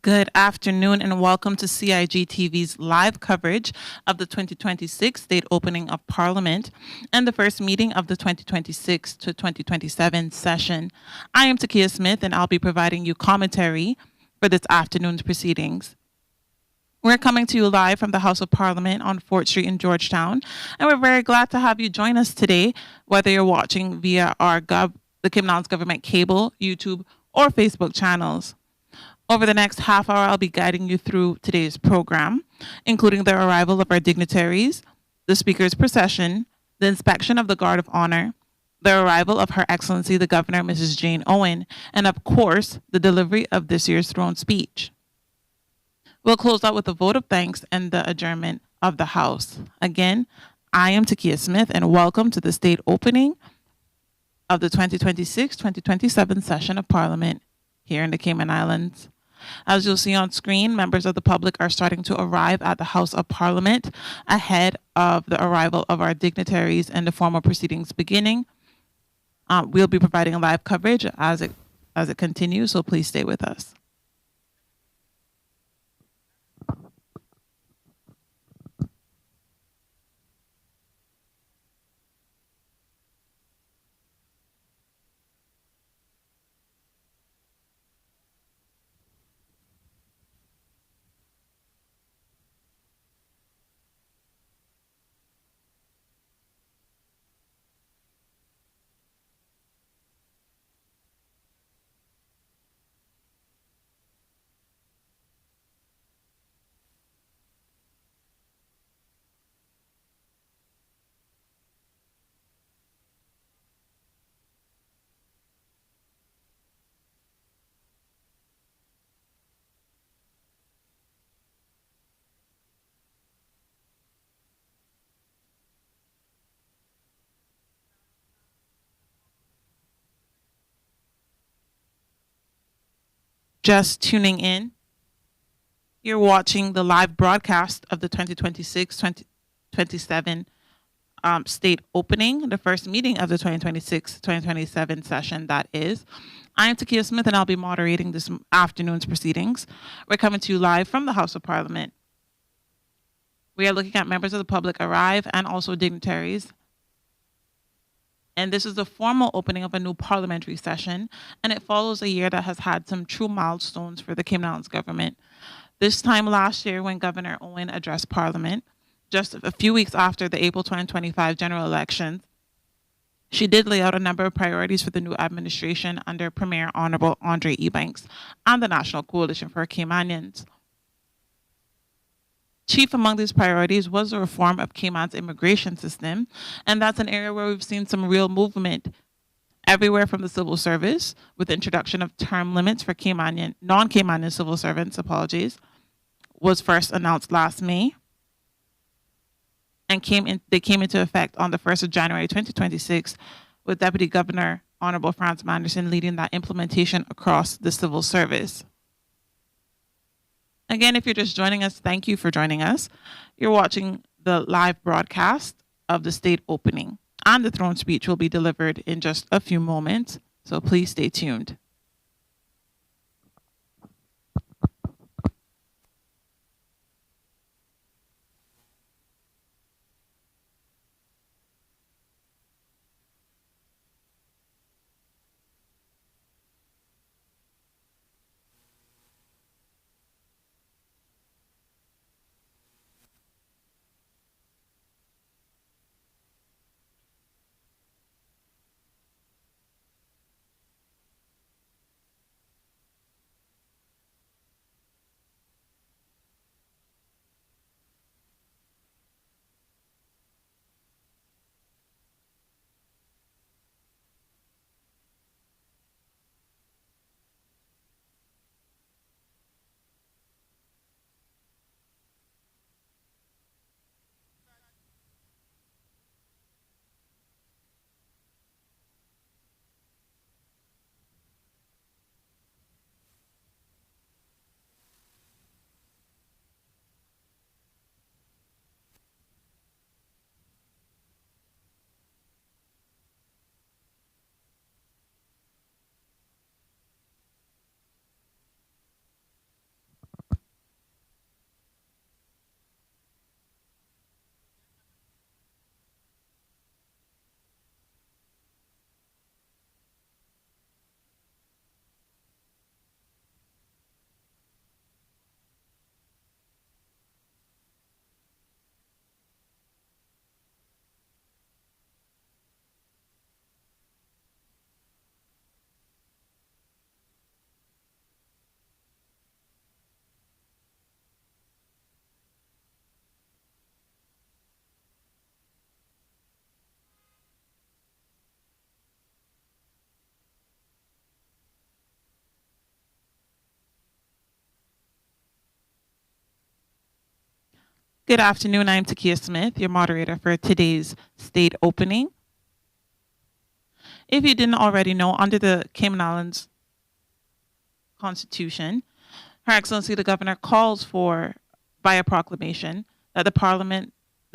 Good afternoon and welcome to CIG TV's live coverage of the 2026 State Opening of Parliament and the first meeting of the 2026 to 2027 session. I am Takia Smith and I'll be providing you commentary for this afternoon's proceedings. We're coming to you live from the House of Parliament on Fort Street in Georgetown, and we're very glad to have you join us today, whether you're watching via the Cayman Islands Government cable, YouTube, or Facebook channels. Over the next half hour, I'll be guiding you through today's program, including the arrival of our dignitaries, the Speaker's procession, the inspection of the Guard of Honor, the arrival of Her Excellency the Governor, Mrs. Jane Owen, and of course, the delivery of this year's throne speech. We'll close out with a vote of thanks and the adjournment of the House. Again, I am Takia Smith, and welcome to the state opening of the 2026-2027 session of Parliament here in the Cayman Islands. As you'll see on screen, members of the public are starting to arrive at the House of Parliament ahead of the arrival of our dignitaries and the formal proceedings beginning. We'll be providing live coverage as it continues, so please stay with us. Just tuning in, you're watching the live broadcast of the 2026-2027 state opening, the first meeting of the 2026-2027 session, that is. I am Takia Smith, and I'll be moderating this afternoon's proceedings. We're coming to you live from the House of Parliament. We are looking at members of the public arrive and also dignitaries. And this is the formal opening of a new parliamentary session, and it follows a year that has had some true milestones for the Cayman Islands government. This time last year, when Governor Owen addressed Parliament, just a few weeks after the April 2025 general elections, she did lay out a number of priorities for the new administration under Premier Honorable Andre Ebanks and the National Coalition for Caymanians. Chief among these priorities was the reform of Cayman's immigration system, and that's an area where we've seen some real movement everywhere from the civil service, with the introduction of term limits for non-Caymanian civil servants, was first announced last May, and they came into effect on the 1st of January 2026, with Deputy Governor Honorable Franz Manderson leading that implementation across the civil service. Again, if you're just joining us, thank you for joining us. You're watching the live broadcast of the state opening, and the throne speech will be delivered in just a few moments, so please stay tuned. Good afternoon. I'm Takia Smith, your moderator for today's state opening. If you didn't already know, under the Cayman Islands Constitution, Her Excellency the Governor calls for, via proclamation, that the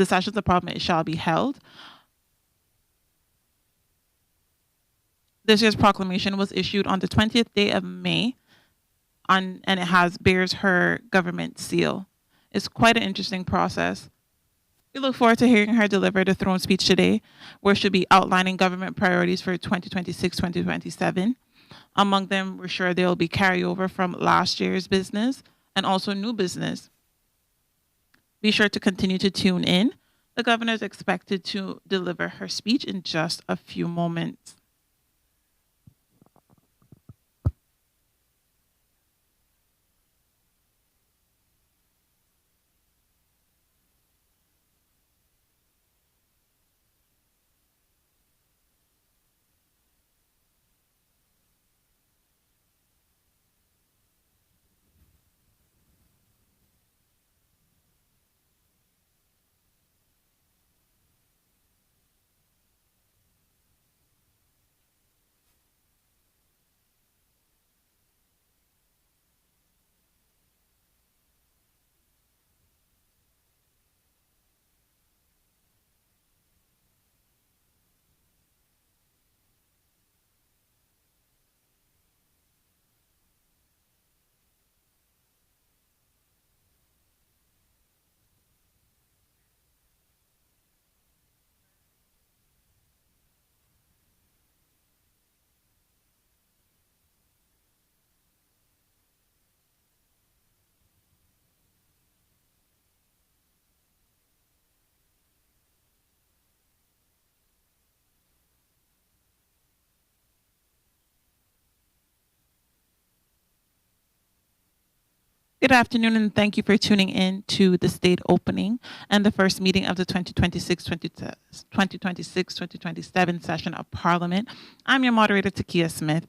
sessions of Parliament shall be held. This year's proclamation was issued on the 20th day of May, and it bears her government seal. It's quite an interesting process. We look forward to hearing her deliver the throne speech today, where she'll be outlining government priorities for 2026-2027. Among them, we're sure there will be carryover from last year's business and also new business. Be sure to continue to tune in. The governor is expected to deliver her speech in just a few moments. Good afternoon, and thank you for tuning in to the state opening and the first meeting of the 2026-2027 session of Parliament. I'm your moderator, Takia Smith.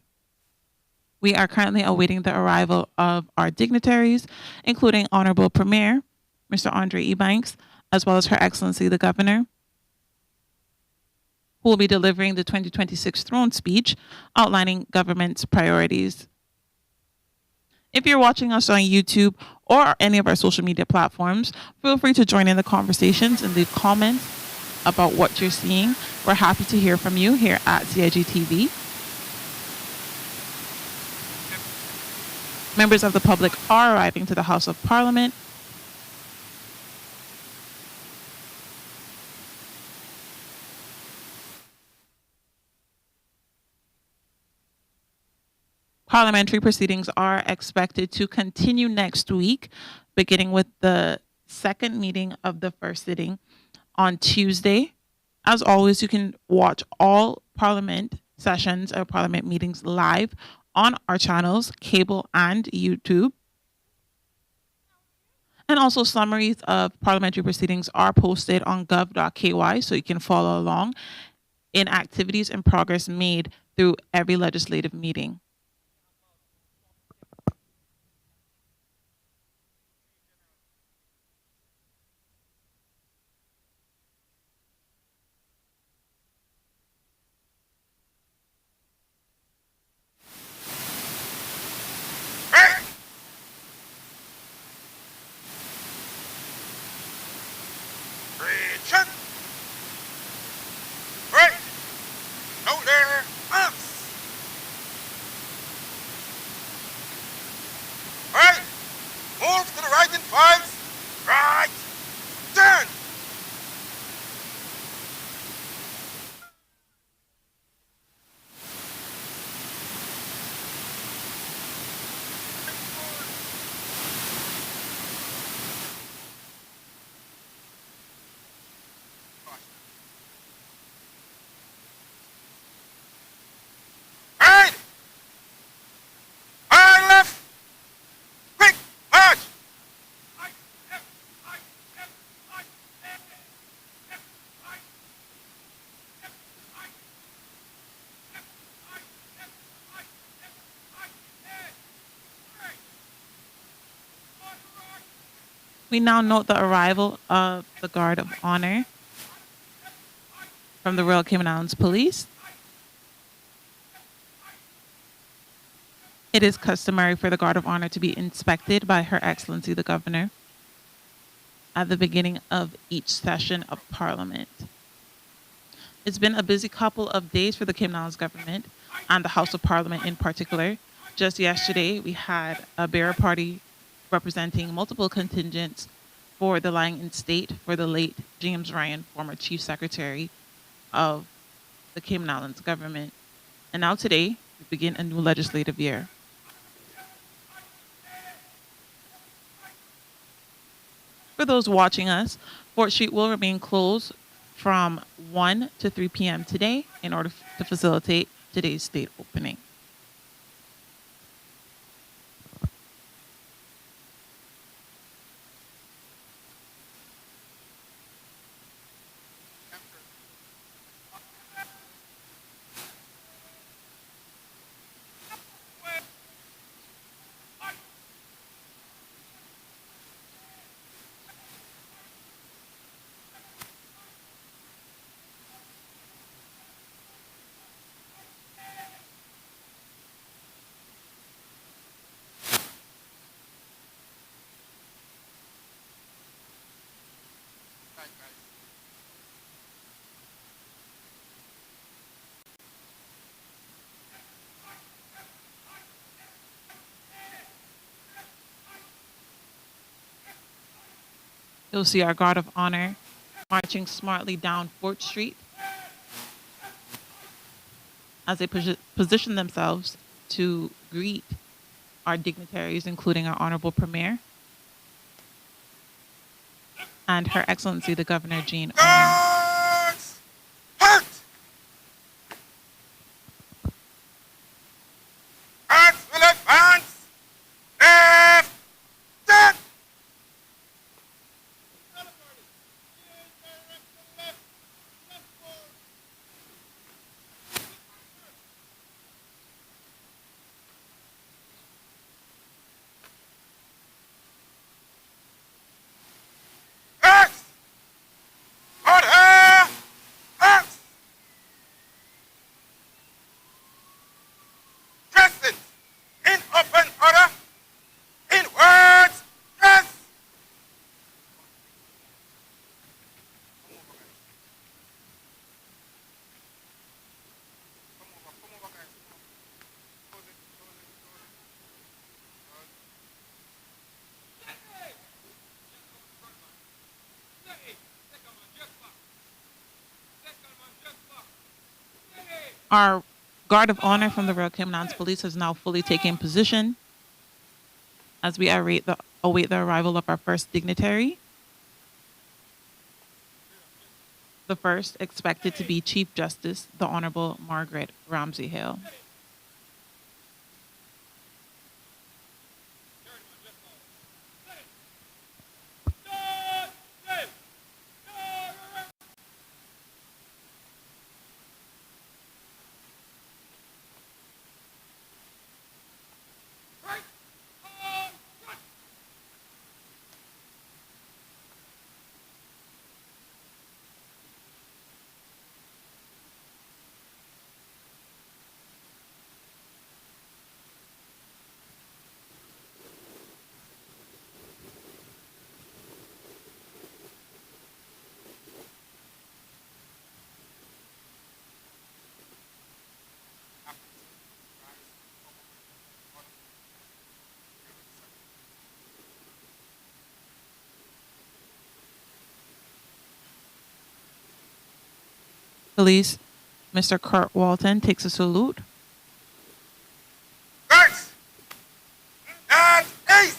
We are currently awaiting the arrival of our dignitaries, including Honorable Premier, Mr. Andre Ebanks, as well as Her Excellency the Governor, who will be delivering the 2026 throne speech outlining government's priorities. If you're watching us on YouTube or any of our social media platforms, feel free to join in the conversations and leave comments about what you're seeing. We're happy to hear from you here at CIG TV. Members of the public are arriving to the House of Parliament. Parliamentary proceedings are expected to continue next week, beginning with the second meeting of the first sitting on Tuesday. As always, you can watch all Parliament sessions or Parliament meetings live on our channels, cable and YouTube. And also summaries of parliamentary proceedings are posted on gov.ky, so you can follow along in activities and progress made through every legislative meeting. We now note the arrival of the Guard of Honor from the Royal Cayman Islands Police. It is customary for the Guard of Honor to be inspected by Her Excellency the Governor at the beginning of each session of Parliament. It's been a busy couple of days for the Cayman Islands government and the House of Parliament in particular. Just yesterday, we had a bearer party representing multiple contingents for the lying in state for the late James Ryan, former Chief Secretary of the Cayman Islands government. And now today, we begin a new legislative year. For those watching us, Fort Street will remain closed from 1 to 3 p.m. today in order to facilitate today's state opening. You'll see our Guard of Honor marching smartly down Fort Street as they position themselves to greet our dignitaries, including our Honorable Premier and Her Excellency the Governor, Jean Owen. Our Guard of Honor from the Royal Cayman Islands Police has now fully taken position as we await the arrival of our first dignitary. The first expected to be Chief Justice, the Honorable Margaret Ramsey Hale. Police, Mr. Kurt Walton takes a salute. Guards! And ace!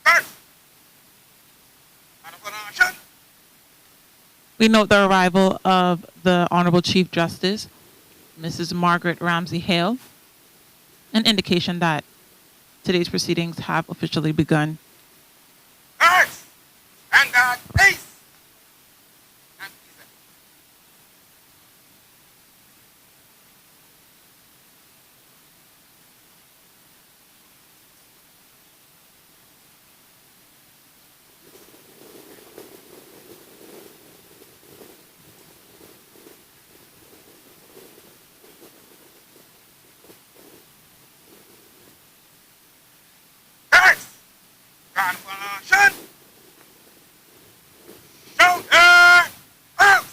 Guards! Out of action! We note the arrival of the Honorable Chief Justice, Mrs. Margaret Ramsey Hale, an indication that today's proceedings have officially begun. Guards, stand at peace and peace. Guards, transcription. Shoulder out.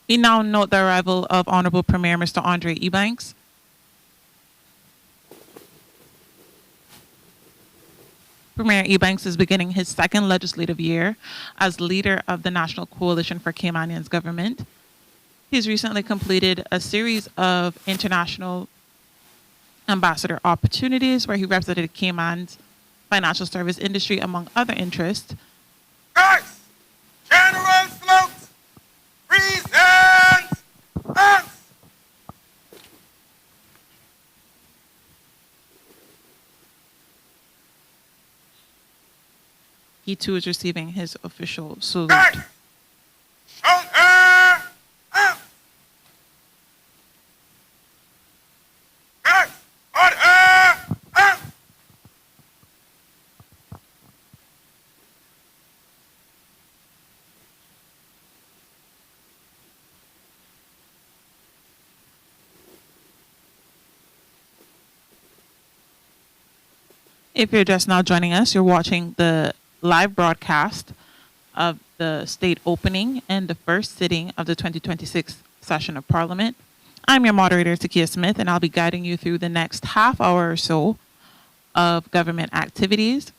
We now note the arrival of Honorable Premier Mr. Andre Ebanks. Premier Ebanks is beginning his second legislative year as leader of the National Coalition for Cayman Islands Government. He's recently completed a series of international ambassador opportunities where he represented Cayman's financial service industry, among other interests. Guards, general salute. Present arms. He too is receiving his official salute. Guard, shoulder out. Guard, order out. If you're just now joining us, you're watching the live broadcast of the state opening and the first sitting of the 2026 session of Parliament. I'm your moderator, Takia Smith, and I'll be guiding you through the next half hour or so of government activities.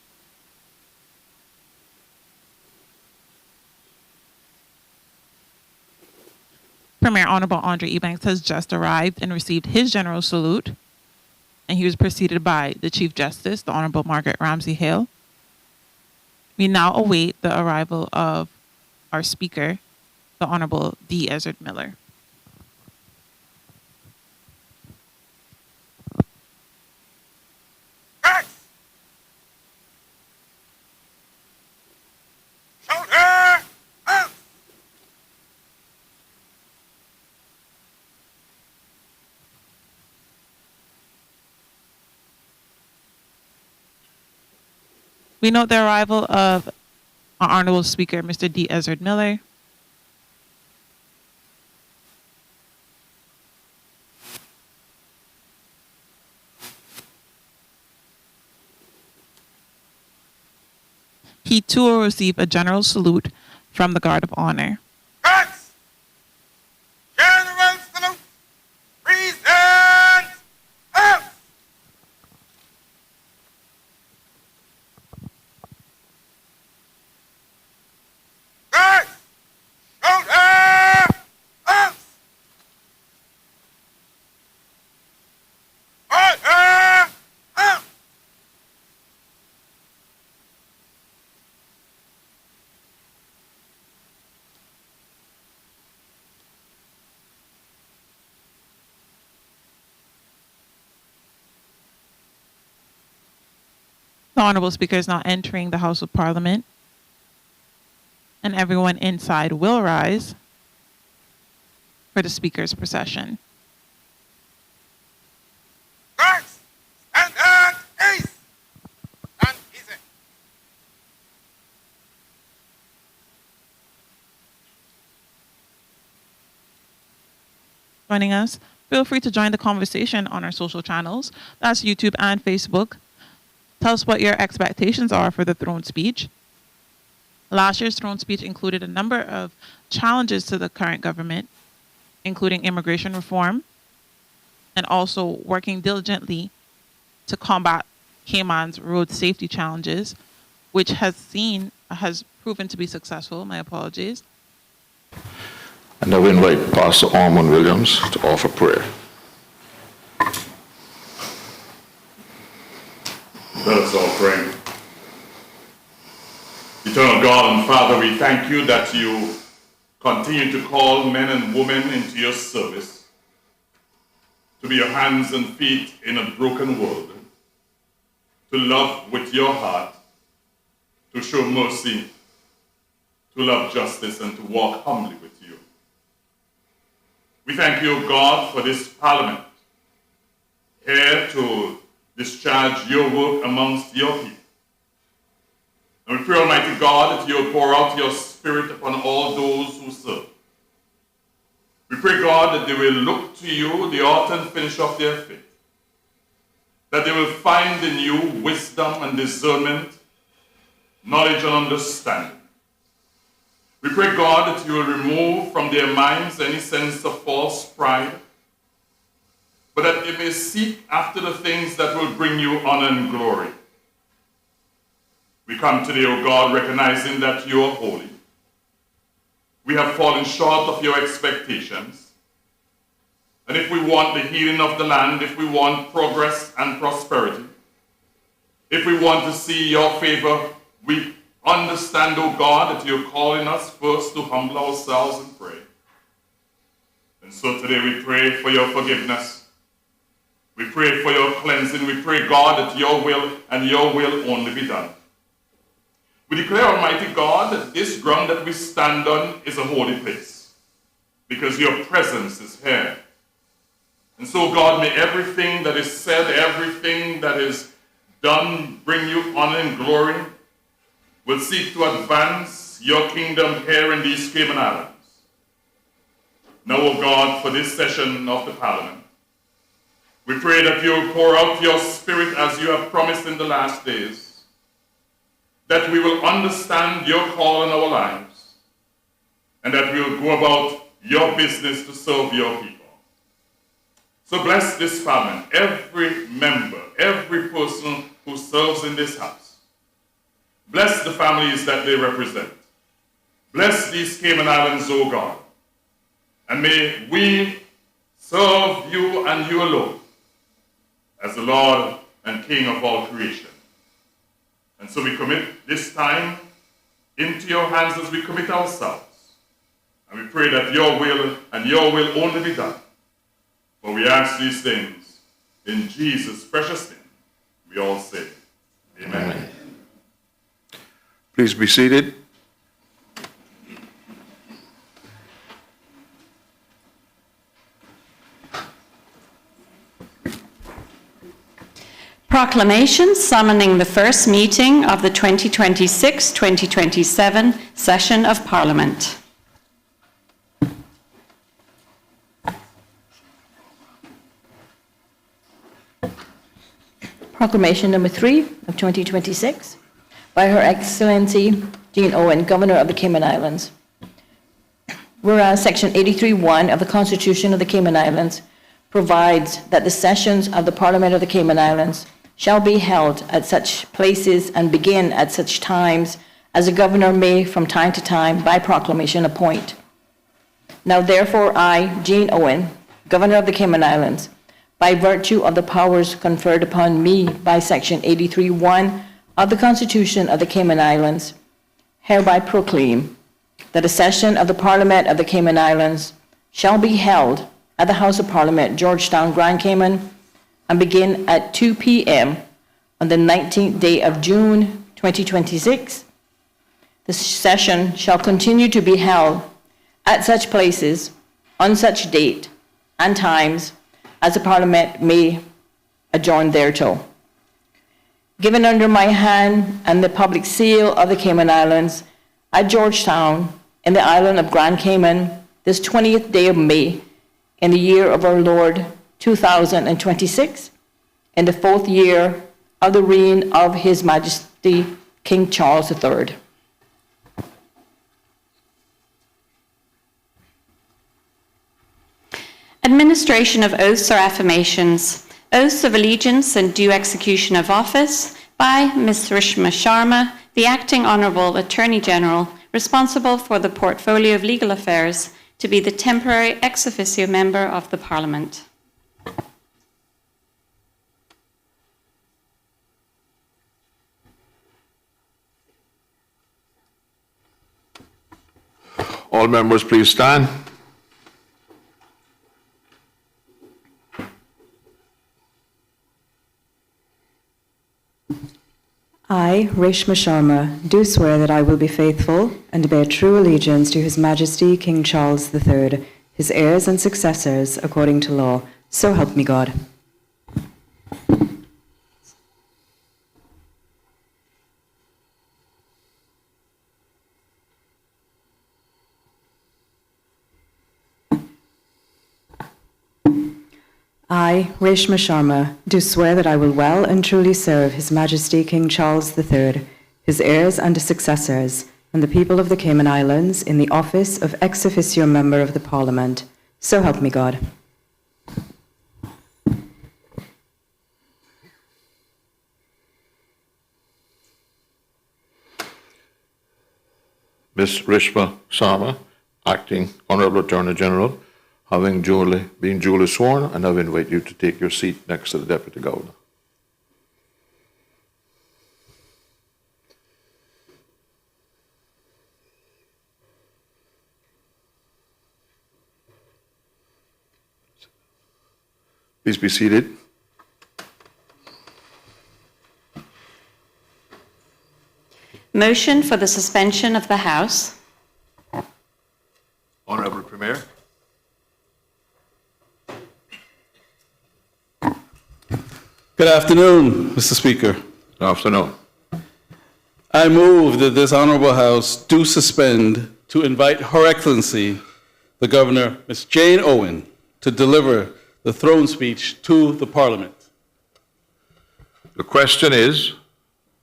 Premier Honorable Andre Ebanks has just arrived and received his general salute, and he was preceded by the Chief Justice, the Honorable Margaret Ramsey Hale. We now await the arrival of our Speaker, the Honorable D. Ezard Miller. Guards, shoulder out. We note the arrival of our Honorable Speaker, Mr. D. Ezard Miller. He too will receive a general salute from the Guard of Honor. Guards, general salute. Present arms. Guards, shoulder arms. Order out. The Honorable Speaker is now entering the House of Parliament, and everyone inside will rise for the Speaker's procession. Guards, stand at ease and easy. Joining us, feel free to join the conversation on our social channels. That's YouTube and Facebook. Tell us what your expectations are for the throne speech. Last year's throne speech included a number of challenges to the current government, including immigration reform, and also working diligently to combat Cayman's road safety challenges, which has proven to be successful. My apologies. And I will invite Pastor Owen Williams to offer prayer. Let us all pray. Eternal God and Father, we thank you that you continue to call men and women into your service, to be your hands and feet in a broken world, to love with your heart, to show mercy, to love justice, and to walk humbly with you. We thank you, God, for this Parliament, here to discharge your work amongst your people. And we pray, Almighty God, that you will pour out your Spirit upon all those who serve. We pray, God, that they will look to you, the author and finisher of their faith, that they will find in you wisdom and discernment, knowledge and understanding. We pray, God, that you will remove from their minds any sense of false pride, but that they may seek after the things that will bring you honor and glory. We come today, O God, recognizing that you are holy. We have fallen short of your expectations. And if we want the healing of the land, if we want progress and prosperity, if we want to see your favor, we understand, O God, that you're calling us first to humble ourselves and pray. And so today we pray for your forgiveness. We pray for your cleansing. We pray, God, that your will and your will only be done. We declare, Almighty God, that this ground that we stand on is a holy place, because your presence is here. And so, God, may everything that is said, everything that is done, bring you honor and glory. We'll seek to advance your kingdom here in these Cayman Islands. Now, O God, for this session of the Parliament, we pray that you will pour out your Spirit as you have promised in the last days, that we will understand your call in our lives, and that we will go about your business to serve your people. So bless this Parliament, every member, every person who serves in this house. Bless the families that they represent. Bless these Cayman Islands, O God. And may we serve you and you alone as the Lord and King of all creation. And so we commit this time into your hands as we commit ourselves. And we pray that your will and your will only be done. For we ask these things in Jesus' precious name. We all say, Amen. Amen. Please be seated. Proclamation summoning the first meeting of the 2026-2027 session of Parliament. Proclamation number 3 of 2026 by Her Excellency Jean Owen, Governor of the Cayman Islands. Whereas Section 83(1) of the Constitution of the Cayman Islands provides that the sessions of the Parliament of the Cayman Islands shall be held at such places and begin at such times as the Governor may from time to time by proclamation appoint. Now therefore I, Jean Owen, Governor of the Cayman Islands, by virtue of the powers conferred upon me by Section 83(1) of the Constitution of the Cayman Islands, hereby proclaim that a session of the Parliament of the Cayman Islands shall be held at the House of Parliament, Georgetown, Grand Cayman, and begin at 2 p.m. on the 19th day of June 2026. The session shall continue to be held at such places, on such date and times as the Parliament may adjourn thereto. Given under my hand and the public seal of the Cayman Islands at Georgetown in the island of Grand Cayman, this 20th day of May, in the year of our Lord 2026, in the 4th year of the reign of His Majesty King Charles III. Administration of oaths or affirmations. Oaths of allegiance and due execution of office by Ms. Rishma Sharma, the Acting Honourable Attorney General responsible for the portfolio of legal affairs to be the temporary ex officio member of the Parliament. All members, please stand. I, Reshma Sharma, do swear that I will be faithful and bear true allegiance to His Majesty King Charles III, his heirs and successors, according to law. So help me God. I, Reshma Sharma, do swear that I will well and truly serve His Majesty King Charles III, his heirs and successors, and the people of the Cayman Islands in the office of ex officio member of the Parliament. So help me God. Ms. Reshma Sharma, Acting Honorable Attorney General, having been duly sworn, and I invite you to take your seat next to the Deputy Governor. Please be seated. Motion for the suspension of the House. Honorable Premier. Good afternoon, Mr. Speaker. Good afternoon. I move that this Honourable House do suspend to invite Her Excellency the Governor, Ms. Jane Owen, to deliver the throne speech to the Parliament. The question is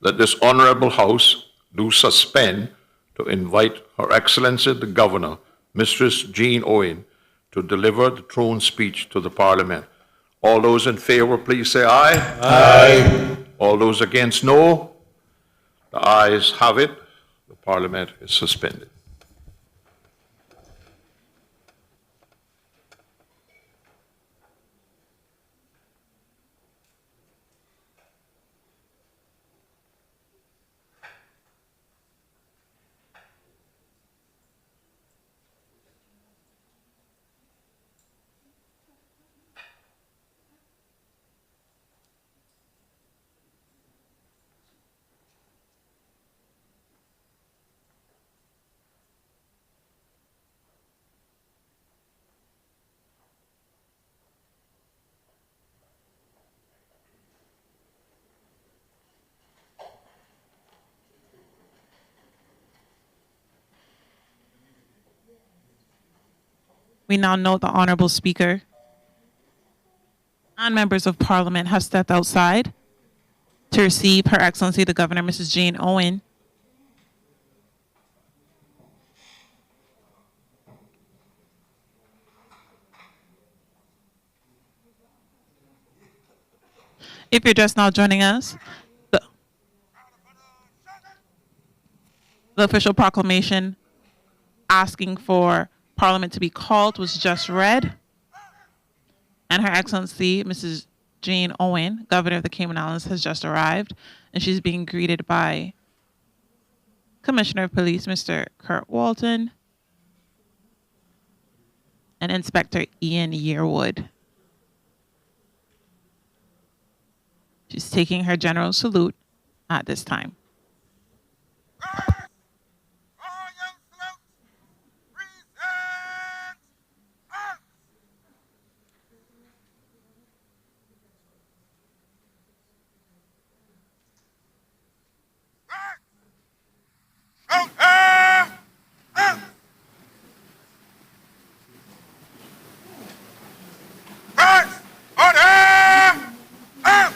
that this Honourable House do suspend to invite Her Excellency the Governor, Mistress Jane Owen, to deliver the throne speech to the Parliament. All those in favour, please say aye. Aye. All those against, no. The ayes have it. The Parliament is suspended. We now know the Honorable Speaker and members of Parliament have stepped outside to receive Her Excellency the Governor, Mrs. Jane Owen. If you're just now joining us, the official proclamation asking for Parliament to be called was just read, and Her Excellency Mrs. Jane Owen, Governor of the Cayman Islands, has just arrived, and she's being greeted by Commissioner of Police Mr. Kurt Walton and Inspector Ian Yearwood. She's taking her general salute at this time. Royal salute. Present arms. Shoulder arms. First order arms.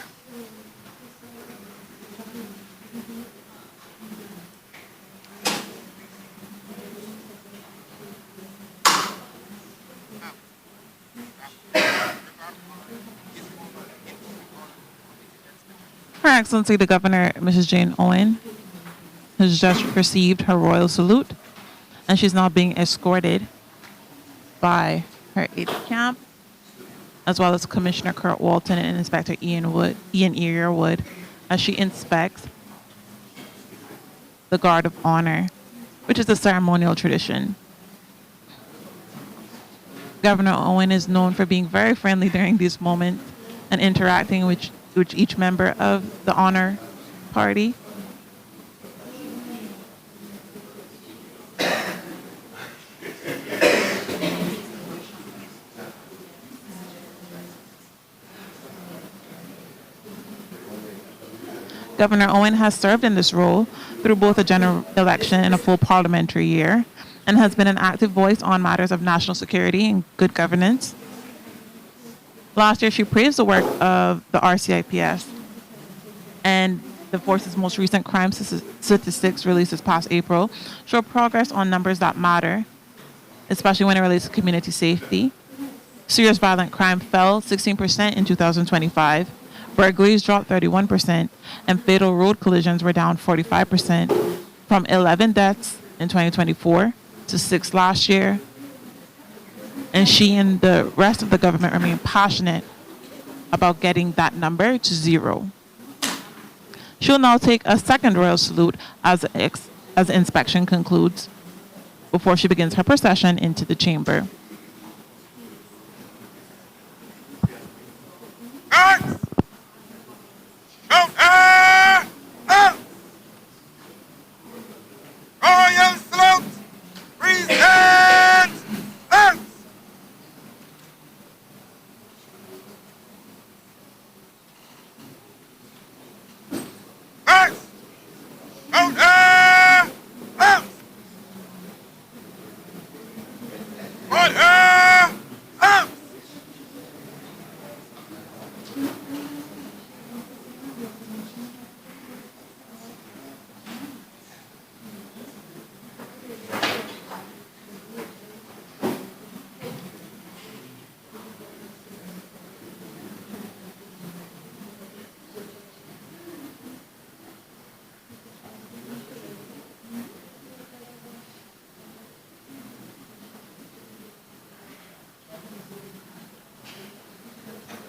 Her Excellency the Governor, Mrs. Jane Owen. has just received her royal salute, and she's now being escorted by her aide-de-camp, as well as Commissioner Kurt Walton and Inspector Ian Earwood, as she inspects the Guard of Honor, which is a ceremonial tradition. Governor Owen is known for being very friendly during these moments and interacting with each member of the honor party. Governor Owen has served in this role through both a general election and a full parliamentary year, and has been an active voice on matters of national security and good governance. Last year, she praised the work of the RCIPS, and the force's most recent crime statistics released this past April show progress on numbers that matter, especially when it relates to community safety. Serious violent crime fell 16% in 2025, burglaries dropped 31%, and fatal road collisions were down 45%, from 11 deaths in 2024 to 6 last year. And she and the rest of the government remain passionate about getting that number to 0. She'll now take a second royal salute as the inspection concludes, before she begins her procession into the chamber. Guards! Shoulder! Up! Royal salute! Present! Up! Guards! Shoulder! Up! Order! Up!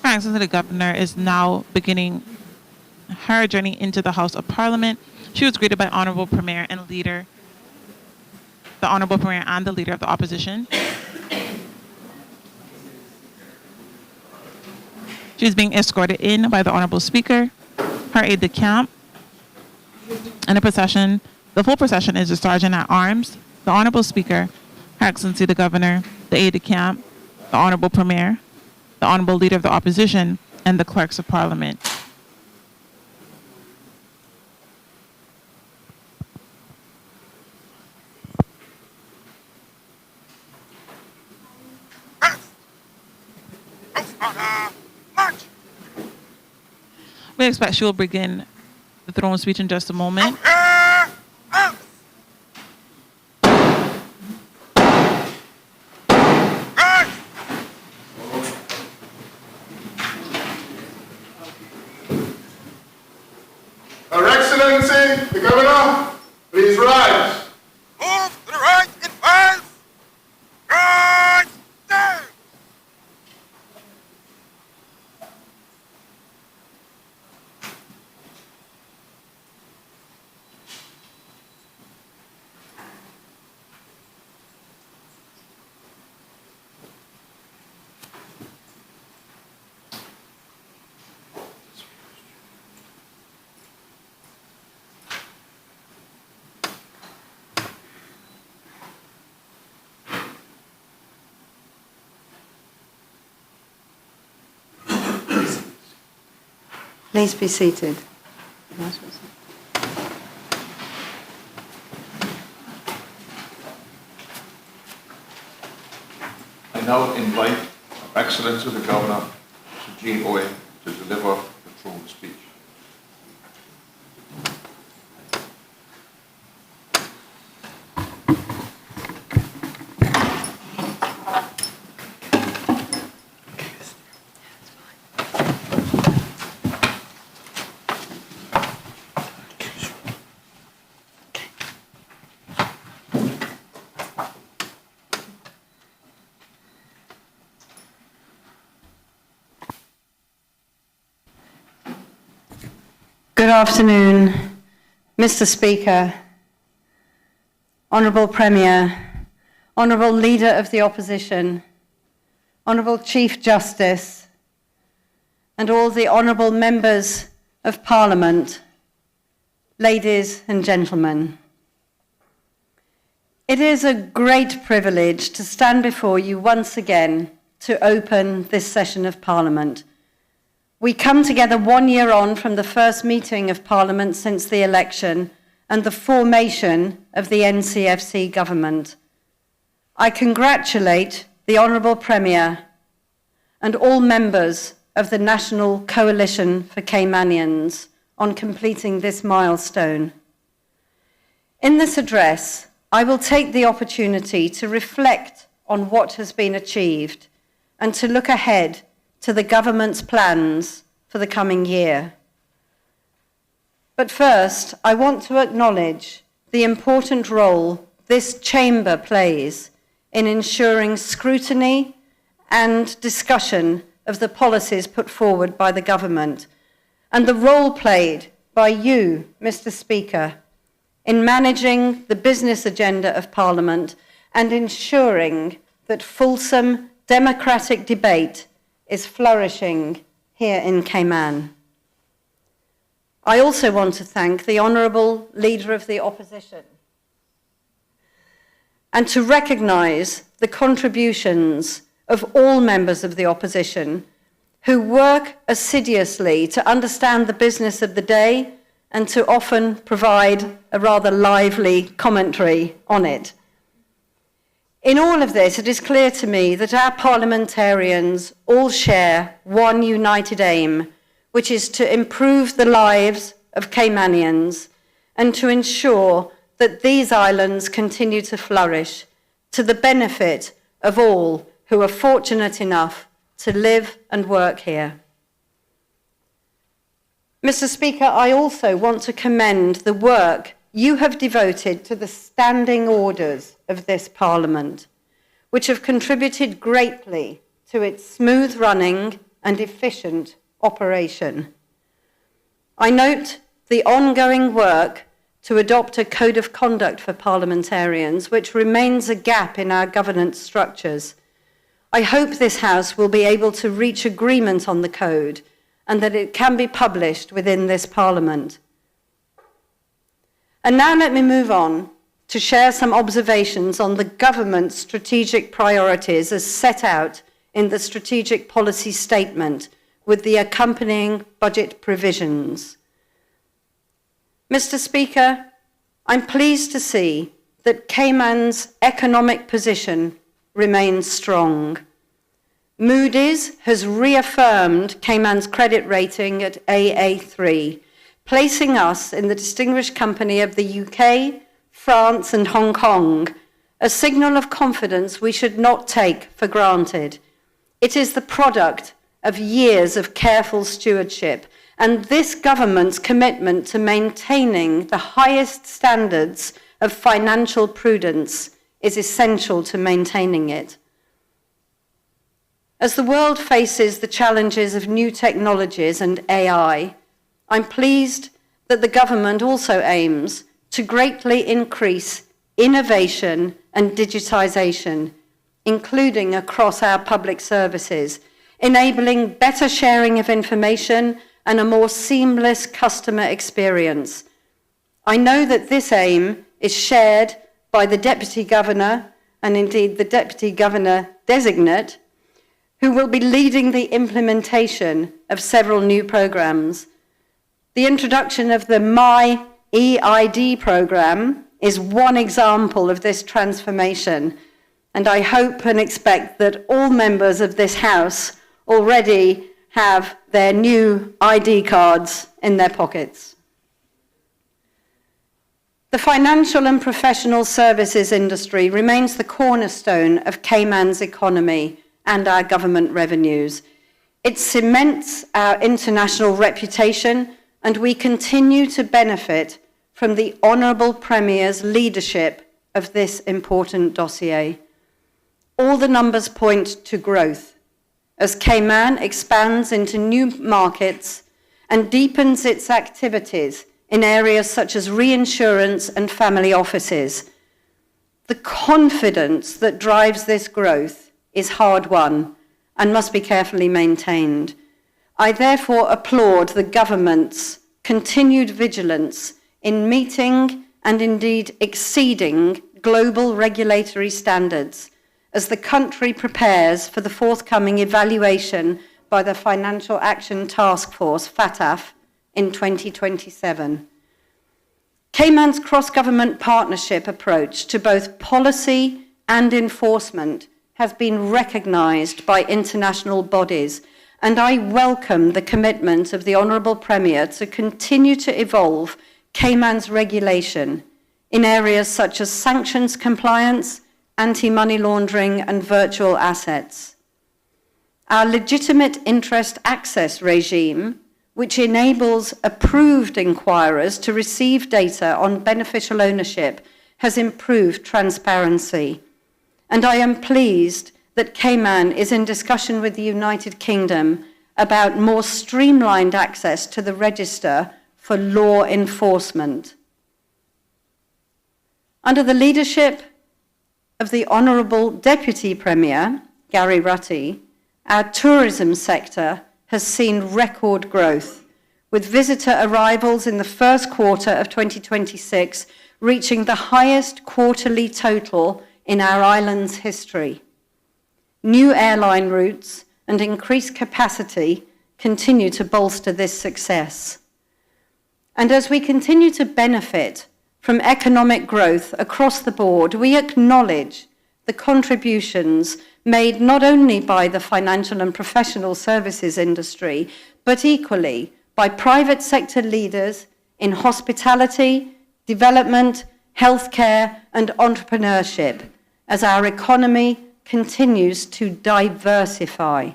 Her Excellency the Governor is now beginning her journey into the House of Parliament. She was greeted by Honorable Premier and the Honorable Premier and the Leader of the Opposition. She's being escorted in by the Honorable Speaker, her aide-de-camp, and the full procession is the Sergeant at Arms, the Honorable Speaker, Her Excellency the Governor, the aide-de-camp, the Honorable Premier, the Honorable Leader of the Opposition, and the Clerks of Parliament. House order! March! We expect she will begin the throne speech in just a moment. Order! Up! Guards! Her Excellency, the Governor, please rise. Move to the right in files! Right there! Please be seated. I now invite Her Excellency the Governor, Mr. Jean Owen, to deliver the throne speech. Good afternoon, Mr. Speaker, Honourable Premier, Honourable Leader of the Opposition, Honourable Chief Justice, and all the Honourable Members of Parliament, ladies and gentlemen. It is a great privilege to stand before you once again to open this session of Parliament. We come together 1 year on from the first meeting of Parliament since the election and the formation of the NCFC government. I congratulate the Honourable Premier and all members of the National Coalition for Caymanians on completing this milestone. In this address, I will take the opportunity to reflect on what has been achieved and to look ahead to the government's plans for the coming year. But first, I want to acknowledge the important role this chamber plays in ensuring scrutiny and discussion of the policies put forward by the government, and the role played by you, Mr. Speaker, in managing the business agenda of Parliament and ensuring that fulsome democratic debate is flourishing here in Cayman. I also want to thank the Honourable Leader of the Opposition and to recognise the contributions of all members of the opposition who work assiduously to understand the business of the day and to often provide a rather lively commentary on it. In all of this, it is clear to me that our parliamentarians all share one united aim, which is to improve the lives of Caymanians and to ensure that these islands continue to flourish to the benefit of all who are fortunate enough to live and work here. Mr. Speaker, I also want to commend the work you have devoted to the standing orders of this Parliament, which have contributed greatly to its smooth running and efficient operation. I note the ongoing work to adopt a code of conduct for parliamentarians, which remains a gap in our governance structures. I hope this House will be able to reach agreement on the code and that it can be published within this Parliament. And now let me move on to share some observations on the government's strategic priorities as set out in the strategic policy statement with the accompanying budget provisions. Mr. Speaker, I'm pleased to see that Cayman's economic position remains strong. Moody's has reaffirmed Cayman's credit rating at AA3, placing us in the distinguished company of the UK, France, and Hong Kong, a signal of confidence we should not take for granted. It is the product of years of careful stewardship, and this government's commitment to maintaining the highest standards of financial prudence is essential to maintaining it. As the world faces the challenges of new technologies and AI, I'm pleased that the government also aims to greatly increase innovation and digitisation, including across our public services, enabling better sharing of information and a more seamless customer experience. I know that this aim is shared by the Deputy Governor and indeed the Deputy Governor designate, who will be leading the implementation of several new programs. The introduction of the My EID program is one example of this transformation, and I hope and expect that all members of this House already have their new ID cards in their pockets. The financial and professional services industry remains the cornerstone of Cayman's economy and our government revenues. It cements our international reputation, and we continue to benefit from the Honourable Premier's leadership of this important dossier. All the numbers point to growth as Cayman expands into new markets and deepens its activities in areas such as reinsurance and family offices. The confidence that drives this growth is hard-won and must be carefully maintained. I therefore applaud the government's continued vigilance in meeting and indeed exceeding global regulatory standards as the country prepares for the forthcoming evaluation by the Financial Action Task Force, FATF, in 2027. Cayman's cross-government partnership approach to both policy and enforcement has been recognised by international bodies, and I welcome the commitment of the Honourable Premier to continue to evolve Cayman's regulation in areas such as sanctions compliance, anti-money laundering and virtual assets. Our legitimate interest access regime, which enables approved inquirers to receive data on beneficial ownership, has improved transparency. And I am pleased that Cayman is in discussion with the United Kingdom about more streamlined access to the register for law enforcement. Under the leadership of the Honourable Deputy Premier, Gary Rutty, our tourism sector has seen record growth, with visitor arrivals in the first quarter of 2026 reaching the highest quarterly total in our island's history. New airline routes and increased capacity continue to bolster this success. And as we continue to benefit from economic growth across the board, we acknowledge the contributions made not only by the financial and professional services industry, but equally by private sector leaders in hospitality, development, healthcare, and entrepreneurship, as our economy continues to diversify.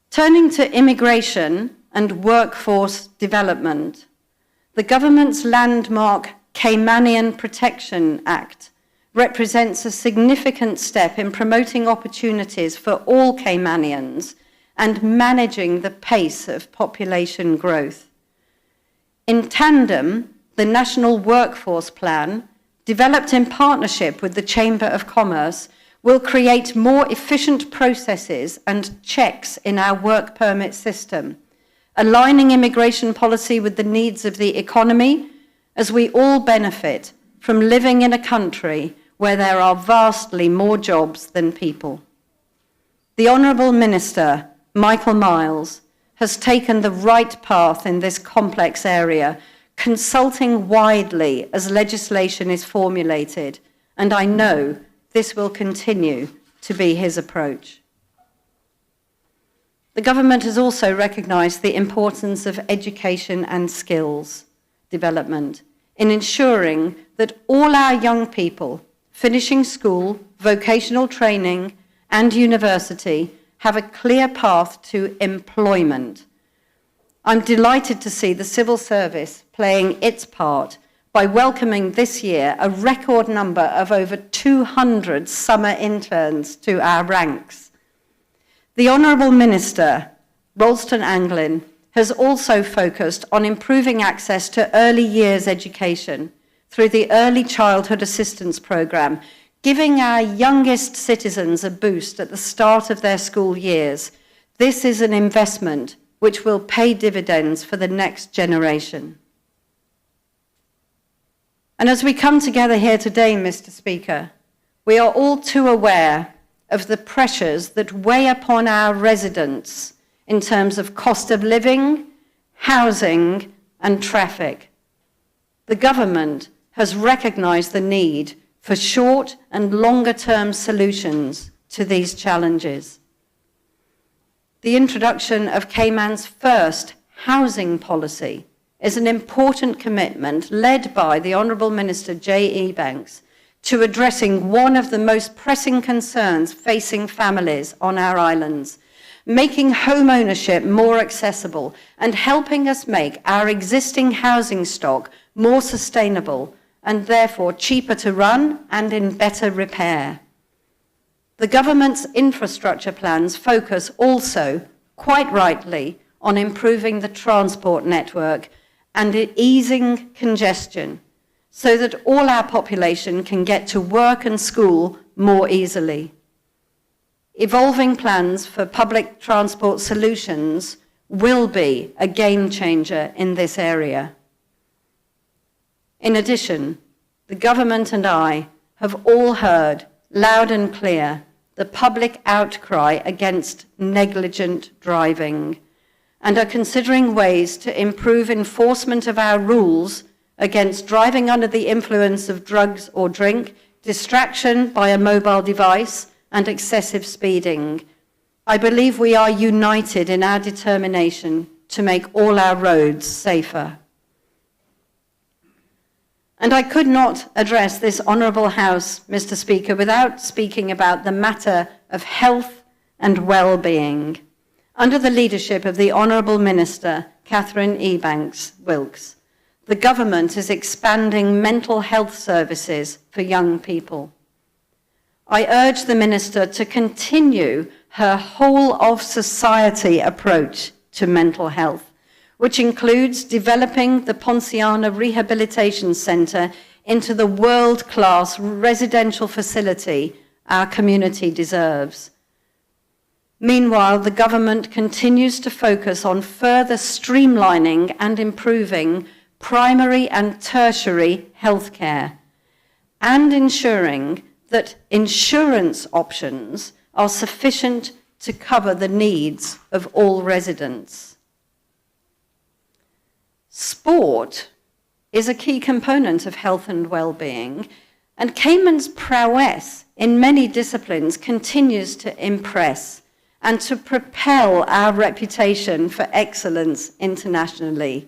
Turning to immigration and workforce development, the government's landmark Caymanian Protection Act represents a significant step in promoting opportunities for all Caymanians and managing the pace of population growth. In tandem, the National Workforce Plan, developed in partnership with the Chamber of Commerce, will create more efficient processes and checks in our work permit system, aligning immigration policy with the needs of the economy, as we all benefit from living in a country where there are vastly more jobs than people. The Honourable Minister, Michael Miles, has taken the right path in this complex area, consulting widely as legislation is formulated, and I know this will continue to be his approach. The government has also recognised the importance of education and skills development in ensuring that all our young people finishing school, vocational training, and university have a clear path to employment. I'm delighted to see the civil service playing its part by welcoming this year a record number of over 200 summer interns to our ranks. The Honourable Minister, Ralston Anglin, has also focused on improving access to early years education through the Early Childhood Assistance Programme, giving our youngest citizens a boost at the start of their school years. This is an investment which will pay dividends for the next generation. And as we come together here today, Mr. Speaker, we are all too aware of the pressures that weigh upon our residents in terms of cost of living, housing, and traffic. The government has recognised the need for short and longer-term solutions to these challenges. The introduction of Cayman's first housing policy is an important commitment led by the Honourable Minister J.E. Banks to addressing one of the most pressing concerns facing families on our islands, making home ownership more accessible and helping us make our existing housing stock more sustainable and therefore cheaper to run and in better repair. The government's infrastructure plans focus also quite rightly, on improving the transport network and easing congestion so that all our population can get to work and school more easily. Evolving plans for public transport solutions will be a game changer in this area. In addition, the government and I have all heard loud and clear the public outcry against negligent driving and are considering ways to improve enforcement of our rules against driving under the influence of drugs or drink, distraction by a mobile device, and excessive speeding. I believe we are united in our determination to make all our roads safer. And I could not address this Honourable House, Mr. Speaker, without speaking about the matter of health and well-being. Under the leadership of the Honourable Minister, Catherine Ebanks-Wilkes, the government is expanding mental health services for young people. I urge the Minister to continue her whole-of-society approach to mental health, which includes developing the Ponciana Rehabilitation Centre into the world-class residential facility our community deserves. Meanwhile, the government continues to focus on further streamlining and improving primary and tertiary healthcare and ensuring that insurance options are sufficient to cover the needs of all residents. Sport is a key component of health and well-being, and Cayman's prowess in many disciplines continues to impress and to propel our reputation for excellence internationally.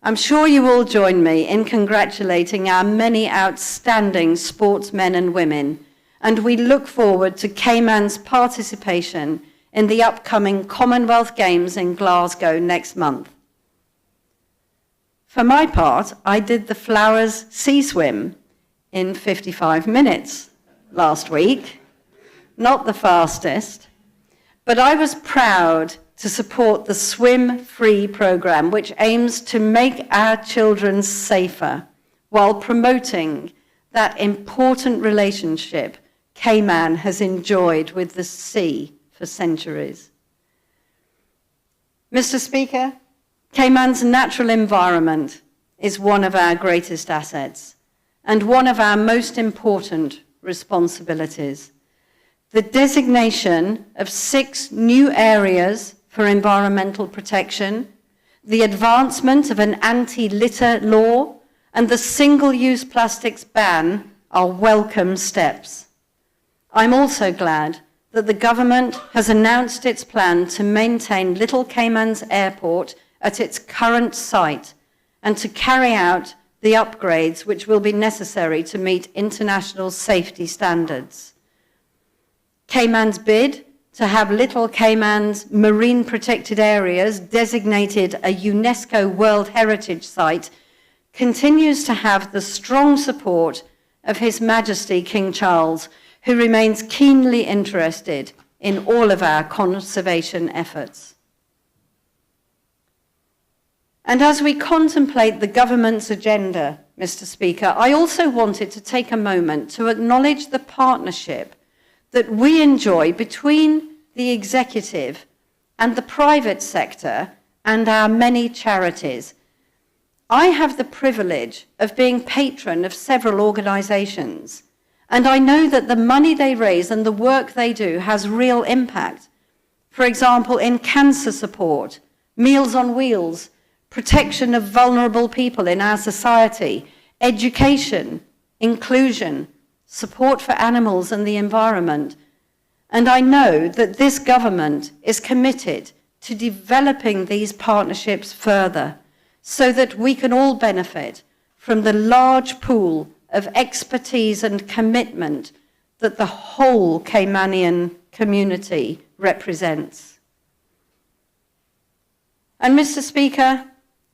I'm sure you all join me in congratulating our many outstanding sportsmen and women, and we look forward to Cayman's participation in the upcoming Commonwealth Games in Glasgow next month. For my part, I did the Flowers Sea Swim in 55 minutes last week, not the fastest, but I was proud to support the Swim Free program, which aims to make our children safer while promoting that important relationship Cayman has enjoyed with the sea for centuries. Mr. Speaker, Cayman's natural environment is one of our greatest assets and one of our most important responsibilities. The designation of 6 new areas for environmental protection, the advancement of an anti-litter law, and the single-use plastics ban are welcome steps. I'm also glad that the government has announced its plan to maintain Little Cayman's airport at its current site and to carry out the upgrades which will be necessary to meet international safety standards. Cayman's bid to have Little Cayman's marine protected areas designated a UNESCO World Heritage Site continues to have the strong support of His Majesty King Charles, who remains keenly interested in all of our conservation efforts. And as we contemplate the government's agenda, Mr. Speaker, I also wanted to take a moment to acknowledge the partnership that we enjoy between the executive and the private sector and our many charities. I have the privilege of being patron of several organisations, and I know that the money they raise and the work they do has real impact. For example, in cancer support, Meals on Wheels, protection of vulnerable people in our society, education, inclusion, support for animals and the environment. And I know that this government is committed to developing these partnerships further so that we can all benefit from the large pool of expertise and commitment that the whole Caymanian community represents. And Mr. Speaker,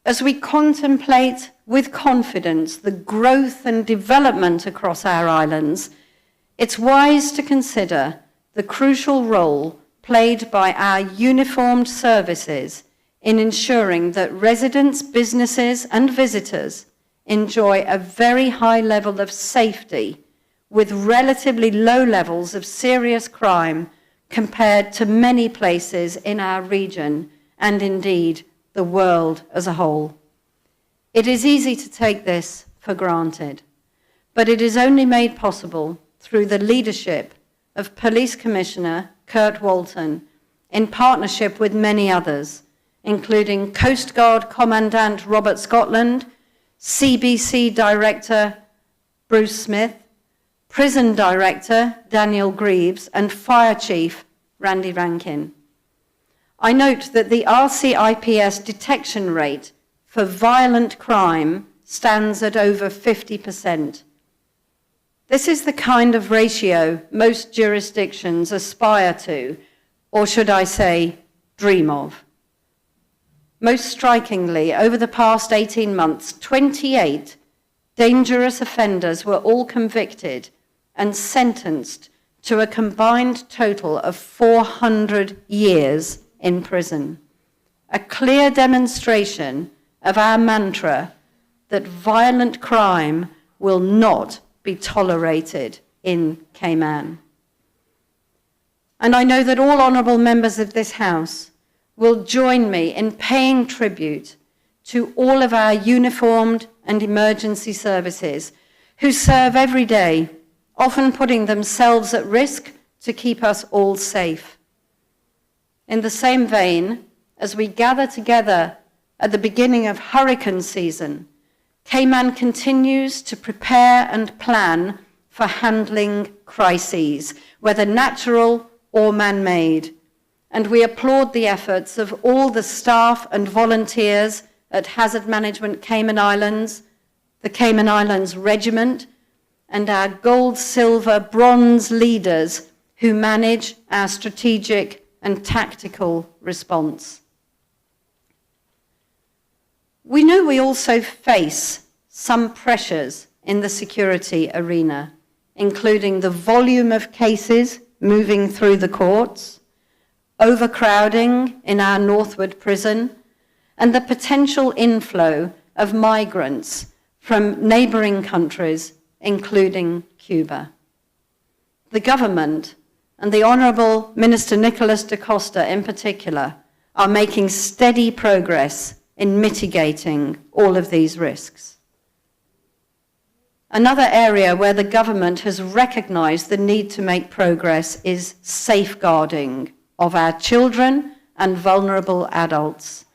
as we contemplate with confidence the growth and development across our islands, it's wise to consider the crucial role played by our uniformed services in ensuring that residents, businesses, and visitors enjoy a very high level of safety with relatively low levels of serious crime compared to many places in our region and indeed the world as a whole. It is easy to take this for granted, but it is only made possible through the leadership of Police Commissioner Kurt Walton in partnership with many others, including Coast Guard Commandant Robert Scotland, CBC Director Bruce Smith, Prison Director Daniel Greaves, and Fire Chief Randy Rankin. I note that the RCIPS detection rate for violent crime stands at over 50%. This is the kind of ratio most jurisdictions aspire to, or should I say, dream of. Most strikingly, over the past 18 months, 28 dangerous offenders were all convicted and sentenced to a combined total of 400 years in prison. A clear demonstration of our mantra that violent crime will not be tolerated in Cayman. And I know that all honourable members of this House will join me in paying tribute to all of our uniformed and emergency services who serve every day, often putting themselves at risk to keep us all safe. In the same vein, as we gather together at the beginning of hurricane season, Cayman continues to prepare and plan for handling crises, whether natural or man-made. And we applaud the efforts of all the staff and volunteers at Hazard Management Cayman Islands, the Cayman Islands Regiment, and our gold, silver, bronze leaders who manage our strategic and tactical response. We know we also face some pressures in the security arena, including the volume of cases moving through the courts, overcrowding in our Northwood prison, and the potential inflow of migrants from neighbouring countries, including Cuba. The government, and the Honourable Minister Nicholas da Costa in particular, are making steady progress in mitigating all of these risks. Another area where the government has recognised the need to make progress is safeguarding of our children and vulnerable adults.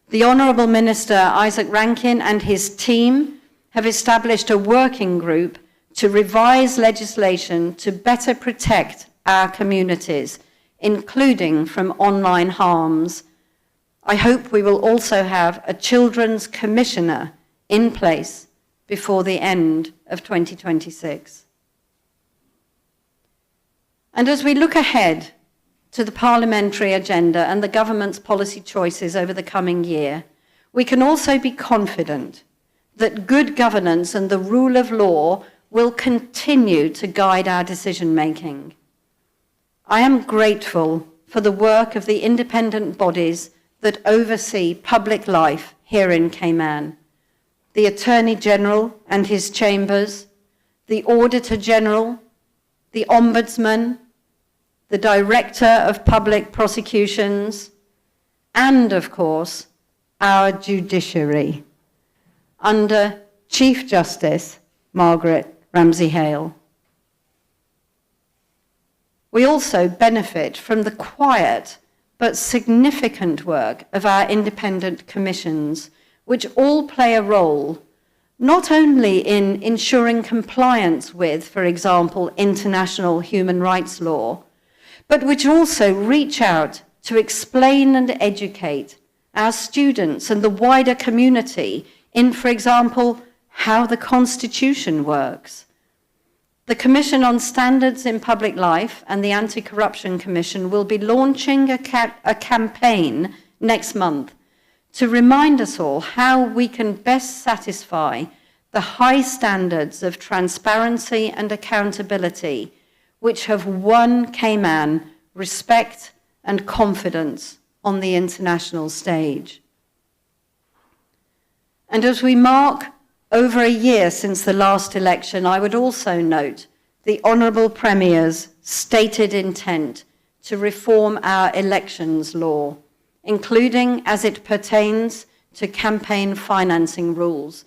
The Honourable Minister Isaac Rankin and his team have established a working group to revise legislation to better protect our communities, including from online harms. I hope we will also have a Children's Commissioner in place before the end of 2026. And as we look ahead to the parliamentary agenda and the government's policy choices over the coming year, we can also be confident that good governance and the rule of law will continue to guide our decision-making. I am grateful for the work of the independent bodies that oversee public life here in Cayman: the Attorney General and his chambers, the Auditor General, the Ombudsman, the Director of Public Prosecutions, and, of course, our Judiciary, under Chief Justice Margaret Ramsey-Hale. We also benefit from the quiet but significant work of our independent commissions, which all play a role not only in ensuring compliance with, for example, international human rights law, but which also reach out to explain and educate our students and the wider community in, for example, how the Constitution works. The Commission on Standards in Public Life and the Anti-Corruption Commission will be launching a campaign next month to remind us all how we can best satisfy the high standards of transparency and accountability which have won Cayman respect and confidence on the international stage. And as we mark over a year since the last election, I would also note the Honourable Premier's stated intent to reform our elections law, including as it pertains to campaign financing rules,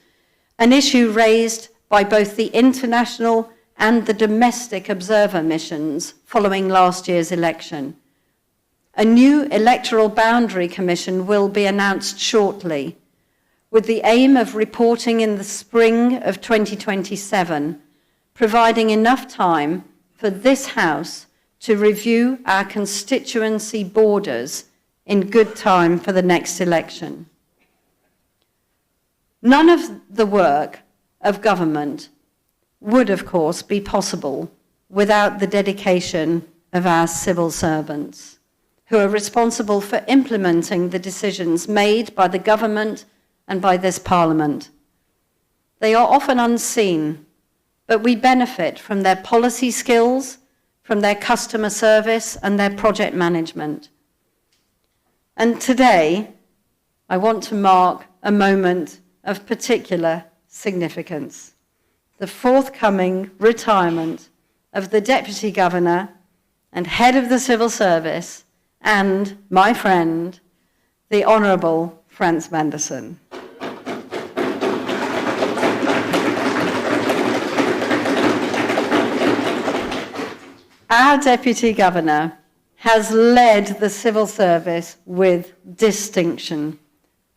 an issue raised by both the international and the domestic observer missions following last year's election. A new electoral boundary commission will be announced shortly, with the aim of reporting in the spring of 2027, providing enough time for this House to review our constituency borders in good time for the next election. None of the work of government would, of course, be possible without the dedication of our civil servants, who are responsible for implementing the decisions made by the government and by this Parliament. They are often unseen, but we benefit from their policy skills, from their customer service and their project management. And today, I want to mark a moment of particular significance: the forthcoming retirement of the Deputy Governor and Head of the Civil Service and my friend, the Honourable Frans Manderson. Our Deputy Governor has led the civil service with distinction,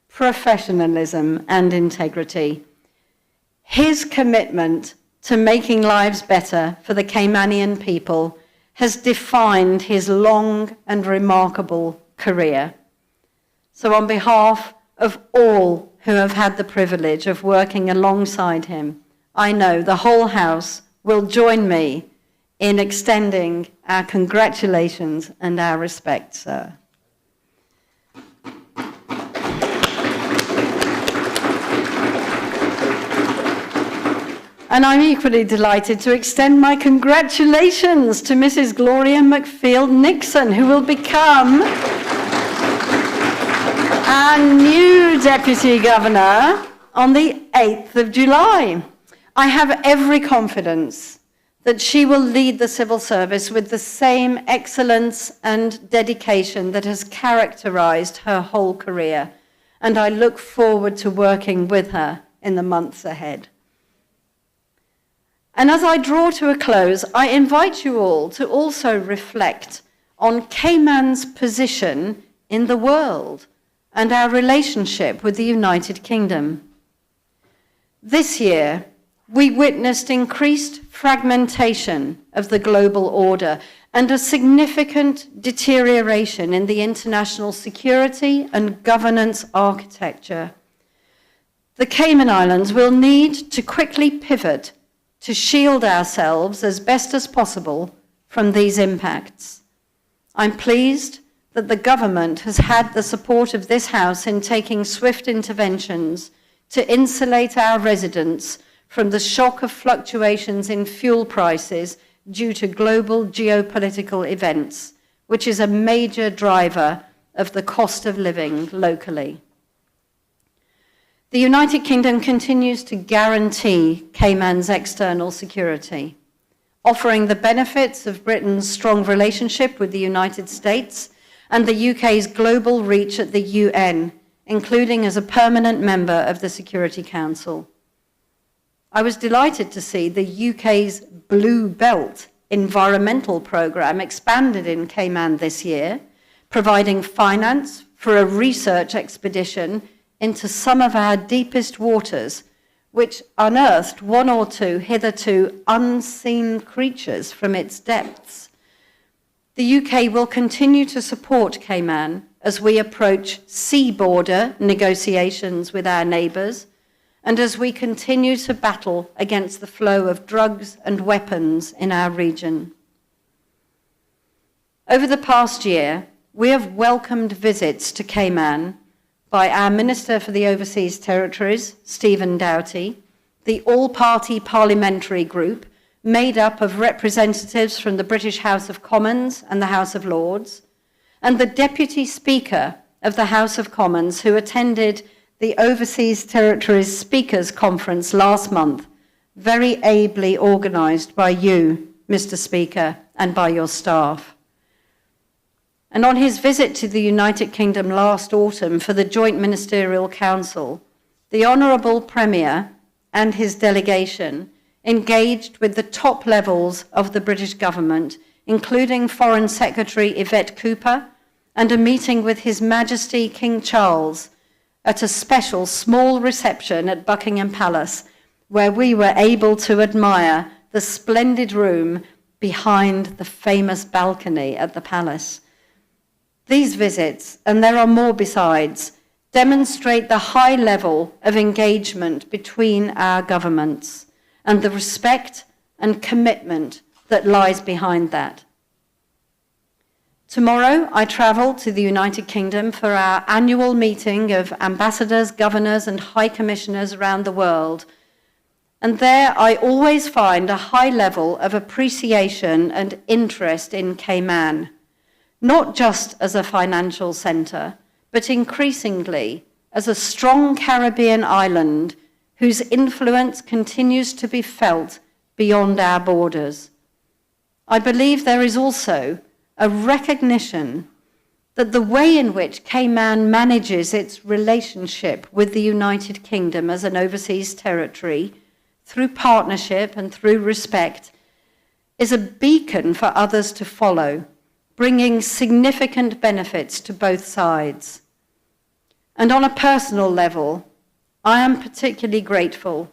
professionalism, and integrity. His commitment to making lives better for the Caymanian people has defined his long and remarkable career. So on behalf of all who have had the privilege of working alongside him, I know the whole House will join me in extending our congratulations and our respect, sir. And I'm equally delighted to extend my congratulations to Mrs. Gloria McField-Nixon, who will become our new Deputy Governor on the 8th of July. I have every confidence that she will lead the civil service with the same excellence and dedication that has characterized her whole career, and I look forward to working with her in the months ahead. And as I draw to a close, I invite you all to also reflect on Cayman's position in the world and our relationship with the United Kingdom. This year, we witnessed increased fragmentation of the global order and a significant deterioration in the international security and governance architecture. The Cayman Islands will need to quickly pivot to shield ourselves as best as possible from these impacts. I'm pleased that the government has had the support of this House in taking swift interventions to insulate our residents from the shock of fluctuations in fuel prices due to global geopolitical events, which is a major driver of the cost of living locally. The United Kingdom continues to guarantee Cayman's external security, offering the benefits of Britain's strong relationship with the United States and the UK's global reach at the UN, including as a permanent member of the Security Council. I was delighted to see the UK's Blue Belt environmental programme expanded in Cayman this year, providing finance for a research expedition into some of our deepest waters, which unearthed one or two hitherto unseen creatures from its depths. The UK will continue to support Cayman as we approach sea border negotiations with our neighbours, and as we continue to battle against the flow of drugs and weapons in our region. Over the past year, we have welcomed visits to Cayman by our Minister for the Overseas Territories, Stephen Doughty, the all-party parliamentary group made up of representatives from the British House of Commons and the House of Lords, and the Deputy Speaker of the House of Commons, who attended the Overseas Territories Speakers Conference last month, very ably organised by you, Mr. Speaker, and by your staff. And on his visit to the United Kingdom last autumn for the Joint Ministerial Council, the Honourable Premier and his delegation engaged with the top levels of the British government, including Foreign Secretary Yvette Cooper, and a meeting with His Majesty King Charles at a special small reception at Buckingham Palace, where we were able to admire the splendid room behind the famous balcony at the palace. These visits, and there are more besides, demonstrate the high level of engagement between our governments and the respect and commitment that lies behind that. Tomorrow, I travel to the United Kingdom for our annual meeting of ambassadors, governors, and high commissioners around the world. And there I always find a high level of appreciation and interest in Cayman, not just as a financial centre, but increasingly as a strong Caribbean island whose influence continues to be felt beyond our borders. I believe there is also a recognition that the way in which Cayman manages its relationship with the United Kingdom as an overseas territory, through partnership and through respect, is a beacon for others to follow, bringing significant benefits to both sides. And on a personal level, I am particularly grateful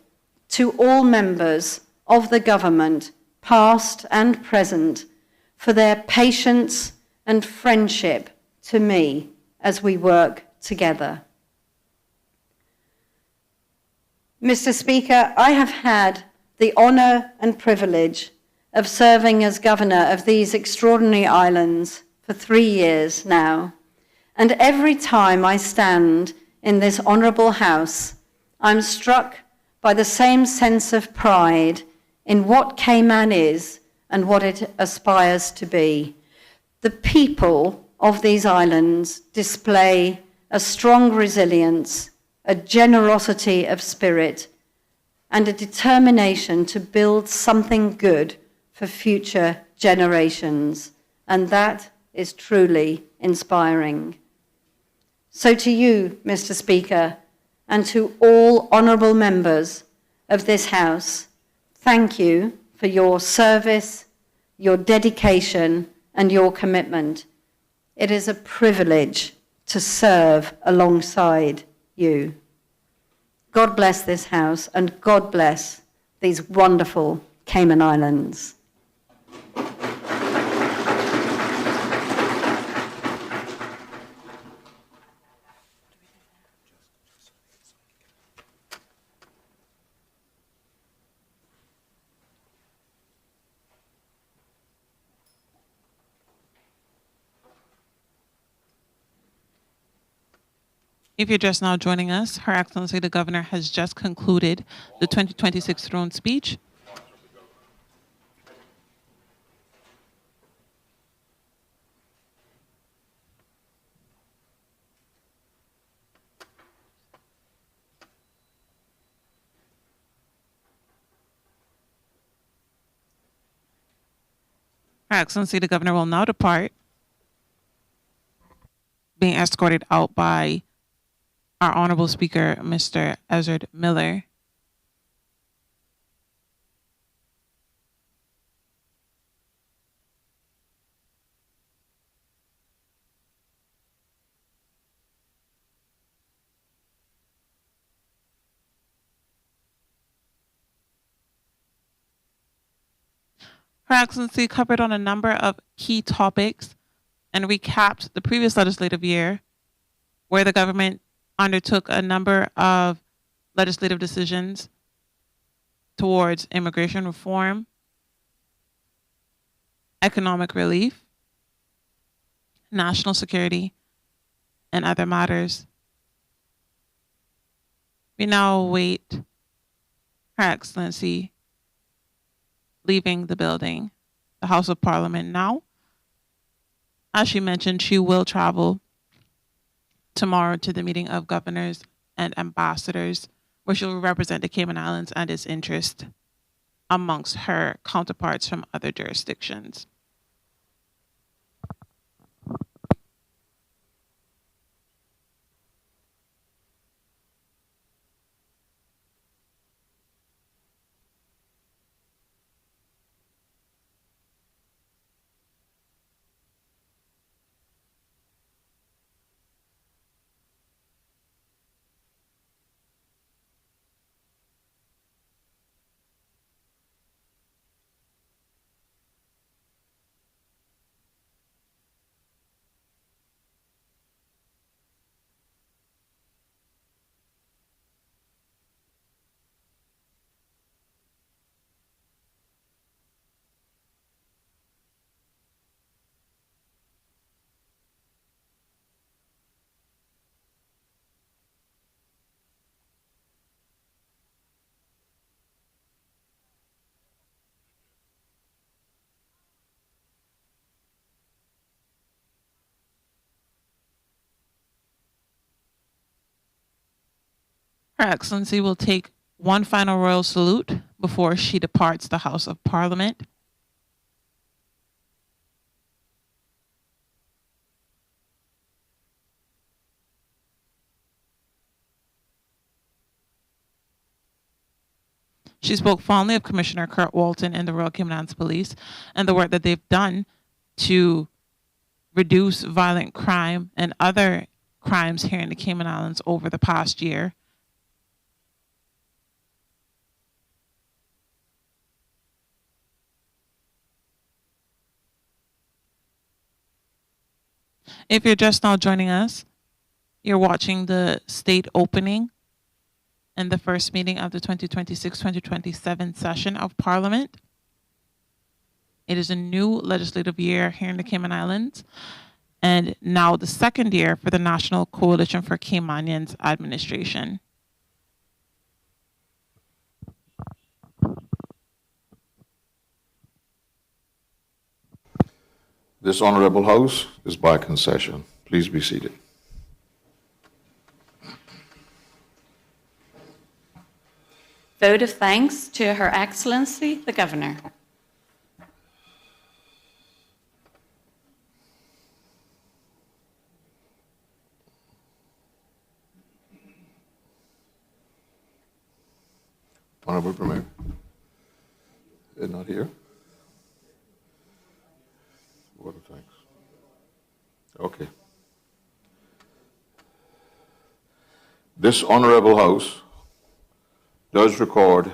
to all members of the government, past and present, for their patience and friendship to me as we work together. Mr. Speaker, I have had the honour and privilege of serving as governor of these extraordinary islands for 3 years now, and every time I stand in this honourable house, I'm struck by the same sense of pride in what Cayman is and what it aspires to be. The people of these islands display a strong resilience, a generosity of spirit, and a determination to build something good for future generations, and that is truly inspiring. So to you, Mr. Speaker, and to all honourable members of this House, thank you for your service, your dedication, and your commitment. It is a privilege to serve alongside you. God bless this House, and God bless these wonderful Cayman Islands. If you're just now joining us, Her Excellency the Governor has just concluded the 2026 throne speech. Her Excellency the Governor will now depart, being escorted out by our Honorable Speaker, Mr. Ezard Miller. Her Excellency covered on a number of key topics and recapped the previous legislative year, where the government undertook a number of legislative decisions towards immigration reform, economic relief, national security, and other matters. We now await Her Excellency leaving the building, the House of Parliament now. As she mentioned, she will travel tomorrow to the meeting of governors and ambassadors, where she will represent the Cayman Islands and its interest amongst her counterparts from other jurisdictions. Her Excellency will take one final royal salute before she departs the House of Parliament. She spoke fondly of Commissioner Kurt Walton and the Royal Cayman Islands Police and the work that they've done to reduce violent crime and other crimes here in the Cayman Islands over the past year. If you're just now joining us, you're watching the state opening and the first meeting of the 2026-2027 session of Parliament. It is a new legislative year here in the Cayman Islands, and now the second year for the National Coalition for Caymanians administration. This Honorable House is back in session. Please be seated. Vote of thanks to Her Excellency the Governor. Honorable Premier. They're not here. Vote of thanks. Okay. This Honorable House does record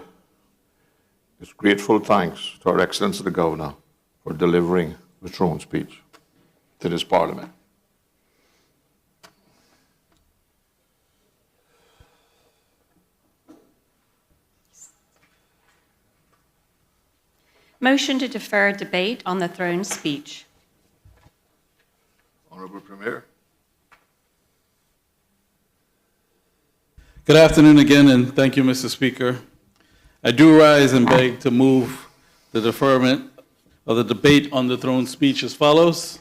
its grateful thanks to Her Excellency the Governor for delivering the throne speech to this Parliament. Motion to defer debate on the throne speech. Honorable Premier. Good afternoon again, and thank you, Mr. Speaker. I do rise and beg to move the deferment of the debate on the throne speech as follows.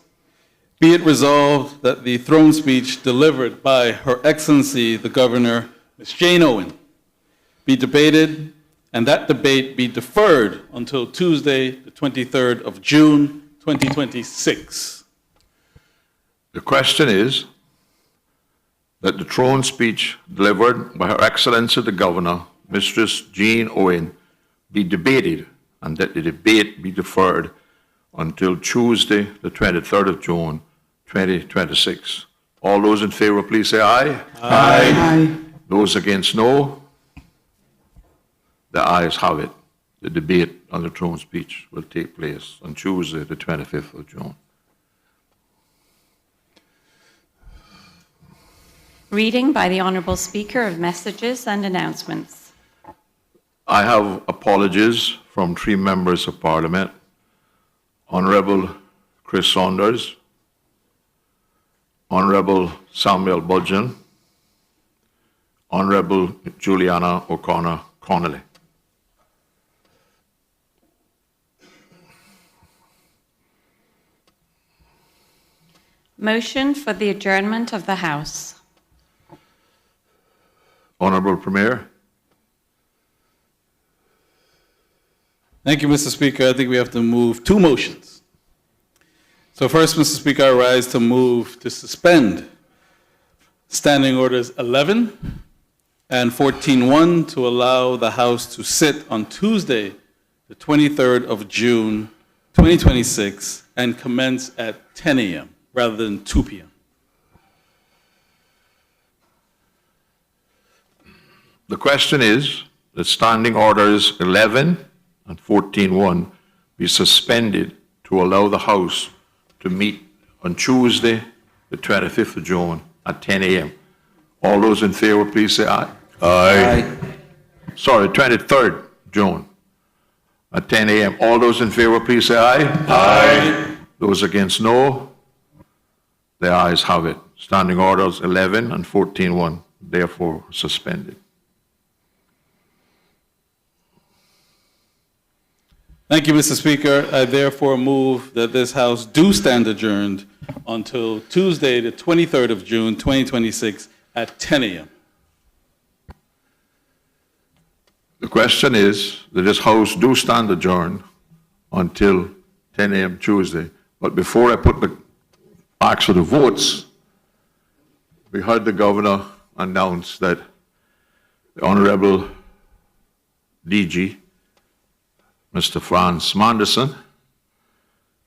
Be it resolved that the throne speech delivered by Her Excellency the Governor, Ms. Jane Owen, be debated, and that debate be deferred until Tuesday, the 23rd of June, 2026. The question is that the throne speech delivered by Her Excellency the Governor, Mistress Jane Owen, be debated and that the debate be deferred until Tuesday, the 23rd of June, 2026. All those in favor, please say aye. Aye. Aye. Those against, no. The ayes have it. The debate on the throne speech will take place on Tuesday, the 25th of June. Reading by the Honourable Speaker of Messages and Announcements. I have apologies from 3 members of Parliament, Honourable Chris Saunders, Honourable Samuel Budgeon, Honourable Juliana O'Connor Connolly. Motion for the adjournment of the House. Honorable Premier. Thank you, Mr. Speaker. I think we have to move two motions. So first, Mr. Speaker, I rise to move to suspend Standing Orders 11 and 14.1 to allow the House to sit on Tuesday, the 23rd of June, 2026, and commence at 10 a.m. rather than 2 p.m. The question is that Standing Orders 11 and 14.1 be suspended to allow the House to meet on Tuesday, the 25th of June at 10 a.m. All those in favor, please say aye. Aye. Sorry, 23rd June at 10 a.m. All those in favor, please say aye. Aye. Those against, no. The ayes have it. Standing Orders 11 and 14.1, therefore suspended. Thank you, Mr. Speaker. I therefore move that this House do stand adjourned until Tuesday, the 23rd of June, 2026, at 10 a.m. The question is that this House do stand adjourned until 10 a.m. Tuesday. But before I ask for the votes, we heard the Governor announce that the Honorable DG, Mr. Franz Manderson,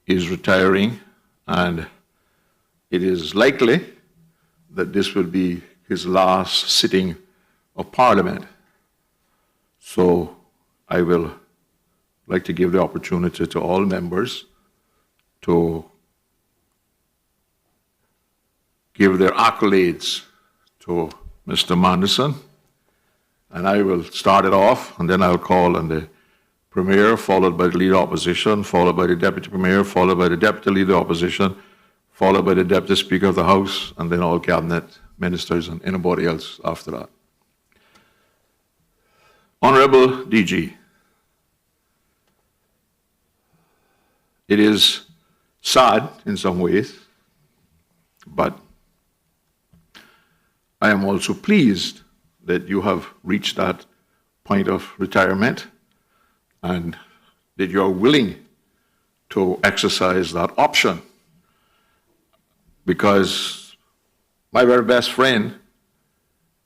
is retiring, and it is likely that this will be his last sitting of Parliament. So I will like to give the opportunity to all members to give their accolades to Mr. Manderson, and I will start it off, and then I'll call on the Premier, followed by the Leader of Opposition, followed by the Deputy Premier, followed by the Deputy Leader of Opposition, followed by the Deputy Speaker of the House, and then all Cabinet Ministers and anybody else after that. Honorable DG, it is sad in some ways, but I am also pleased that you have reached that point of retirement and that you are willing to exercise that option. Because my very best friend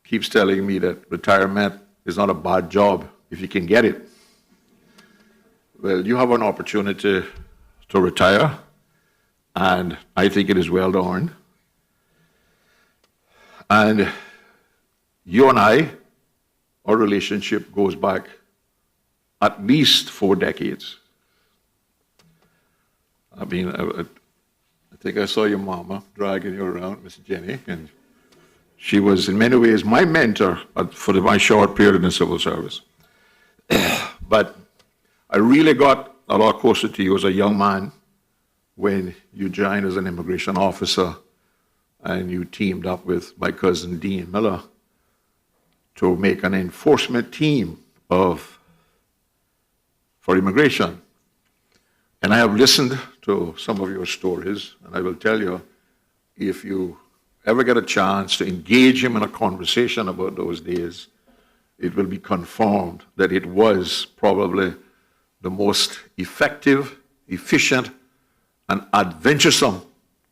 keeps telling me that retirement is not a bad job if you can get it. Well, you have an opportunity to retire, and I think it is well earned. And you and I, our relationship goes back at least 4 decades. I mean, I think I saw your mama dragging you around, Miss Jenny, and she was in many ways my mentor for my short period in the civil service. But I really got a lot closer to you as a young man when you joined as an immigration officer and you teamed up with my cousin Dean Miller to make an enforcement team for immigration. And I have listened to some of your stories, and I will tell you, if you ever get a chance to engage him in a conversation about those days, it will be confirmed that it was probably the most effective, efficient, and adventuresome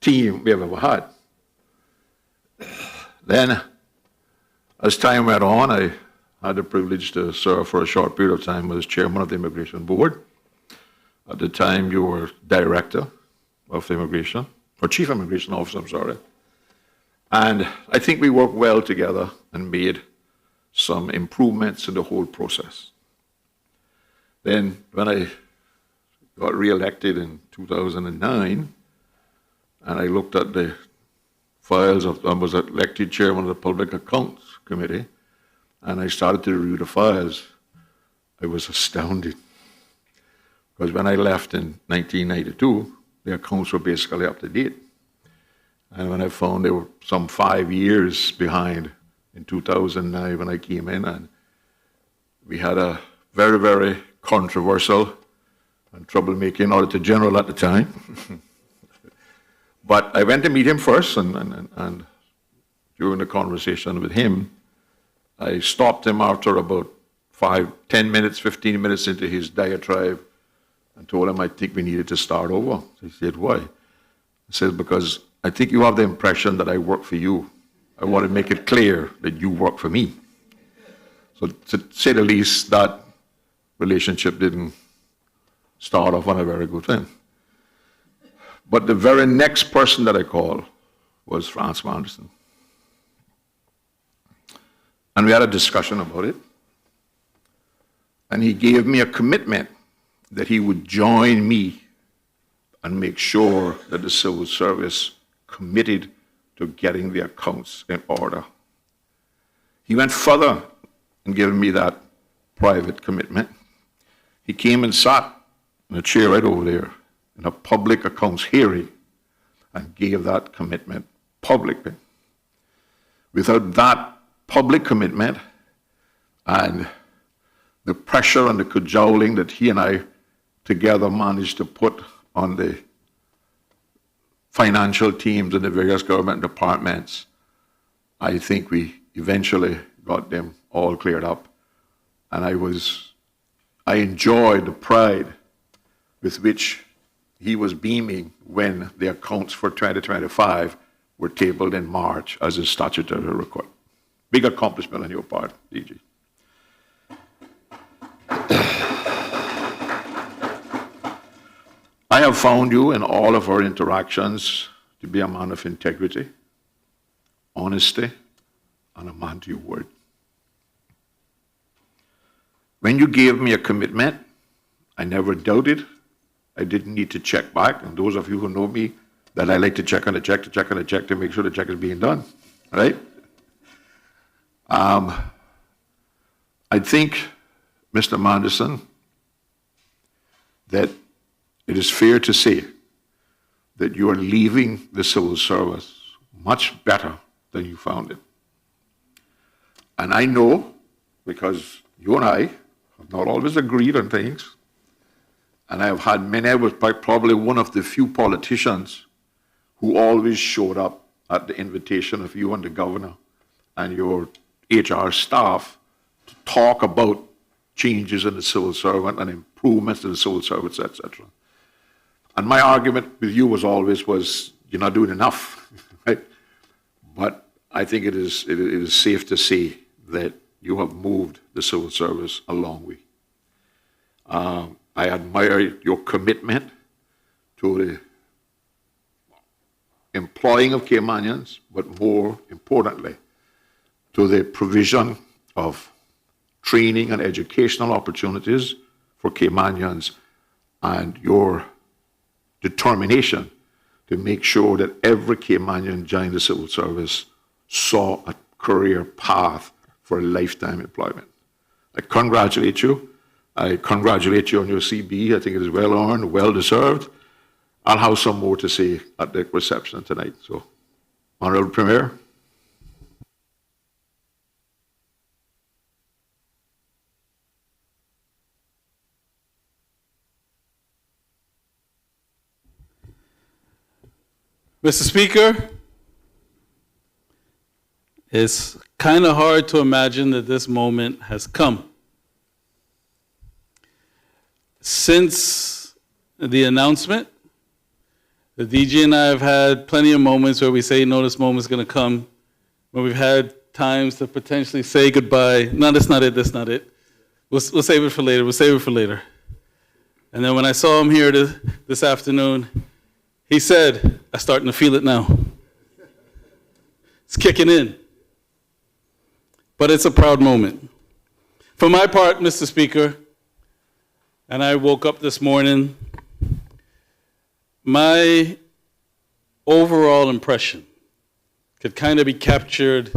team we have ever had. Then, as time went on, I had the privilege to serve for a short period of time as chairman of the Immigration Board. At the time, you were director of immigration, or chief immigration officer, I'm sorry. And I think we worked well together and made some improvements in the whole process. Then, when I got re-elected in 2009, and I looked at the files I was elected chairman of the Public Accounts Committee, and I started to review the files, I was astounded. Because when I left in 1992, the accounts were basically up to date. And when I found they were some 5 years behind in 2009 when I came in, and we had a very, very controversial and troublemaking Auditor General at the time. But I went to meet him first, and during the conversation with him, I stopped him after about 10 minutes, 15 minutes into his diatribe and told him I think we needed to start over. He said, why? I said, because I think you have the impression that I work for you. I want to make it clear that you work for me. So to say the least, that relationship didn't start off on a very good thing. But the very next person that I called was Francis Anderson. And we had a discussion about it. And he gave me a commitment that he would join me and make sure that the civil service committed to getting the accounts in order. He went further in giving me that private commitment. He came and sat in a chair right over there in a public accounts hearing and gave that commitment publicly. Without that public commitment and the pressure and the cajoling that he and I together managed to put on the financial teams in the various government departments, I think we eventually got them all cleared up. And I enjoyed the pride with which he was beaming when the accounts for 2025 were tabled in March as a statutory record. Big accomplishment on your part, DG. I have found you in all of our interactions to be a man of integrity, honesty, and a man to your word. When you gave me a commitment, I never doubted. I didn't need to check back. And those of you who know me, that I like to check on the check, to make sure the check is being done, right? I think, Mr. Manderson, that it is fair to say that you are leaving the civil service much better than you found it. And I know, because you and I have not always agreed on things, and I have had many, I was probably one of the few politicians who always showed up at the invitation of you and the governor and your HR staff to talk about changes in the civil servant and improvements in the civil service, etc. And my argument with you was always you're not doing enough, right? But I think it is safe to say that you have moved the civil service a long way. I admire your commitment to the employing of Caymanians, but more importantly, to the provision of training and educational opportunities for Caymanians, and your determination to make sure that every Caymanian joining the civil service saw a career path for lifetime employment. I congratulate you. I congratulate you on your CB. I think it is well earned, well deserved. I'll have some more to say at the reception tonight. So, Honorable Premier. Mr. Speaker, it's kind of hard to imagine that this moment has come. Since the announcement, the DG and I have had plenty of moments where we say, this moment's going to come, where we've had times to potentially say goodbye. No, that's not it, that's not it. We'll save it for later, And then when I saw him here this afternoon, he said, I'm starting to feel it now. It's kicking in. But it's a proud moment. For my part, Mr. Speaker, and I woke up this morning, my overall impression could kind of be captured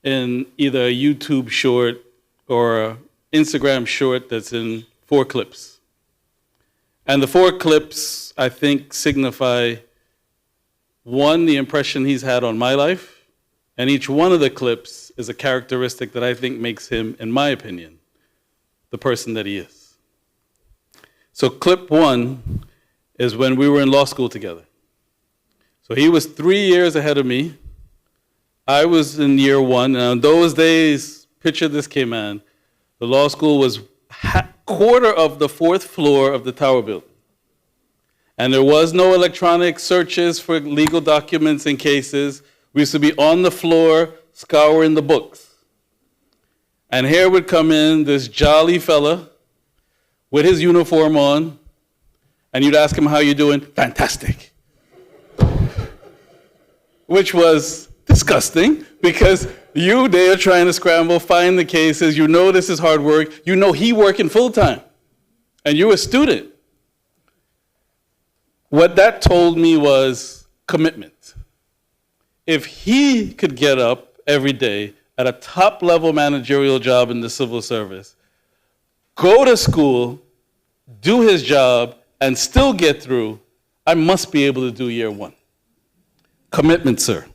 in either a YouTube short or an Instagram short that's in 4 clips. And the 4 clips, I think, signify, one, the impression he's had on my life, and each one of the clips is a characteristic that I think makes him, in my opinion, the person that he is. So clip 1 is when we were in law school together. So he was 3 years ahead of me. I was in year one. And on those days, picture this, Cayman. The law school was quarter of the fourth floor of the tower building. And there was no electronic searches for legal documents and cases. We used to be on the floor scouring the books. And here would come in this jolly fella with his uniform on, and you'd ask him, how you doing? Fantastic. Which was disgusting, because you there trying to scramble, find the cases, you know this is hard work, you know he working full time, and you're a student. What that told me was commitment. If he could get up every day at a top-level managerial job in the civil service, go to school, do his job, and still get through, I must be able to do year one. Commitment, sir.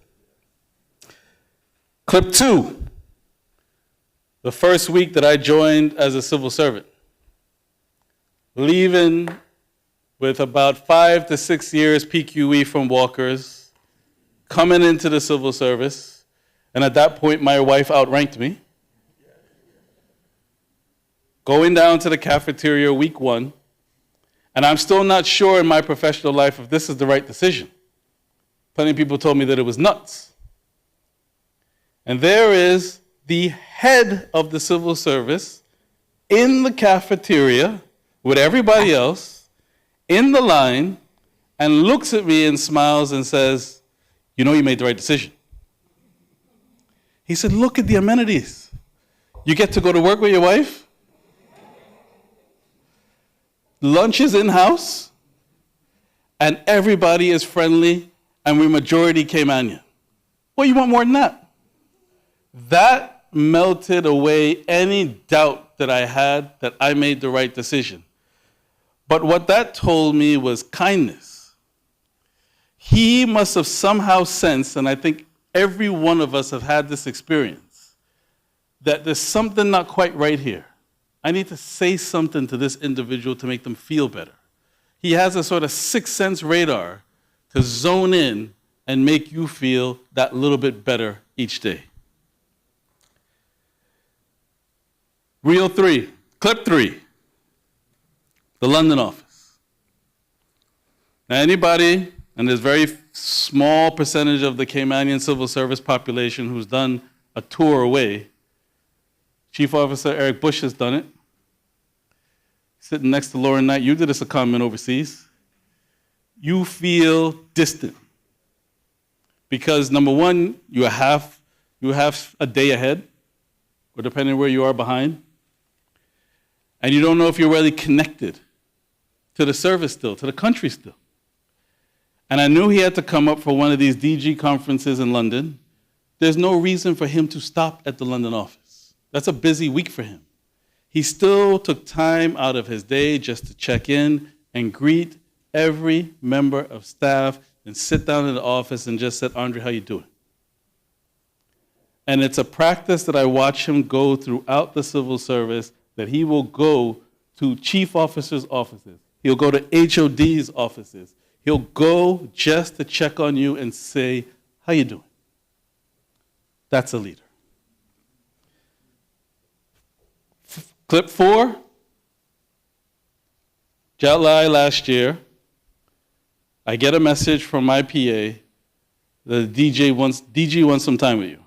Clip 2. The first week that I joined as a civil servant. Leaving with about 5 to 6 years PQE from Walker's, coming into the civil service, and at that point my wife outranked me. Going down to the cafeteria week 1, and I'm still not sure in my professional life if this is the right decision. Plenty of people told me that it was nuts. And there is the head of the civil service in the cafeteria with everybody else in the line, and looks at me and smiles and says, you know you made the right decision. He said, look at the amenities. You get to go to work with your wife. Lunch is in-house, and everybody is friendly, and we're majority Caymanian. Well, you want more than that? That melted away any doubt that I had that I made the right decision. But what that told me was kindness. He must have somehow sensed, and I think every one of us have had this experience, that there's something not quite right here. I need to say something to this individual to make them feel better. He has a sort of sixth sense radar to zone in and make you feel that little bit better each day. Reel 3, clip 3, the London office. Now anybody, and there's a very small percentage of the Caymanian civil service population who's done a tour away. Chief Officer Eric Bush has done it. Sitting next to Lauren Knight, you did this secondment overseas. You feel distant. Because number one, you have a day ahead, or depending where you are behind. And you don't know if you're really connected to the service still, to the country still. And I knew he had to come up for one of these DG conferences in London. There's no reason for him to stop at the London office. That's a busy week for him. He still took time out of his day just to check in and greet every member of staff and sit down in the office and just said, Andre, how you doing? And it's a practice that I watch him go throughout the civil service, that he will go to chief officers' offices. He'll go to HOD's offices. He'll go just to check on you and say, how you doing? That's a leader. Clip 4, July last year, I get a message from my PA that DG wants some time with you.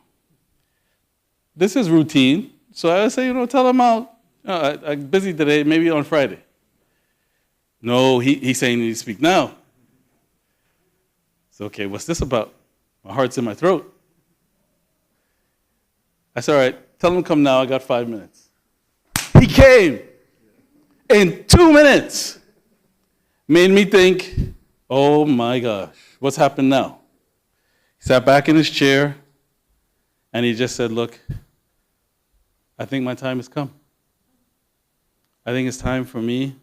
This is routine, so I say, tell him I'm busy today, maybe on Friday. No, he's saying he needs to speak now. It's okay, what's this about? My heart's in my throat. I said, all right, tell him to come now, I got 5 minutes. He came in 2 minutes. Made me think, oh my gosh, what's happened now? He sat back in his chair and he just said, look, I think my time has come. I think it's time for me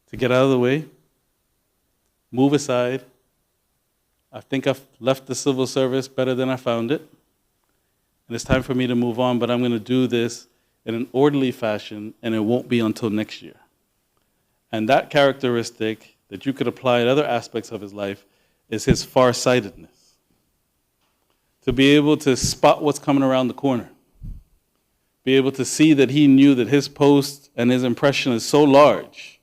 to get out of the way, move aside. I think I've left the civil service better than I found it. And it's time for me to move on, but I'm going to do this in an orderly fashion, and it won't be until next year. And that characteristic that you could apply in other aspects of his life is his farsightedness. To be able to spot what's coming around the corner. Be able to see that he knew that his post and his impression is so large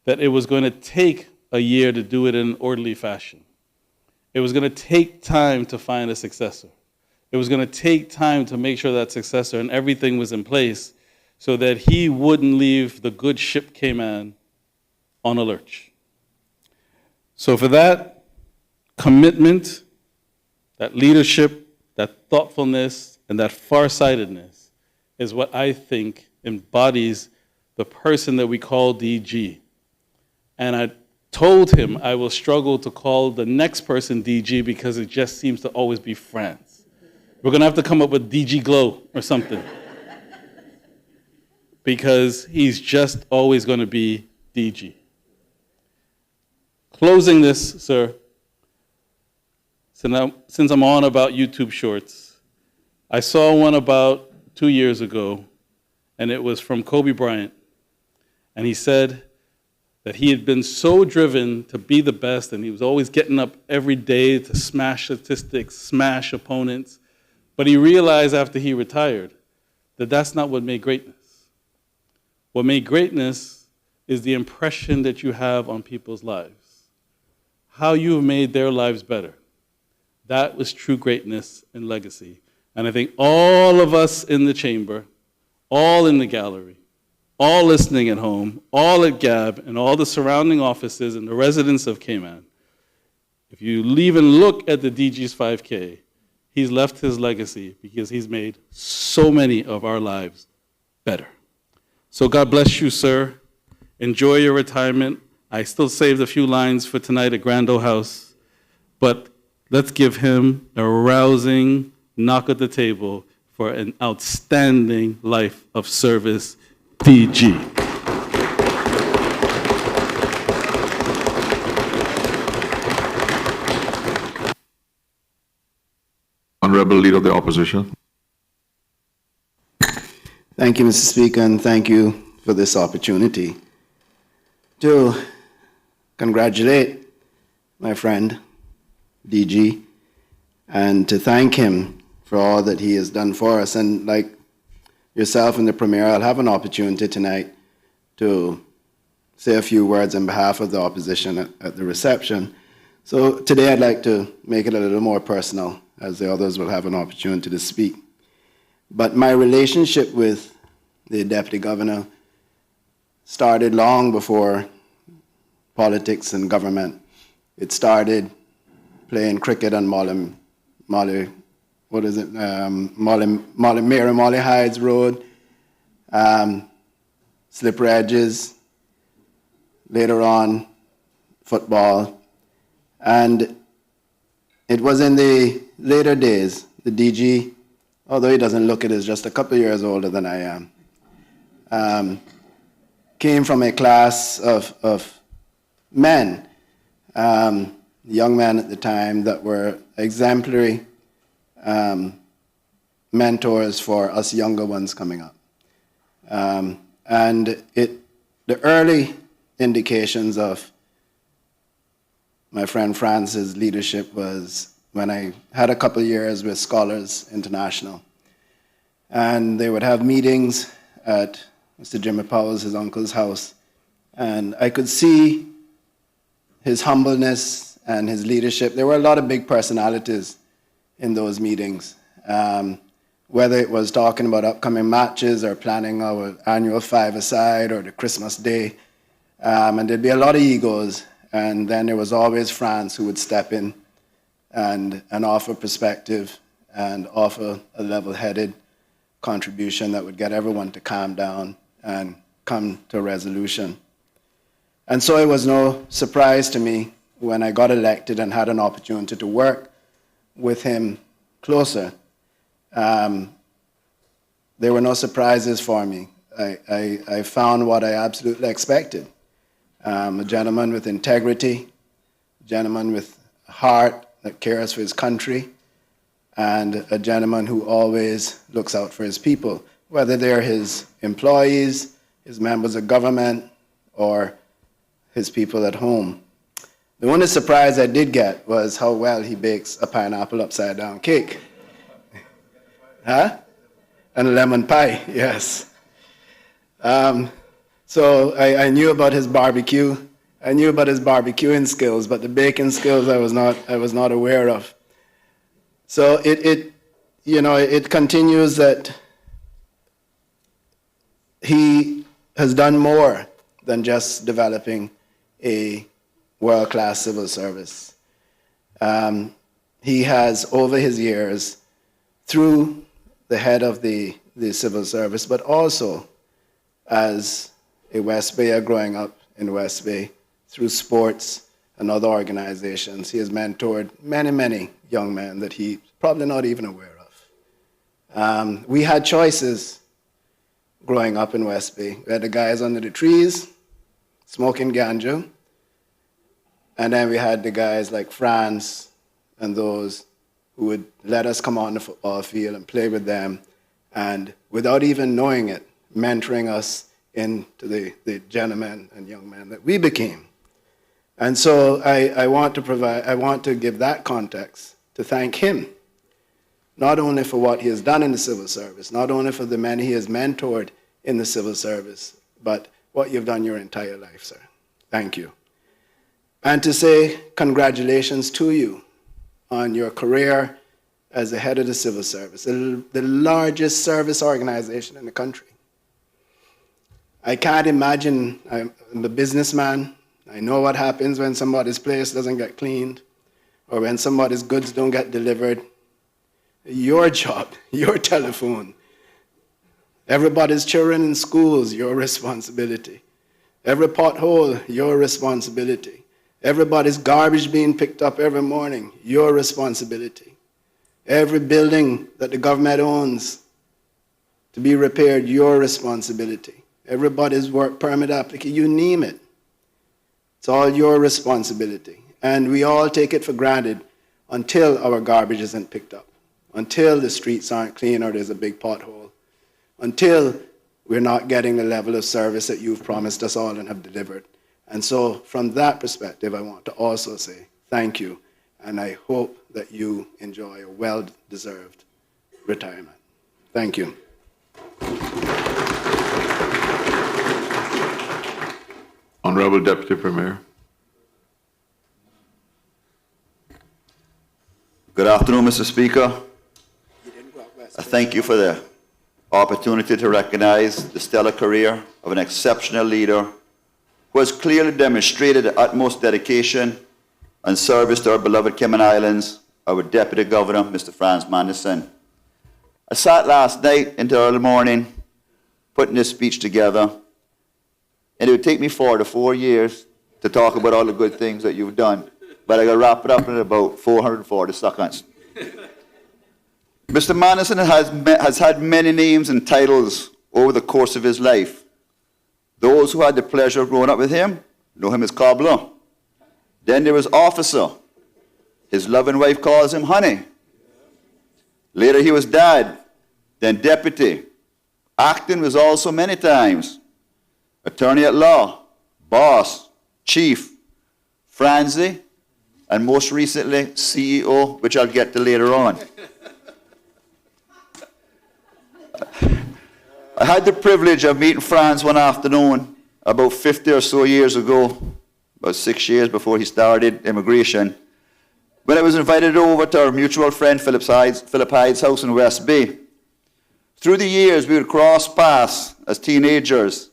that it was going to take a year to do it in an orderly fashion. It was going to take time to find a successor. It was going to take time to make sure that successor and everything was in place so that he wouldn't leave the good ship Cayman on a lurch. So for that commitment, that leadership, that thoughtfulness, and that farsightedness is what I think embodies the person that we call DG. And I told him I will struggle to call the next person DG because it just seems to always be France. We're going to have to come up with DG Glow or something. Because he's just always going to be DG. Closing this, sir, since I'm on about YouTube Shorts, I saw one about 2 years ago, and it was from Kobe Bryant. And he said that he had been so driven to be the best, and he was always getting up every day to smash statistics, smash opponents. But he realized after he retired that that's not what made greatness. What made greatness is the impression that you have on people's lives, how you have made their lives better. That was true greatness and legacy. And I think all of us in the chamber, all in the gallery, all listening at home, all at GAB, and all the surrounding offices and the residents of Cayman, if you leave and look at the DG's 5K, he's left his legacy because he's made so many of our lives better. So God bless you, sir. Enjoy your retirement. I still saved a few lines for tonight at Grand Ole House, but let's give him a rousing knock at the table for an outstanding life of service, DG. Honorable Leader of the Opposition. Thank you, Mr. Speaker, and thank you for this opportunity to congratulate my friend, DG, and to thank him for all that he has done for us. And like yourself and the Premier, I'll have an opportunity tonight to say a few words on behalf of the opposition at the reception. So today I'd like to make it a little more personal, as the others will have an opportunity to speak. But my relationship with the Deputy Governor started long before politics and government. It started playing cricket on Mary Molly Hyde's Road, Slippery Edges, later on football. And it was in the later days, the DG, although he doesn't look it, is just a couple of years older than I am, came from a class of men, young men at the time, that were exemplary mentors for us younger ones coming up. And the early indications of my friend France's leadership was when I had a couple of years with Scholars International. And they would have meetings at Mr. Jimmy Powell's, his uncle's house. And I could see his humbleness and his leadership. There were a lot of big personalities in those meetings, whether it was talking about upcoming matches or planning our annual five-a-side or the Christmas day. And there'd be a lot of egos. And then there was always France who would step in and offer perspective and offer a level-headed contribution that would get everyone to calm down and come to a resolution. And so it was no surprise to me when I got elected and had an opportunity to work with him closer. There were no surprises for me. I found what I absolutely expected. A gentleman with integrity, a gentleman with a heart that cares for his country, and a gentleman who always looks out for his people, whether they're his employees, his members of government, or his people at home. The only surprise I did get was how well he bakes a pineapple upside down cake. Huh? And a lemon pie, yes. So I knew about his barbecue. I knew about his barbecuing skills, but the baking skills I was not aware of. So it continues that he has done more than just developing a world-class civil service. He has, over his years, through the head of the civil service, but also as a West Bayer growing up in West Bay, through sports and other organizations, he has mentored many, many young men that he's probably not even aware of. We had choices growing up in West Bay. We had the guys under the trees smoking ganja, and then we had the guys like Franz and those who would let us come on the football field and play with them, and without even knowing it, mentoring us into the gentlemen and young men that we became. And so I want to give that context to thank him, not only for what he has done in the civil service, not only for the men he has mentored in the civil service, but what you've done your entire life, sir. Thank you. And to say congratulations to you on your career as the head of the civil service, the largest service organization in the country. I can't imagine, I'm a businessman, I know what happens when somebody's place doesn't get cleaned or when somebody's goods don't get delivered. Your job, your telephone, everybody's children in schools, your responsibility. Every pothole, your responsibility. Everybody's garbage being picked up every morning, your responsibility. Every building that the government owns to be repaired, your responsibility. Everybody's work permit application, you name it. It's all your responsibility. And we all take it for granted until our garbage isn't picked up, until the streets aren't clean or there's a big pothole, until we're not getting the level of service that you've promised us all and have delivered. And so from that perspective, I want to also say thank you, and I hope that you enjoy a well-deserved retirement. Thank you. Honorable Deputy Premier. Good afternoon, Mr. Speaker. I thank you for the opportunity to recognize the stellar career of an exceptional leader who has clearly demonstrated the utmost dedication and service to our beloved Cayman Islands, our Deputy Governor, Mr. Franz Manderson. I sat last night into early morning putting this speech together, and it would take me 4 to 4 years to talk about all the good things that you've done, but I got to wrap it up in about 440 seconds. Mr. Manderson has had many names and titles over the course of his life. Those who had the pleasure of growing up with him know him as Cobbler. Then there was Officer. His loving wife calls him Honey. Later he was Dad, then Deputy. Acting was also many times. Attorney at Law, Boss, Chief, Franzi, and most recently, CEO, which I'll get to later on. I had the privilege of meeting Franz one afternoon about 50 or so years ago, about 6 years before he started immigration, when I was invited over to our mutual friend Philip Hyde's house in West Bay. Through the years, we would cross paths as teenagers,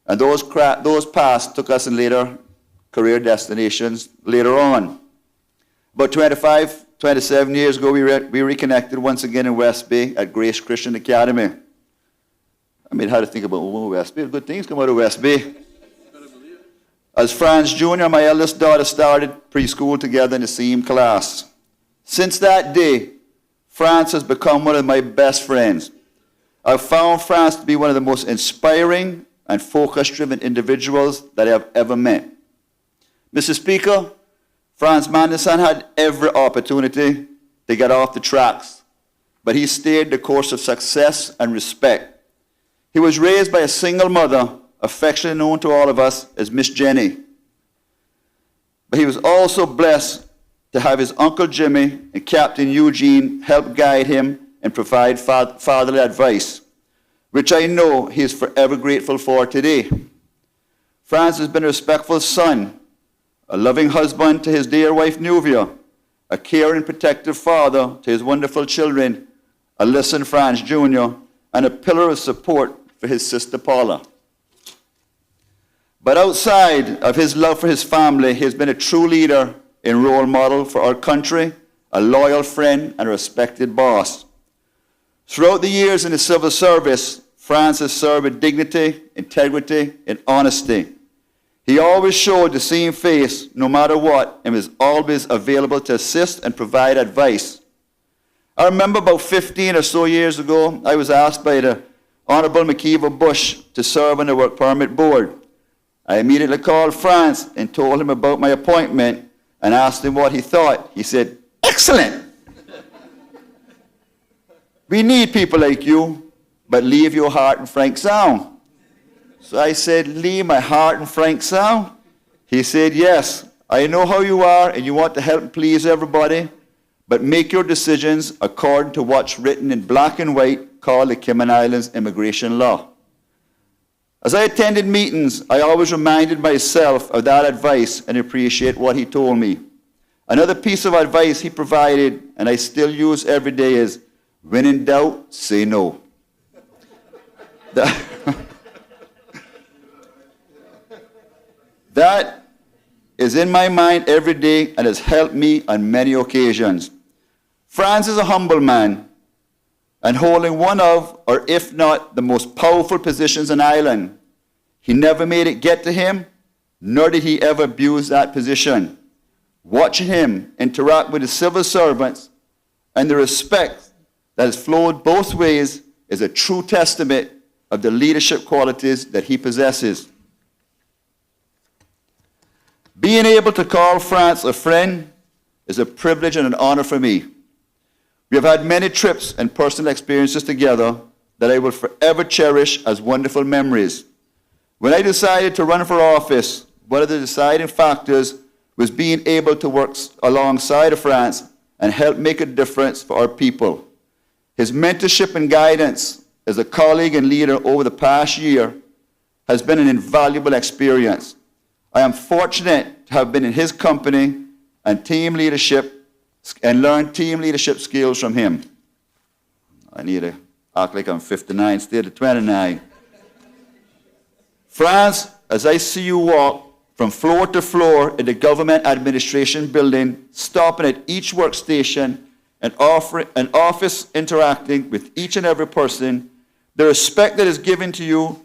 and those paths took us in later career destinations later on. About 27 years ago, we reconnected once again in West Bay at Grace Christian Academy. I mean, how to think about West Bay. Good things come out of West Bay. As Franz Jr., my eldest daughter started preschool together in the same class. Since that day, Franz has become one of my best friends. I've found Franz to be one of the most inspiring and focus-driven individuals that I have ever met. Mr. Speaker, Franz Manderson had every opportunity to get off the tracks, but he stayed the course of success and respect. He was raised by a single mother, affectionately known to all of us as Miss Jenny. but he was also blessed to have his Uncle Jimmy and Captain Eugene help guide him and provide fatherly advice, which I know he is forever grateful for today. Franz has been a respectful son, a loving husband to his dear wife Nuvia, a caring and protective father to his wonderful children, Alyssa and Franz Jr., and a pillar of support for his sister Paula. But outside of his love for his family, he has been a true leader and role model for our country, a loyal friend, and a respected boss. Throughout the years in the civil service, Franz has served with dignity, integrity, and honesty. He always showed the same face no matter what and was always available to assist and provide advice. I remember about 15 or so years ago, I was asked by the Honorable McKeever Bush to serve on the Work Permit Board. I immediately called Franz and told him about my appointment and asked him what he thought. He said, "Excellent! We need people like you, but leave your heart and frank sound." So I said, "Leave my heart and frank sound?" He said, "Yes, I know how you are and you want to help and please everybody, but make your decisions according to what's written in black and white called the Cayman Islands immigration law." As I attended meetings, I always reminded myself of that advice and appreciate what he told me. Another piece of advice he provided, and I still use every day, is, when in doubt, say no. That is in my mind every day and has helped me on many occasions. Franz is a humble man and holding one of, or if not, the most powerful positions in Ireland. He never made it get to him, nor did he ever abuse that position. Watching him interact with the civil servants and the respect that has flowed both ways is a true testament of the leadership qualities that he possesses. Being able to call Franz a friend is a privilege and an honor for me. We have had many trips and personal experiences together that I will forever cherish as wonderful memories. When I decided to run for office, one of the deciding factors was being able to work alongside of Franz and help make a difference for our people. His mentorship and guidance as a colleague and leader over the past year has been an invaluable experience. I am fortunate to have been in his company and team leadership and learned team leadership skills from him. I need to act like I'm 59 instead of 29. Franz, as I see you walk from floor to floor in the government administration building, stopping at each workstation and office interacting with each and every person, the respect that is given to you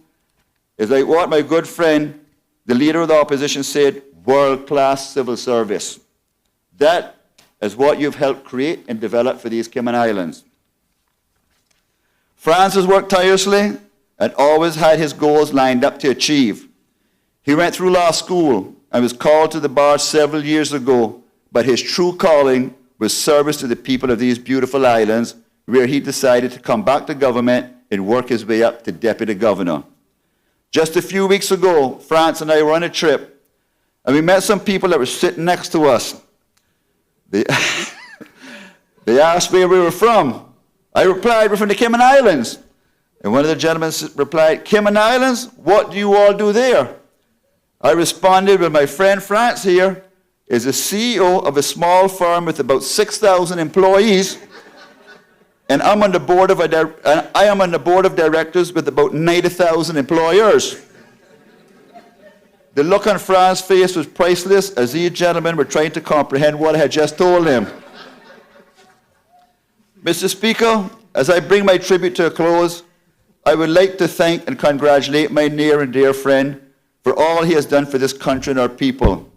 is like what my good friend, the leader of the opposition, said, world-class civil service. That is what you've helped create and develop for these Cayman Islands. Franz has worked tirelessly and always had his goals lined up to achieve. He went through law school and was called to the bar several years ago, but his true calling was service to the people of these beautiful islands, where he decided to come back to government and work his way up to deputy governor. Just a few weeks ago, Franz and I were on a trip, and we met some people that were sitting next to us. They asked where we were from. I replied, "We're from the Cayman Islands." And one of the gentlemen replied, "Cayman Islands? What do you all do there?" I responded, "Well, my friend Franz here is the CEO of a small firm with about 6,000 employees, and I am on the board of directors with about 90,000 employers." The look on Franz's face was priceless as these gentlemen were trying to comprehend what I had just told him. Mr. Speaker, as I bring my tribute to a close, I would like to thank and congratulate my near and dear friend for all he has done for this country and our people.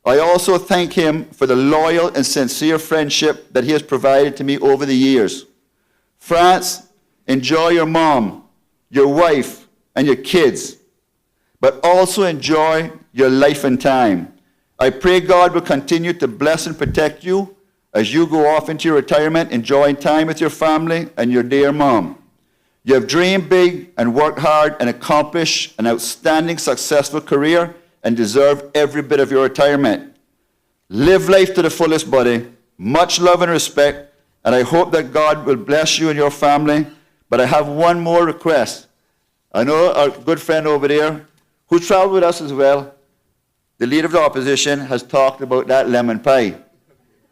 I also thank him for the loyal and sincere friendship that he has provided to me over the years. Franz, enjoy your mom, your wife, and your kids, but also enjoy your life and time. I pray God will continue to bless and protect you as you go off into your retirement, enjoying time with your family and your dear mom. You have dreamed big and worked hard and accomplished an outstanding, successful career and deserve every bit of your retirement. Live life to the fullest, buddy. Much love and respect, and I hope that God will bless you and your family. But I have one more request. I know our good friend over there, who traveled with us as well, the Leader of the Opposition, has talked about that lemon pie.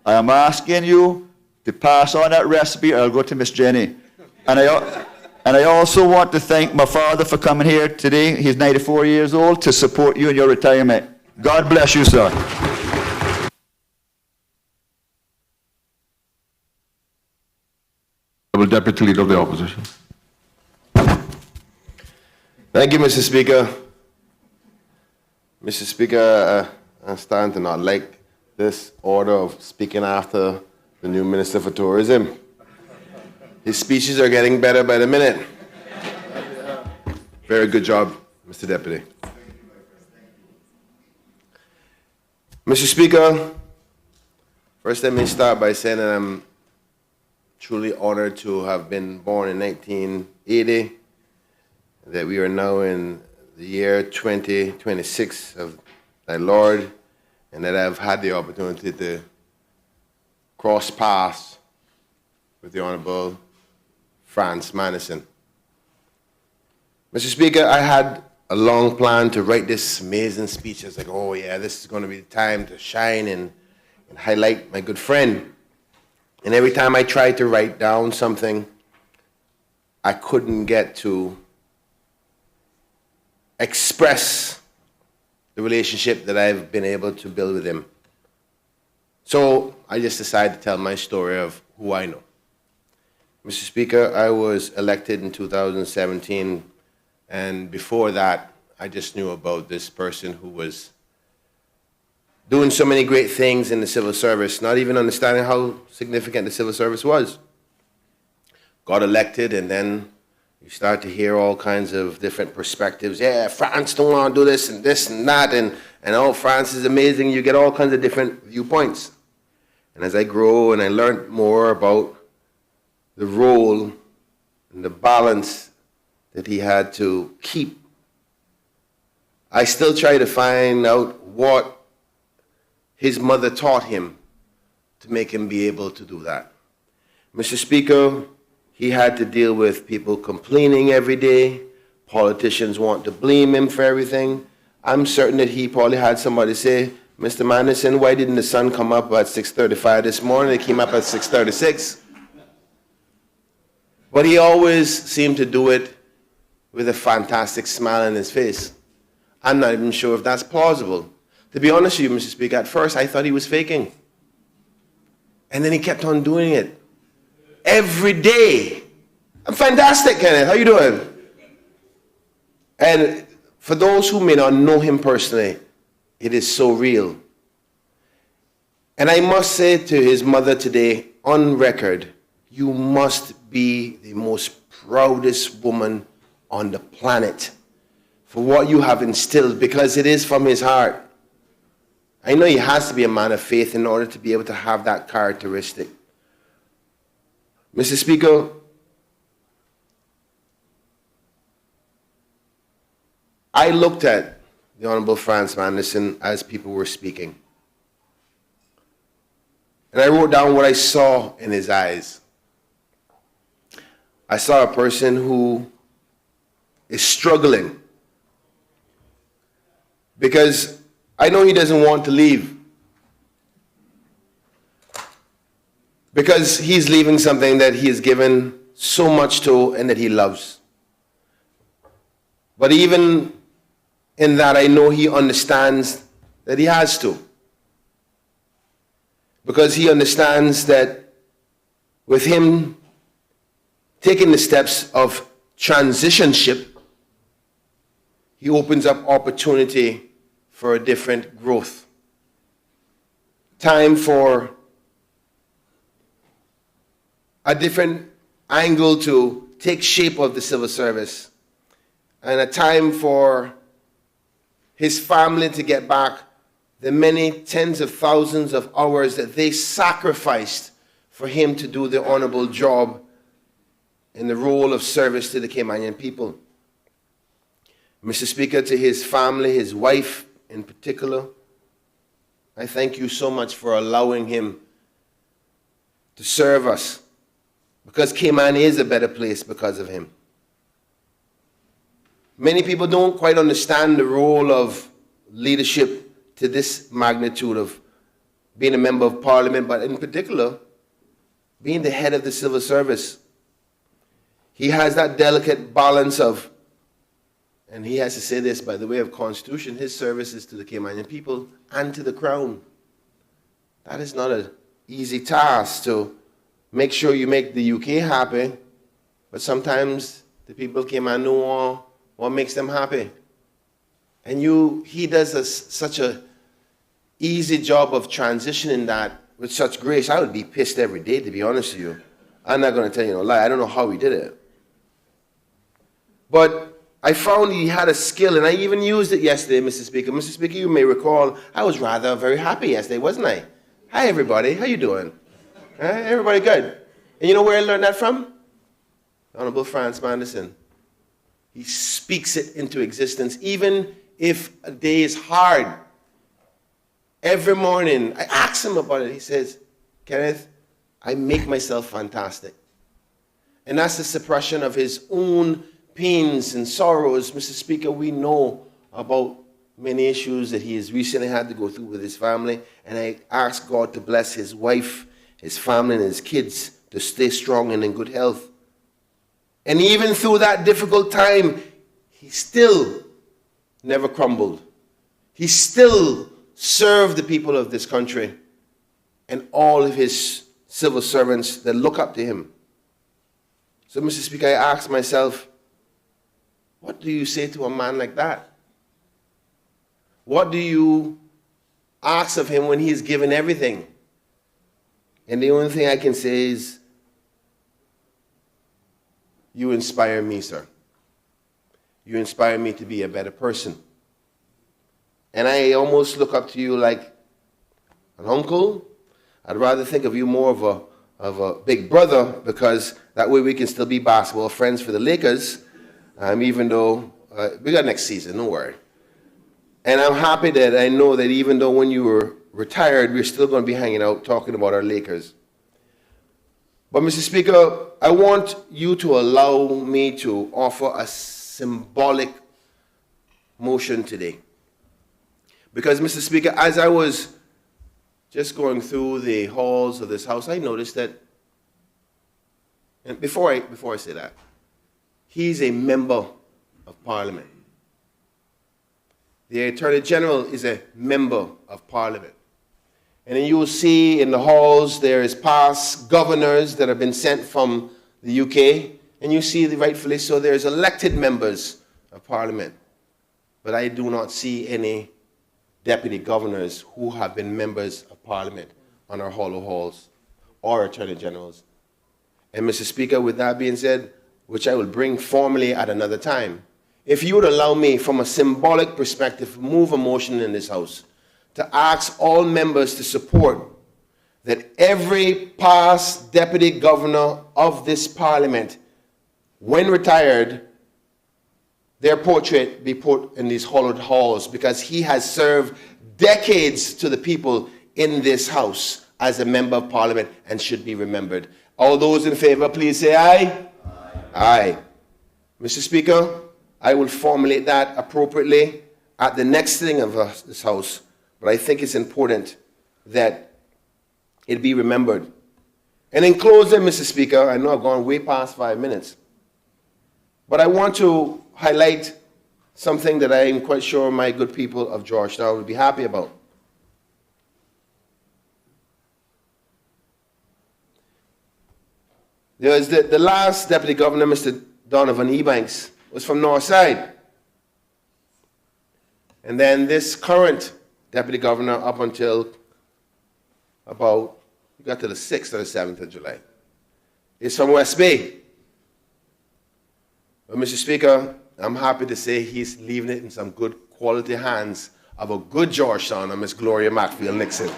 I am asking you to pass on that recipe, or I'll go to Miss Jenny. And I also want to thank my father for coming here today. He's 94 years old, to support you in your retirement. God bless you, sir. Deputy Leader of the Opposition. Thank you, Mr. Speaker. Mr. Speaker, I'm starting to not like this order of speaking after the new Minister for Tourism. His speeches are getting better by the minute. Very good job, Mr. Deputy. Mr. Speaker, first let me start by saying that I'm truly honored to have been born in 1980, that we are now in the year 2026 of thy Lord, and that I've had the opportunity to cross paths with the Honorable Franz Madison. Mr. Speaker, I had a long plan to write this amazing speech. I was like, oh yeah, this is going to be the time to shine and highlight my good friend. And every time I tried to write down something, I couldn't get to express the relationship that I've been able to build with him. So I just decided to tell my story of who I know. Mr. Speaker, I was elected in 2017, and before that, I just knew about this person who was doing so many great things in the civil service, not even understanding how significant the civil service was. Got elected, and then you start to hear all kinds of different perspectives. Yeah, France don't want to do this and that, and oh, France is amazing. You get all kinds of different viewpoints. And as I grow and I learned more about the role and the balance that he had to keep, I still try to find out what his mother taught him to make him be able to do that. Mr. Speaker, he had to deal with people complaining every day. Politicians want to blame him for everything. I'm certain that he probably had somebody say, Mr. Madison, why didn't the sun come up at 6:35 this morning? It came up at 6:36. But he always seemed to do it with a fantastic smile on his face. I'm not even sure if that's plausible. To be honest with you, Mr. Speaker, at first I thought he was faking. And then he kept on doing it. Every day. I'm fantastic, Kenneth. How you doing? And for those who may not know him personally, it is so real. And I must say to his mother today, on record, you must be the most proudest woman on the planet for what you have instilled, because it is from his heart. I know he has to be a man of faith in order to be able to have that characteristic. Mr. Speaker, I looked at the Honorable Franz Madison as people were speaking. And I wrote down what I saw in his eyes. I saw a person who is struggling, because I know he doesn't want to leave, because he's leaving something that he has given so much to and that he loves. But even in that, I know he understands that he has to, because he understands that with him taking the steps of transitionship, he opens up opportunity for a different growth. Time for a different angle to take shape of the civil service, and a time for his family to get back the many tens of thousands of hours that they sacrificed for him to do the honorable job in the role of service to the Caymanian people. Mr. Speaker, to his family, his wife in particular, I thank you so much for allowing him to serve us, because Cayman is a better place because of him. Many people don't quite understand the role of leadership to this magnitude of being a member of parliament, but in particular, being the head of the civil service. He has that delicate balance of, and he has to say this by the way of constitution, his service is to the Caymanian people and to the crown. That is not an easy task, to make sure you make the UK happy, but sometimes the people of Cayman know what makes them happy. And he does such a easy job of transitioning that with such grace. I would be pissed every day, to be honest with you. I'm not going to tell you no lie. I don't know how he did it. But I found he had a skill, and I even used it yesterday, Mr. Speaker. Mr. Speaker, you may recall, I was rather very happy yesterday, wasn't I? Hi, everybody. How you doing? Everybody good? And you know where I learned that from? Honorable Franz Manderson. He speaks it into existence, even if a day is hard. Every morning, I ask him about it. He says, Kenneth, I make myself fantastic. And that's the suppression of his own pains and sorrows. Mr. Speaker, we know about many issues that he has recently had to go through with his family. And I ask God to bless his wife, his family, and his kids to stay strong and in good health. And even through that difficult time, he still never crumbled. He still served the people of this country and all of his civil servants that look up to him. So, Mr. Speaker, I ask myself, what do you say to a man like that? What do you ask of him when he is given everything? And the only thing I can say is, you inspire me, sir. You inspire me to be a better person. And I almost look up to you like an uncle. I'd rather think of you more of a big brother, because that way we can still be basketball friends for the Lakers, even though we got next season, don't worry. And I'm happy that I know that even though when you were retired, we're still going to be hanging out talking about our Lakers. But, Mr. Speaker, I want you to allow me to offer a symbolic motion today. Because, Mr. Speaker, as I was just going through the halls of this House, I noticed that, and before I say that, he's a member of Parliament. The Attorney General is a member of Parliament. And then you will see in the halls there is past governors that have been sent from the UK, and you see, rightfully so, there's elected members of Parliament. But I do not see any deputy governors who have been members of Parliament on our hollow halls or Attorney Generals. And, Mr. Speaker, with that being said, which I will bring formally at another time, if you would allow me, from a symbolic perspective, move a motion in this House to ask all members to support that every past deputy governor of this Parliament, when retired, their portrait be put in these hollowed halls, because he has served decades to the people in this House as a member of Parliament and should be remembered. All those in favor, please say aye. Aye. Aye. Mr. Speaker, I will formulate that appropriately at the next sitting of this House, but I think it's important that it be remembered. And in closing, Mr. Speaker, I know I've gone way past 5 minutes, but I want to highlight something that I am quite sure my good people of Georgetown would be happy about. There was the last Deputy Governor, Mr. Donovan Ebanks, was from Northside. And then this current Deputy Governor, up until about, we got to the 6th or the 7th of July, is from West Bay. But, Mr. Speaker, I'm happy to say he's leaving it in some good quality hands of a good Georgetown, Miss Gloria Macfield Nixon.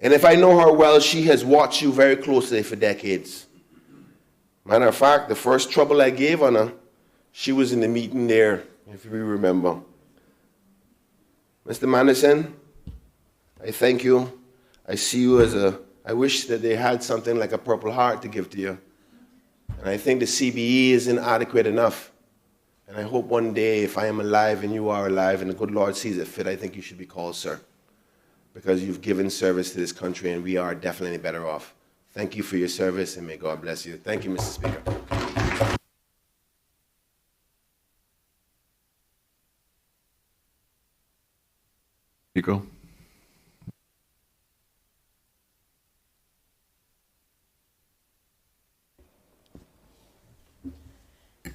And if I know her well, she has watched you very closely for decades. Matter of fact, the first trouble I gave on her, She was in the meeting there, if you remember. Mr. Madison, I thank you. I see you as I wish that they had something like a Purple Heart to give to you. And I think the CBE isn't adequate enough. And I hope one day, if I am alive and you are alive and the good Lord sees it fit, I think you should be called sir. Because you've given service to this country and we are definitely better off. Thank you for your service and may God bless you. Thank you, Mr. Speaker. Speaker.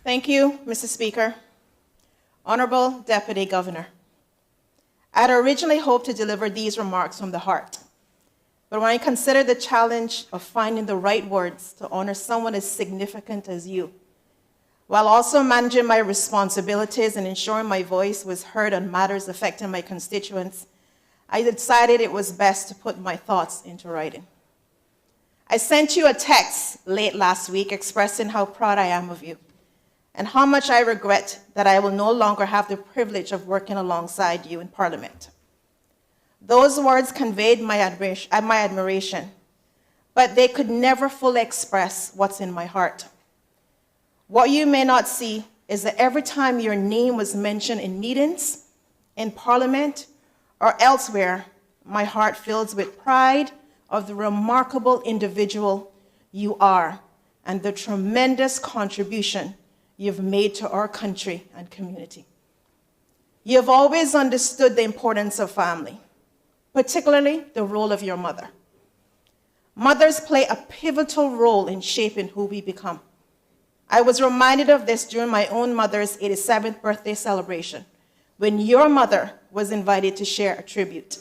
Thank you, Mr. Speaker. Honorable Deputy Governor, I had originally hoped to deliver these remarks from the heart, but when I consider the challenge of finding the right words to honor someone as significant as you, while also managing my responsibilities and ensuring my voice was heard on matters affecting my constituents, I decided it was best to put my thoughts into writing. I sent you a text late last week expressing how proud I am of you and how much I regret that I will no longer have the privilege of working alongside you in Parliament. Those words conveyed my admiration, but they could never fully express what's in my heart. What you may not see is that every time your name was mentioned in meetings, in Parliament, or elsewhere, my heart fills with pride of the remarkable individual you are and the tremendous contribution you've made to our country and community. You have always understood the importance of family, particularly the role of your mother. Mothers play a pivotal role in shaping who we become. I was reminded of this during my own mother's 87th birthday celebration, when your mother was invited to share a tribute.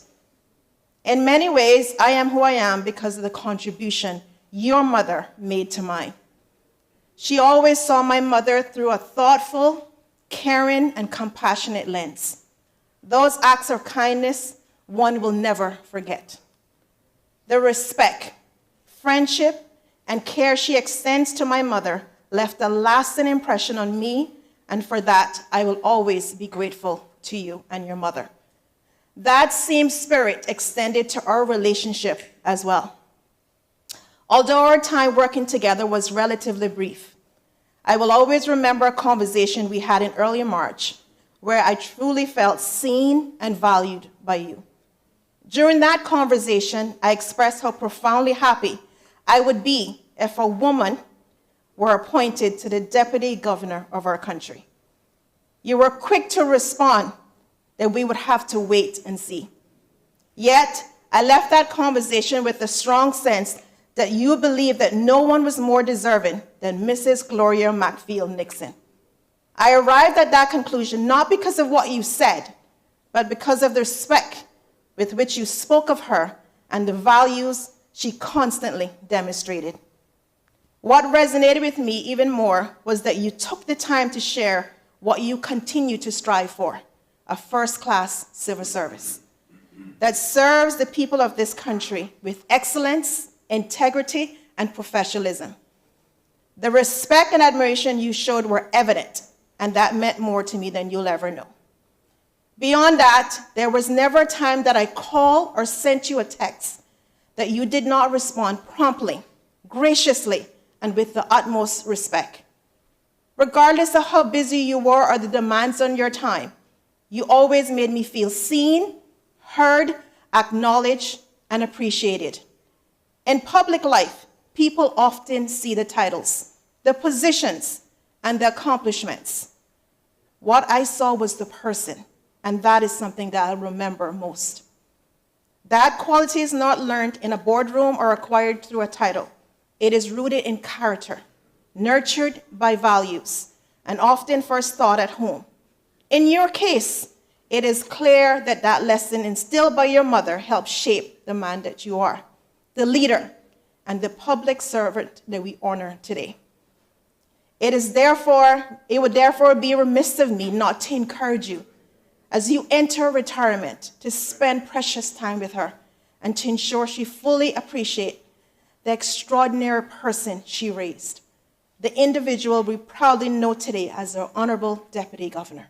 In many ways, I am who I am because of the contribution your mother made to mine. She always saw my mother through a thoughtful, caring, and compassionate lens. Those acts of kindness one will never forget. The respect, friendship, and care she extends to my mother left a lasting impression on me, and for that, I will always be grateful to you and your mother. That same spirit extended to our relationship as well. Although our time working together was relatively brief, I will always remember a conversation we had in early March where I truly felt seen and valued by you. During that conversation, I expressed how profoundly happy I would be if a woman were appointed to the Deputy Governor of our country. You were quick to respond that we would have to wait and see. Yet, I left that conversation with a strong sense that you believe that no one was more deserving than Mrs. Gloria McField-Nixon. I arrived at that conclusion not because of what you said, but because of the respect with which you spoke of her and the values she constantly demonstrated. What resonated with me even more was that you took the time to share what you continue to strive for, a first-class civil service that serves the people of this country with excellence, integrity, and professionalism. The respect and admiration you showed were evident, and that meant more to me than you'll ever know. Beyond that, there was never a time that I called or sent you a text that you did not respond promptly, graciously, and with the utmost respect. Regardless of how busy you were or the demands on your time, you always made me feel seen, heard, acknowledged, and appreciated. In public life, people often see the titles, the positions, and the accomplishments. What I saw was the person, and that is something that I remember most. That quality is not learned in a boardroom or acquired through a title. It is rooted in character, nurtured by values, and often first thought at home. In your case, it is clear that that lesson instilled by your mother helped shape the man that you are, the leader, and the public servant that we honor today. It would therefore be remiss of me not to encourage you as you enter retirement to spend precious time with her and to ensure she fully appreciates the extraordinary person she raised. the individual we proudly know today as our Honorable Deputy Governor.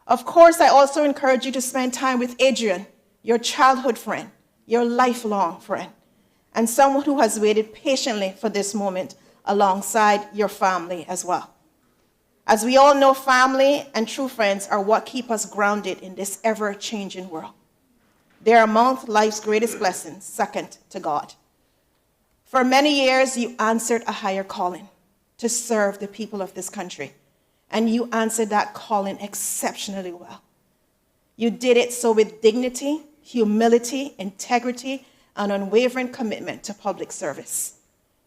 Of course, I also encourage you to spend time with Adrian, your childhood friend, your lifelong friend, and someone who has waited patiently for this moment alongside your family as well. As we all know, family and true friends are what keep us grounded in this ever-changing world. They are among life's greatest blessings, second to God. For many years, you answered a higher calling to serve the people of this country, and you answered that calling exceptionally well. You did it so with dignity, humility, integrity, and unwavering commitment to public service.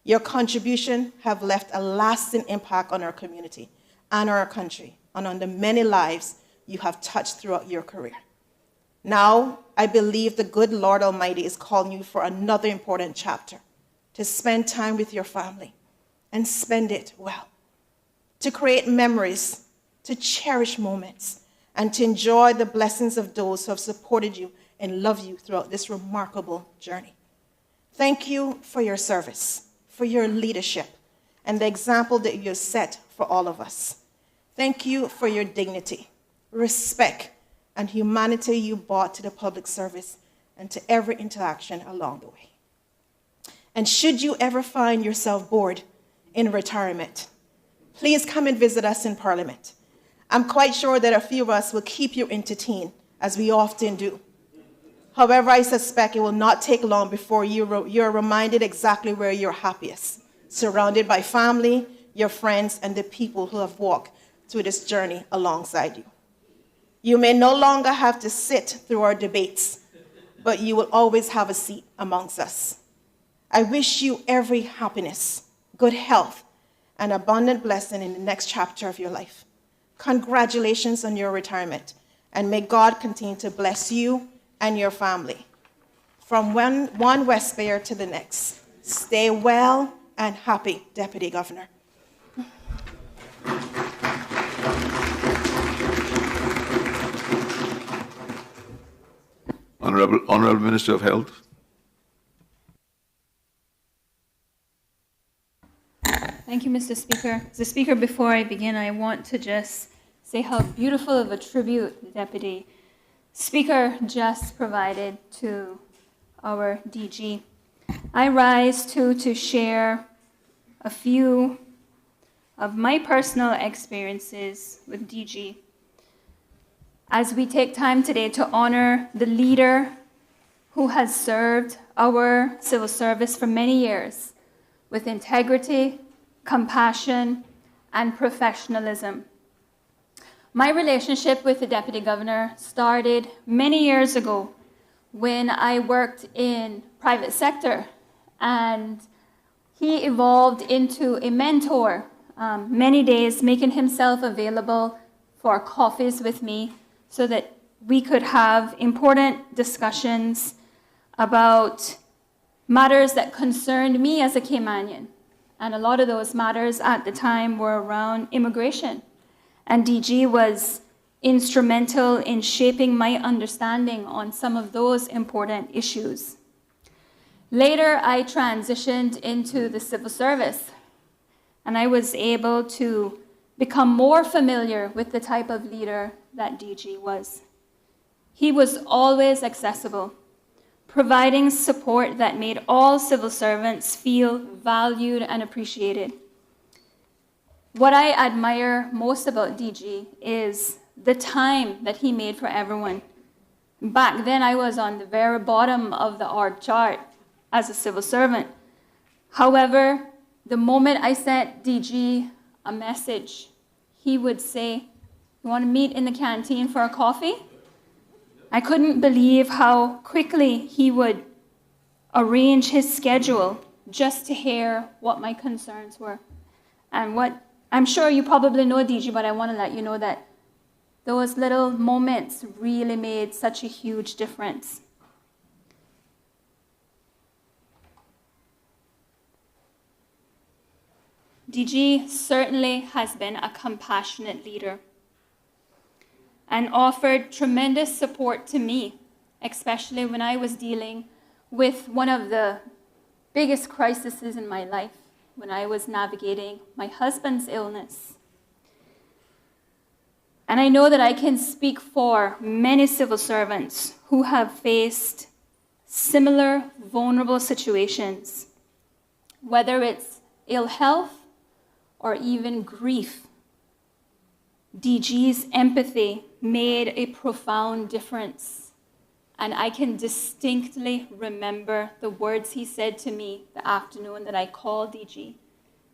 Your contribution have left a lasting impact on our community and our country, and on the many lives you have touched throughout your career. Now, I believe the good Lord Almighty is calling you for another important chapter, to spend time with your family and spend it well, to create memories, to cherish moments, and to enjoy the blessings of those who have supported you and loved you throughout this remarkable journey. Thank you for your service, for your leadership, and the example that you have set for all of us. Thank you for your dignity, respect, and humanity you brought to the public service and to every interaction along the way. And should you ever find yourself bored in retirement, please come and visit us in Parliament. I'm quite sure that a few of us will keep you entertained, as we often do. However, I suspect it will not take long before you're reminded exactly where you're happiest, surrounded by family, your friends, and the people who have walked through this journey alongside you. You may no longer have to sit through our debates, but you will always have a seat amongst us. I wish you every happiness, good health, and abundant blessing in the next chapter of your life. Congratulations on your retirement, and may God continue to bless you and your family. From one West Bay to the next, stay well and happy, Deputy Governor. Honorable Minister of Health. Thank you, Mr. Speaker. Mr. Speaker, before I begin, I want to just say how beautiful of a tribute the Deputy Speaker just provided to our DG. I rise to share a few of my personal experiences with DG as we take time today to honor the leader who has served our civil service for many years with integrity, compassion, and professionalism. My relationship with the Deputy Governor started many years ago when I worked in private sector, and he evolved into a mentor, many days making himself available for coffees with me so that we could have important discussions about matters that concerned me as a Caymanian. And a lot of those matters at the time were around immigration. And DG was instrumental in shaping my understanding on some of those important issues. Later, I transitioned into the civil service, and I was able to become more familiar with the type of leader that DG was. He was always accessible, providing support that made all civil servants feel valued and appreciated. What I admire most about DG is the time that he made for everyone. Back then, I was on the very bottom of the org chart as a civil servant. However, the moment I sent DG a message, he would say, "You want to meet in the canteen for a coffee?" I couldn't believe how quickly he would arrange his schedule just to hear what my concerns were. And what I'm sure you probably know DG, but I want to let you know that those little moments really made such a huge difference. DG certainly has been a compassionate leader and offered tremendous support to me, especially when I was dealing with one of the biggest crises in my life, when I was navigating my husband's illness. And I know that I can speak for many civil servants who have faced similar vulnerable situations, whether it's ill health or even grief. DG's empathy made a profound difference. And I can distinctly remember the words he said to me the afternoon that I called DG.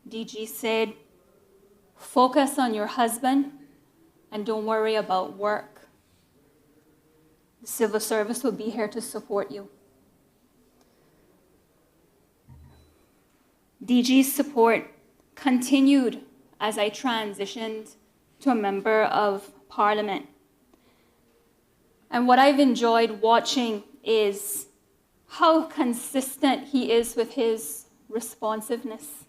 DG said, "Focus on your husband and don't worry about work. The civil service will be here to support you." DG's support continued as I transitioned to a member of Parliament. And what I've enjoyed watching is how consistent he is with his responsiveness.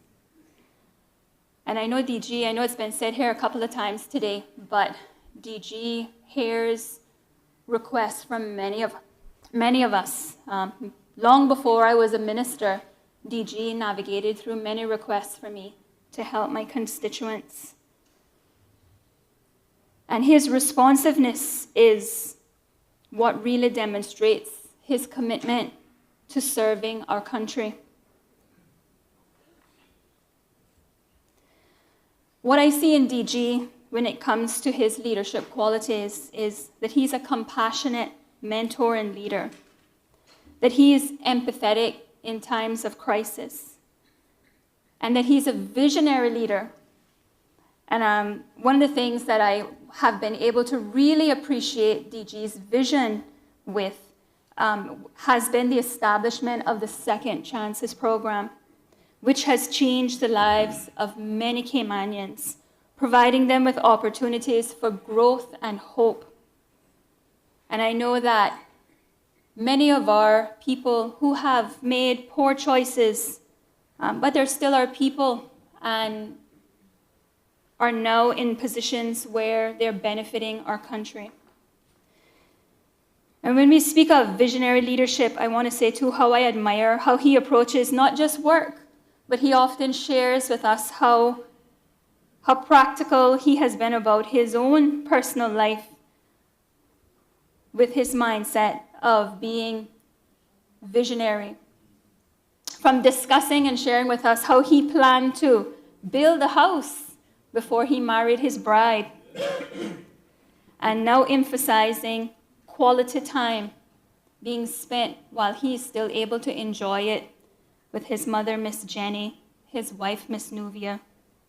And I know DG, I know it's been said here a couple of times today, but DG hears requests from many of us. Long before I was a minister, DG navigated through many requests for me to help my constituents. And his responsiveness is what really demonstrates his commitment to serving our country. What I see in DG when it comes to his leadership qualities is that he's a compassionate mentor and leader, that he is empathetic in times of crisis, and that he's a visionary leader. And one of the things that I have been able to really appreciate DG's vision with has been the establishment of the Second Chances program, which has changed the lives of many Caymanians, providing them with opportunities for growth and hope. And I know that many of our people who have made poor choices, but there still are people and are now in positions where they're benefiting our country. And when we speak of visionary leadership, I want to say too how I admire how he approaches not just work, but he often shares with us how practical he has been about his own personal life with his mindset of being visionary. From discussing and sharing with us how he planned to build a house before he married his bride, and now emphasizing quality time being spent while he's still able to enjoy it with his mother, Miss Jenny, his wife, Miss Nuvia,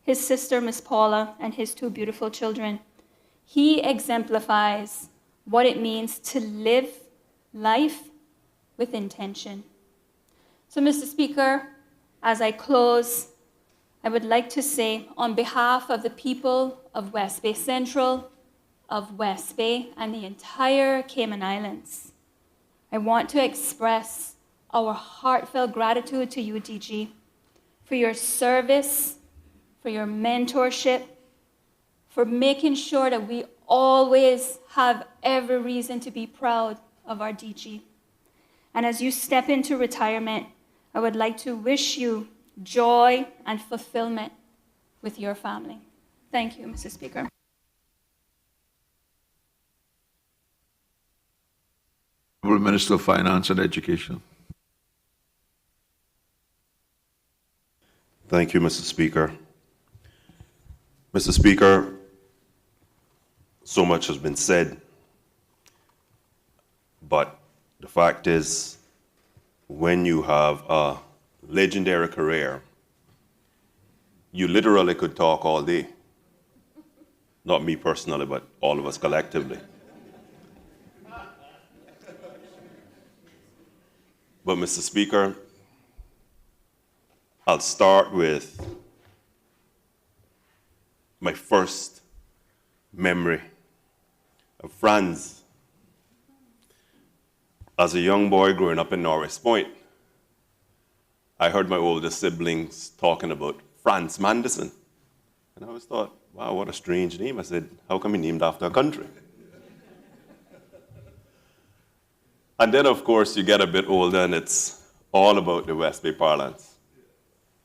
his sister, Miss Paula, and his two beautiful children. He exemplifies what it means to live life with intention. So, Mr. Speaker, as I close, I would like to say, on behalf of the people of West Bay Central, of West Bay, and the entire Cayman Islands, I want to express our heartfelt gratitude to you, DG, for your service, for your mentorship, for making sure that we always have every reason to be proud of our DG. And as you step into retirement, I would like to wish you joy and fulfillment with your family. Thank you, Mr. Speaker. Honourable Minister of Finance and Education. Thank you, Mr. Speaker. Mr. Speaker, so much has been said, but the fact is, when you have a legendary career, you literally could talk all day. Not me personally, but all of us collectively. But Mr. Speaker, I'll start with my first memory of Franz. As a young boy growing up in Norris Point, I heard my older siblings talking about Franz Manderson. And I always thought, wow, what a strange name. I said, how come he named after a country? And then, of course, you get a bit older and it's all about the West Bay parlance.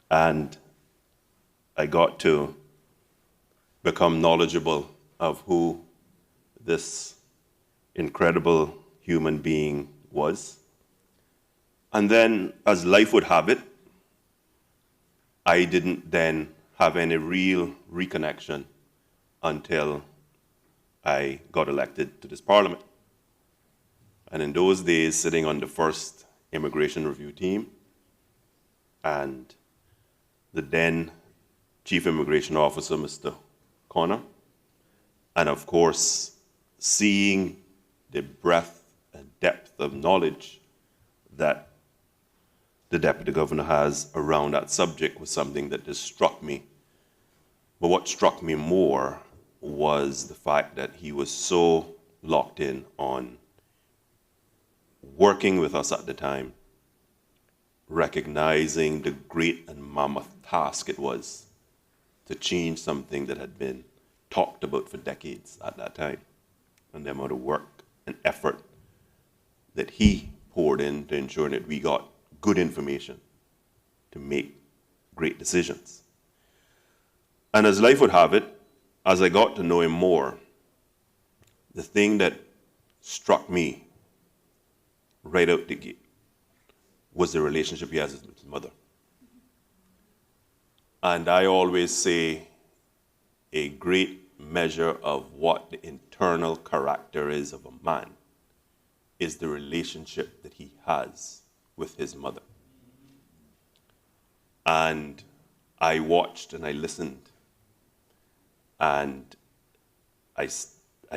And I got to become knowledgeable of who this incredible human being was. And then, as life would have it, I didn't then have any real reconnection until I got elected to this parliament. And in those days, sitting on the first immigration review team, and the then Chief Immigration Officer, Mr. Connor, and of course, seeing the breadth and depth of knowledge that the Deputy Governor has around that subject was something that just struck me. But what struck me more was the fact that he was so locked in on working with us at the time, recognizing the great and mammoth task it was to change something that had been talked about for decades at that time, and the amount of work and effort that he poured into ensuring that we got good information to make great decisions. And as life would have it, as I got to know him more, the thing that struck me right out the gate was the relationship he has with his mother. And I always say a great measure of what the internal character is of a man is the relationship that he has with his mother. And I watched and I listened, and I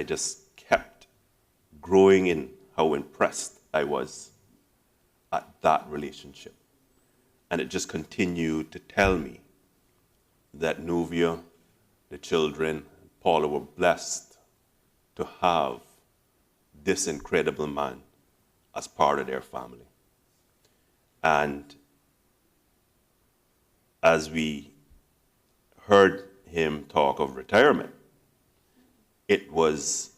just kept growing in how impressed I was at that relationship. And it just continued to tell me that Nuvia, the children, Paula were blessed to have this incredible man as part of their family. And as we heard him talk of retirement, it was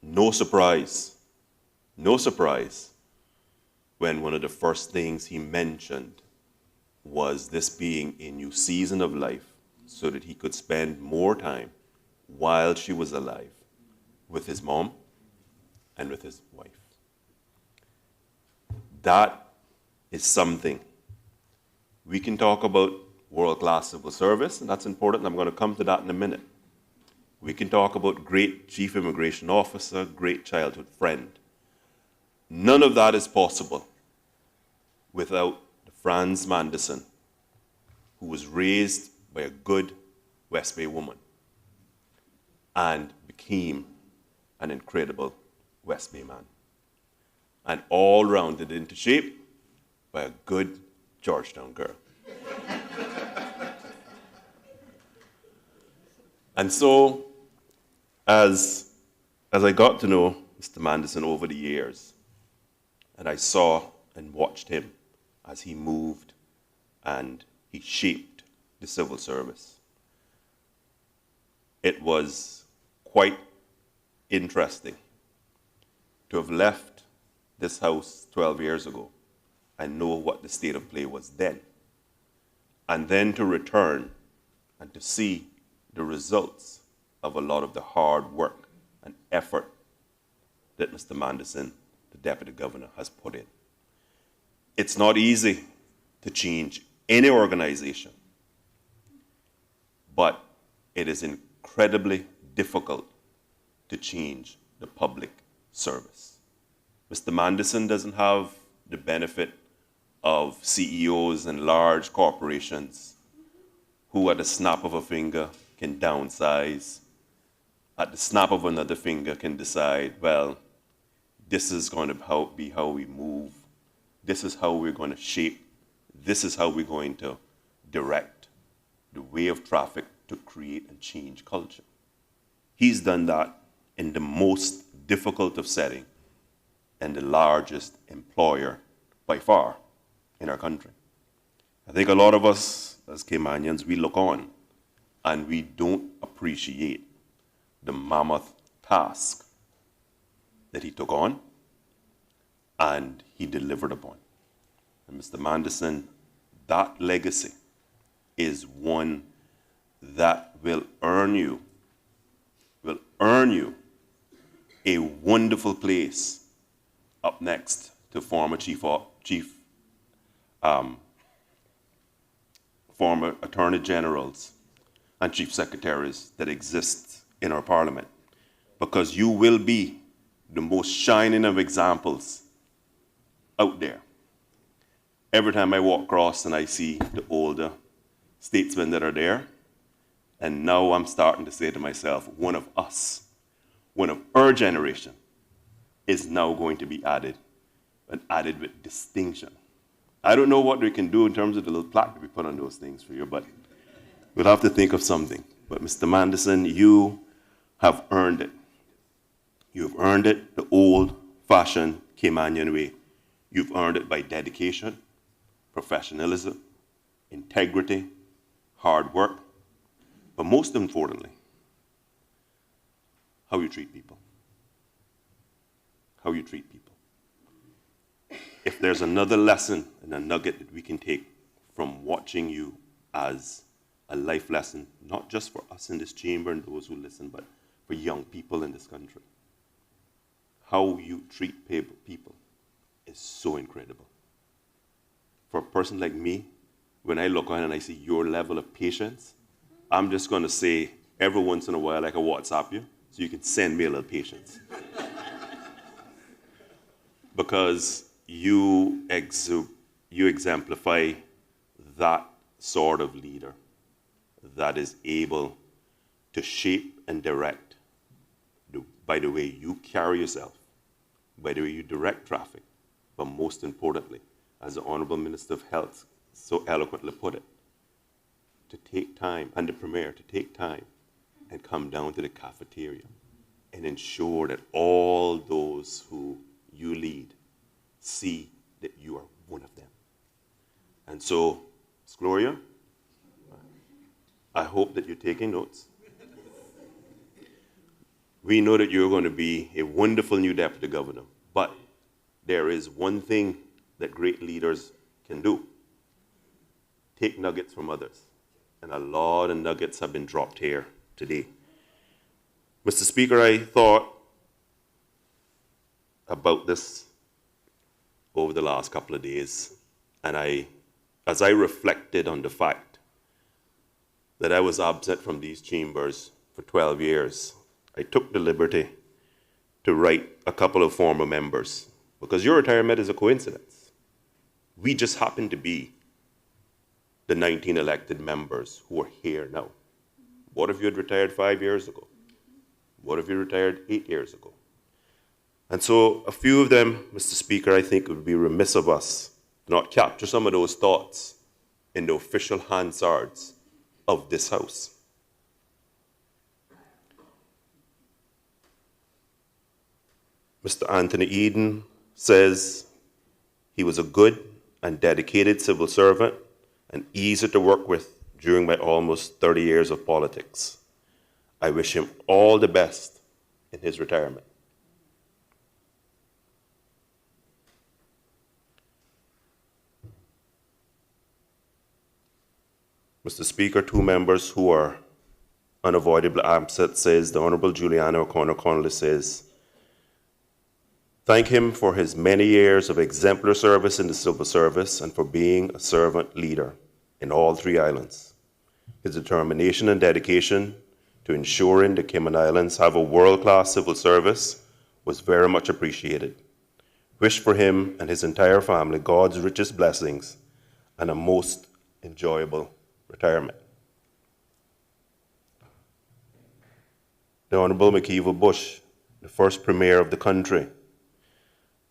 no surprise when one of the first things he mentioned was this being a new season of life so that he could spend more time while she was alive with his mom and with his wife. That is something. We can talk about world-class civil service, and that's important, and I'm going to come to that in a minute. We can talk about great chief immigration officer, great childhood friend. None of that is possible without Franz Manderson, who was raised by a good West Bay woman and became an incredible West Bay man, and all rounded into shape by a good Georgetown girl. And so, as I got to know Mr. Manderson over the years, and I saw and watched him as he moved and he shaped the civil service, it was quite interesting to have left this house 12 years ago and know what the state of play was then, and then to return and to see the results of a lot of the hard work and effort that Mr. Manderson, the Deputy Governor, has put in. It's not easy to change any organization, but it is incredibly difficult to change the public service. Mr. Manderson doesn't have the benefit of CEOs and large corporations who at the snap of a finger can downsize, at the snap of another finger can decide, well, this is going to be how we move, this is how we're going to shape, this is how we're going to direct the way of traffic to create and change culture. He's done that in the most difficult of setting and the largest employer by far in our country. I think a lot of us as Caymanians, we look on and we don't appreciate the mammoth task that he took on and he delivered upon. And Mr. Manderson, that legacy is one that will earn you a wonderful place up next to former former attorney generals and chief secretaries that exist in our parliament, because you will be the most shining of examples out there. Every time I walk across and I see the older statesmen that are there, and now I'm starting to say to myself, one of us, one of our generation, is now going to be added, and added with distinction. I don't know what we can do in terms of the little plaque that we put on those things for you, but we'll have to think of something. But Mr. Manderson, you have earned it. You've earned it the old-fashioned Caymanian way. You've earned it by dedication, professionalism, integrity, hard work, but most importantly, how you treat people. How you treat people. If there's another lesson and a nugget that we can take from watching you as a life lesson, not just for us in this chamber and those who listen, but for young people in this country, how you treat people is so incredible. For a person like me, when I look on and I see your level of patience, I'm just going to say every once in a while I can WhatsApp you so you can send me a little patience. Because you exemplify that sort of leader that is able to shape and direct by the way you carry yourself, by the way you direct traffic, but most importantly, as the Honorable Minister of Health so eloquently put it, to take time, and the Premier, to take time and come down to the cafeteria and ensure that all those who you lead see that you are one of them. And so, Ms. Gloria, I hope that you're taking notes. We know that you're going to be a wonderful new deputy governor, but there is one thing that great leaders can do: take nuggets from others. And a lot of nuggets have been dropped here today. Mr. Speaker, I thought about this over the last couple of days, and as I reflected on the fact that I was absent from these chambers for 12 years, I took the liberty to write a couple of former members, because your retirement is a coincidence. We just happen to be the 19 elected members who are here now. What if you had retired 5 years ago? What if you retired 8 years ago? And so a few of them, Mr. Speaker, I think it would be remiss of us to not capture some of those thoughts in the official Hansards of this House. Mr. Anthony Eden says he was a good and dedicated civil servant and easy to work with during my almost 30 years of politics. I wish him all the best in his retirement. Mr. Speaker, two members who are unavoidably absent, says the Honourable Juliana O'Connor Connolly says, thank him for his many years of exemplary service in the civil service and for being a servant leader in all three islands. His determination and dedication to ensuring the Cayman Islands have a world-class civil service was very much appreciated. Wish for him and his entire family God's richest blessings and a most enjoyable retirement. The Honourable McKeever Bush, the first Premier of the country,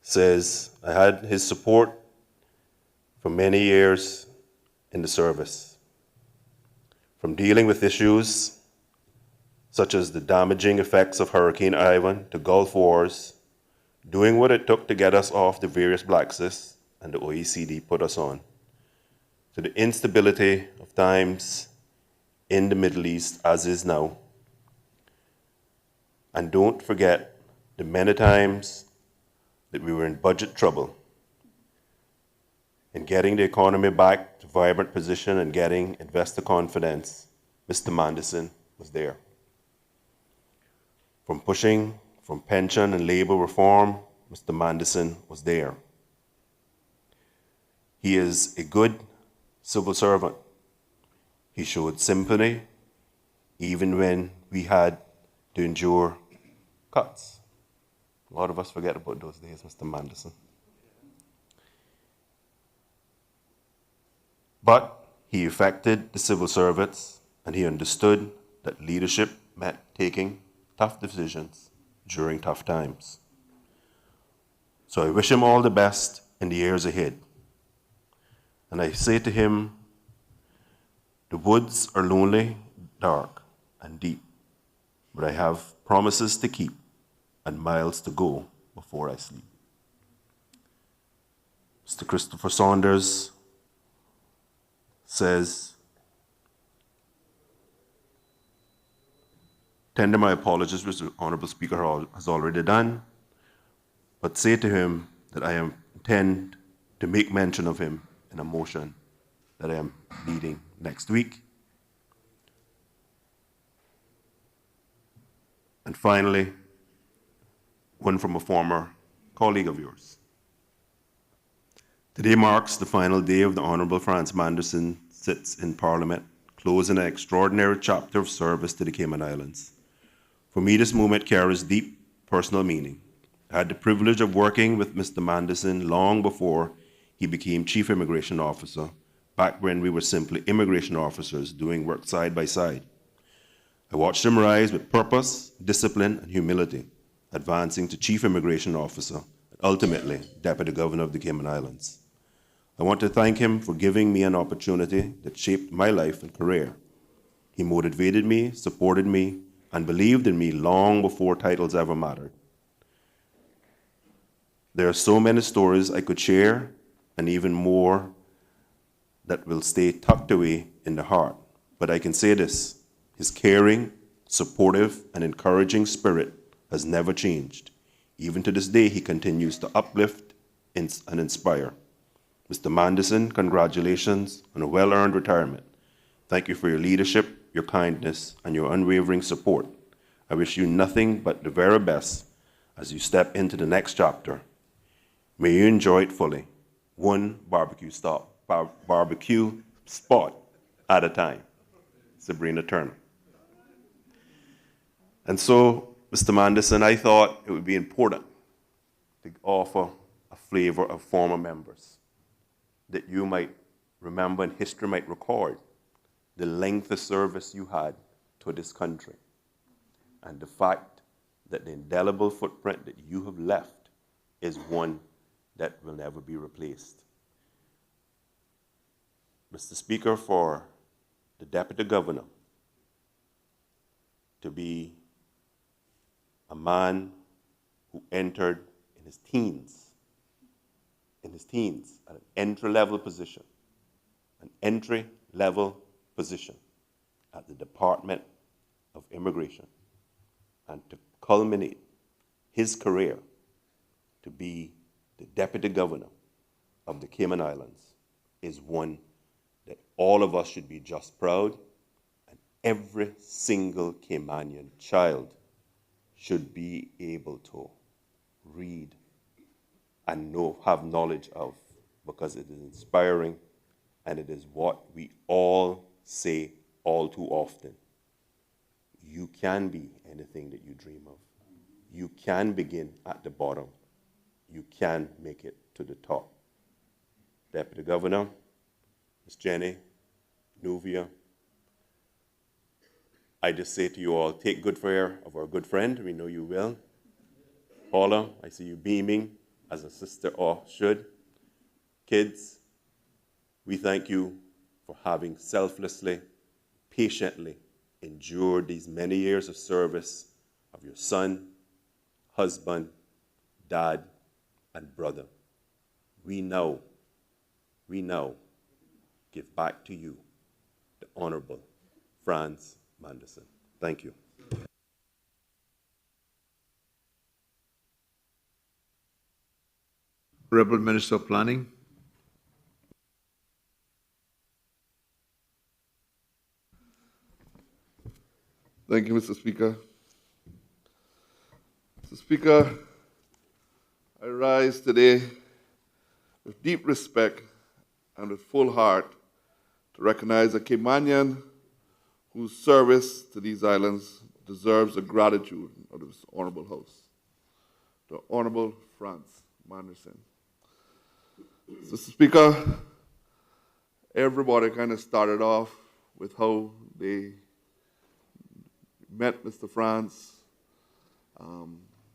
says, I had his support for many years in the service. From dealing with issues such as the damaging effects of Hurricane Ivan to Gulf Wars, doing what it took to get us off the various blacklists and the OECD put us on, to the instability of times in the Middle East as is now. And don't forget the many times that we were in budget trouble, in getting the economy back to vibrant position and getting investor confidence Mr. Manderson was there. From pushing from pension and labor reform, Mr. Manderson was there. He is a good civil servant. He showed sympathy even when we had to endure cuts. A lot of us forget about those days, Mr. Manderson. But he affected the civil servants, and he understood that leadership meant taking tough decisions during tough times. So I wish him all the best in the years ahead. And I say to him, the woods are lonely, dark, and deep, but I have promises to keep and miles to go before I sleep. Mr. Christopher Saunders says, tender my apologies, which the Honourable Speaker has already done, but say to him that I intend to make mention of him in a motion that I am leading next week. And finally, one from a former colleague of yours. Today marks the final day of the Honourable Franz Manderson sits in Parliament, closing an extraordinary chapter of service to the Cayman Islands. For me, this moment carries deep personal meaning. I had the privilege of working with Mr. Manderson long before he became Chief Immigration Officer, back when we were simply immigration officers doing work side by side. I watched him rise with purpose, discipline, and humility, advancing to Chief Immigration Officer, and ultimately Deputy Governor of the Cayman Islands. I want to thank him for giving me an opportunity that shaped my life and career. He motivated me, supported me, and believed in me long before titles ever mattered. There are so many stories I could share, and even more that will stay tucked away in the heart. But I can say this, his caring, supportive, and encouraging spirit has never changed. Even to this day, he continues to uplift and inspire. Mr. Manderson, congratulations on a well-earned retirement. Thank you for your leadership, your kindness, and your unwavering support. I wish you nothing but the very best as you step into the next chapter. May you enjoy it fully, one barbecue spot at a time. Sabrina Turner. And so, Mr. Manderson, I thought it would be important to offer a flavor of former members that you might remember and history might record the length of service you had to this country and the fact that the indelible footprint that you have left is one that will never be replaced. Mr. Speaker, for the Deputy Governor to be a man who entered in his teens, at an entry-level position at the Department of Immigration, and to culminate his career to be the Deputy Governor of the Cayman Islands is one that all of us should be just proud, and every single Caymanian child should be able to read and have knowledge of, because it is inspiring and it is what we all say all too often. You can be anything that you dream of. You can begin at the bottom. You can make it to the top. Deputy Governor, Ms. Jenny, Nuvia, I just say to you all, take good care of our good friend. We know you will. Paula, I see you beaming, as a sister should. Kids, we thank you for having selflessly, patiently endured these many years of service of your son, husband, dad, and brother. We now give back to you the Honourable Franz Manderson. Thank you. Honourable Minister of Planning. Thank you, Mr. Speaker. Mr. Speaker, I rise today with deep respect and with full heart to recognize a Caymanian whose service to these islands deserves the gratitude of this honorable House, the Honorable Franz Manderson. Mr. Speaker, everybody kind of started off with how they met Mr. Franz,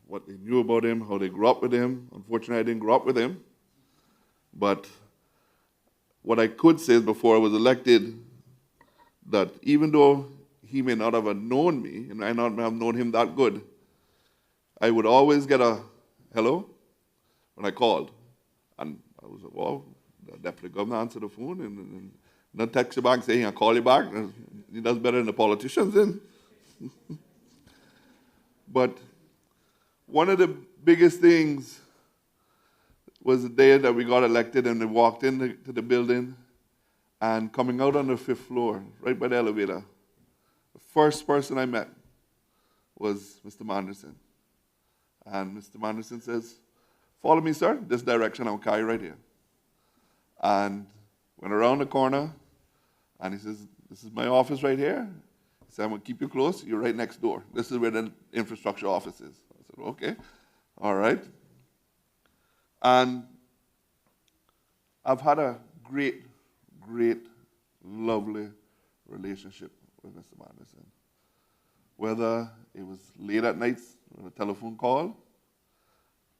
what they knew about him, how they grew up with him. Unfortunately, I didn't grow up with him. But what I could say is before I was elected, that even though he may not have known me, and I not have known him that good, I would always get a hello when I called. And I was like, well, the deputy governor answered the phone and not text you back saying, I'll call you back. He does better than the politicians then. But one of the biggest things was the day that we got elected and they walked into the building and coming out on the 5th floor, right by the elevator, the first person I met was Mr. Manderson. And Mr. Manderson says, follow me, sir, this direction, I'll carry right here. And went around the corner and he says, this is my office right here. He said, I'm going to keep you close, you're right next door. This is where the infrastructure office is. I said, okay, all right. And I've had a great, lovely relationship with Mr. Manderson. Whether it was late at night with a telephone call,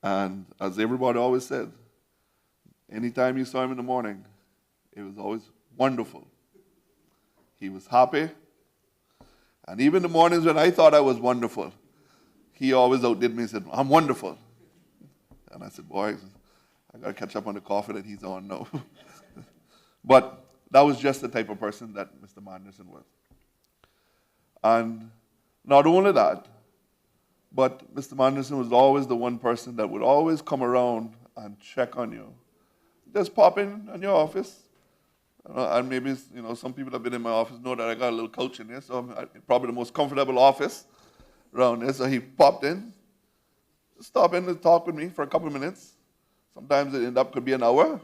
and as everybody always said, anytime you saw him in the morning, it was always wonderful. He was happy. And even the mornings when I thought I was wonderful, he always outdid me and said, I'm wonderful. And I said, boy, I got to catch up on the coffee that he's on now. But that was just the type of person that Mr. Manderson was. And not only that, but Mr. Manderson was always the one person that would always come around and check on you. Just pop in your office. And maybe, some people that have been in my office know that I got a little couch in there, so I'm probably the most comfortable office around there. So he popped in, stop in to talk with me for a couple of minutes. Sometimes it ended up could be an hour.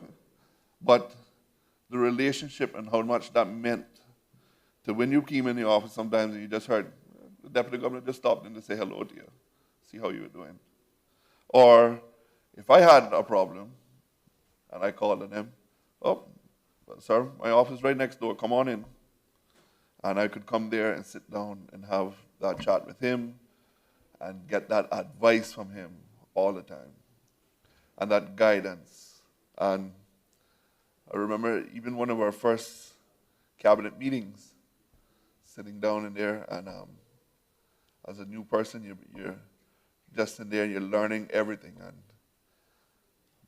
But the relationship and how much that meant to when you came in the office, sometimes you just heard the deputy governor just stopped in to say hello to you, see how you were doing. Or if I had a problem and I called on him, oh, sir, my office is right next door, come on in. And I could come there and sit down and have that chat with him and get that advice from him all the time. And that guidance. And I remember even one of our first cabinet meetings, sitting down in there, and as a new person, you're just in there and you're learning everything. And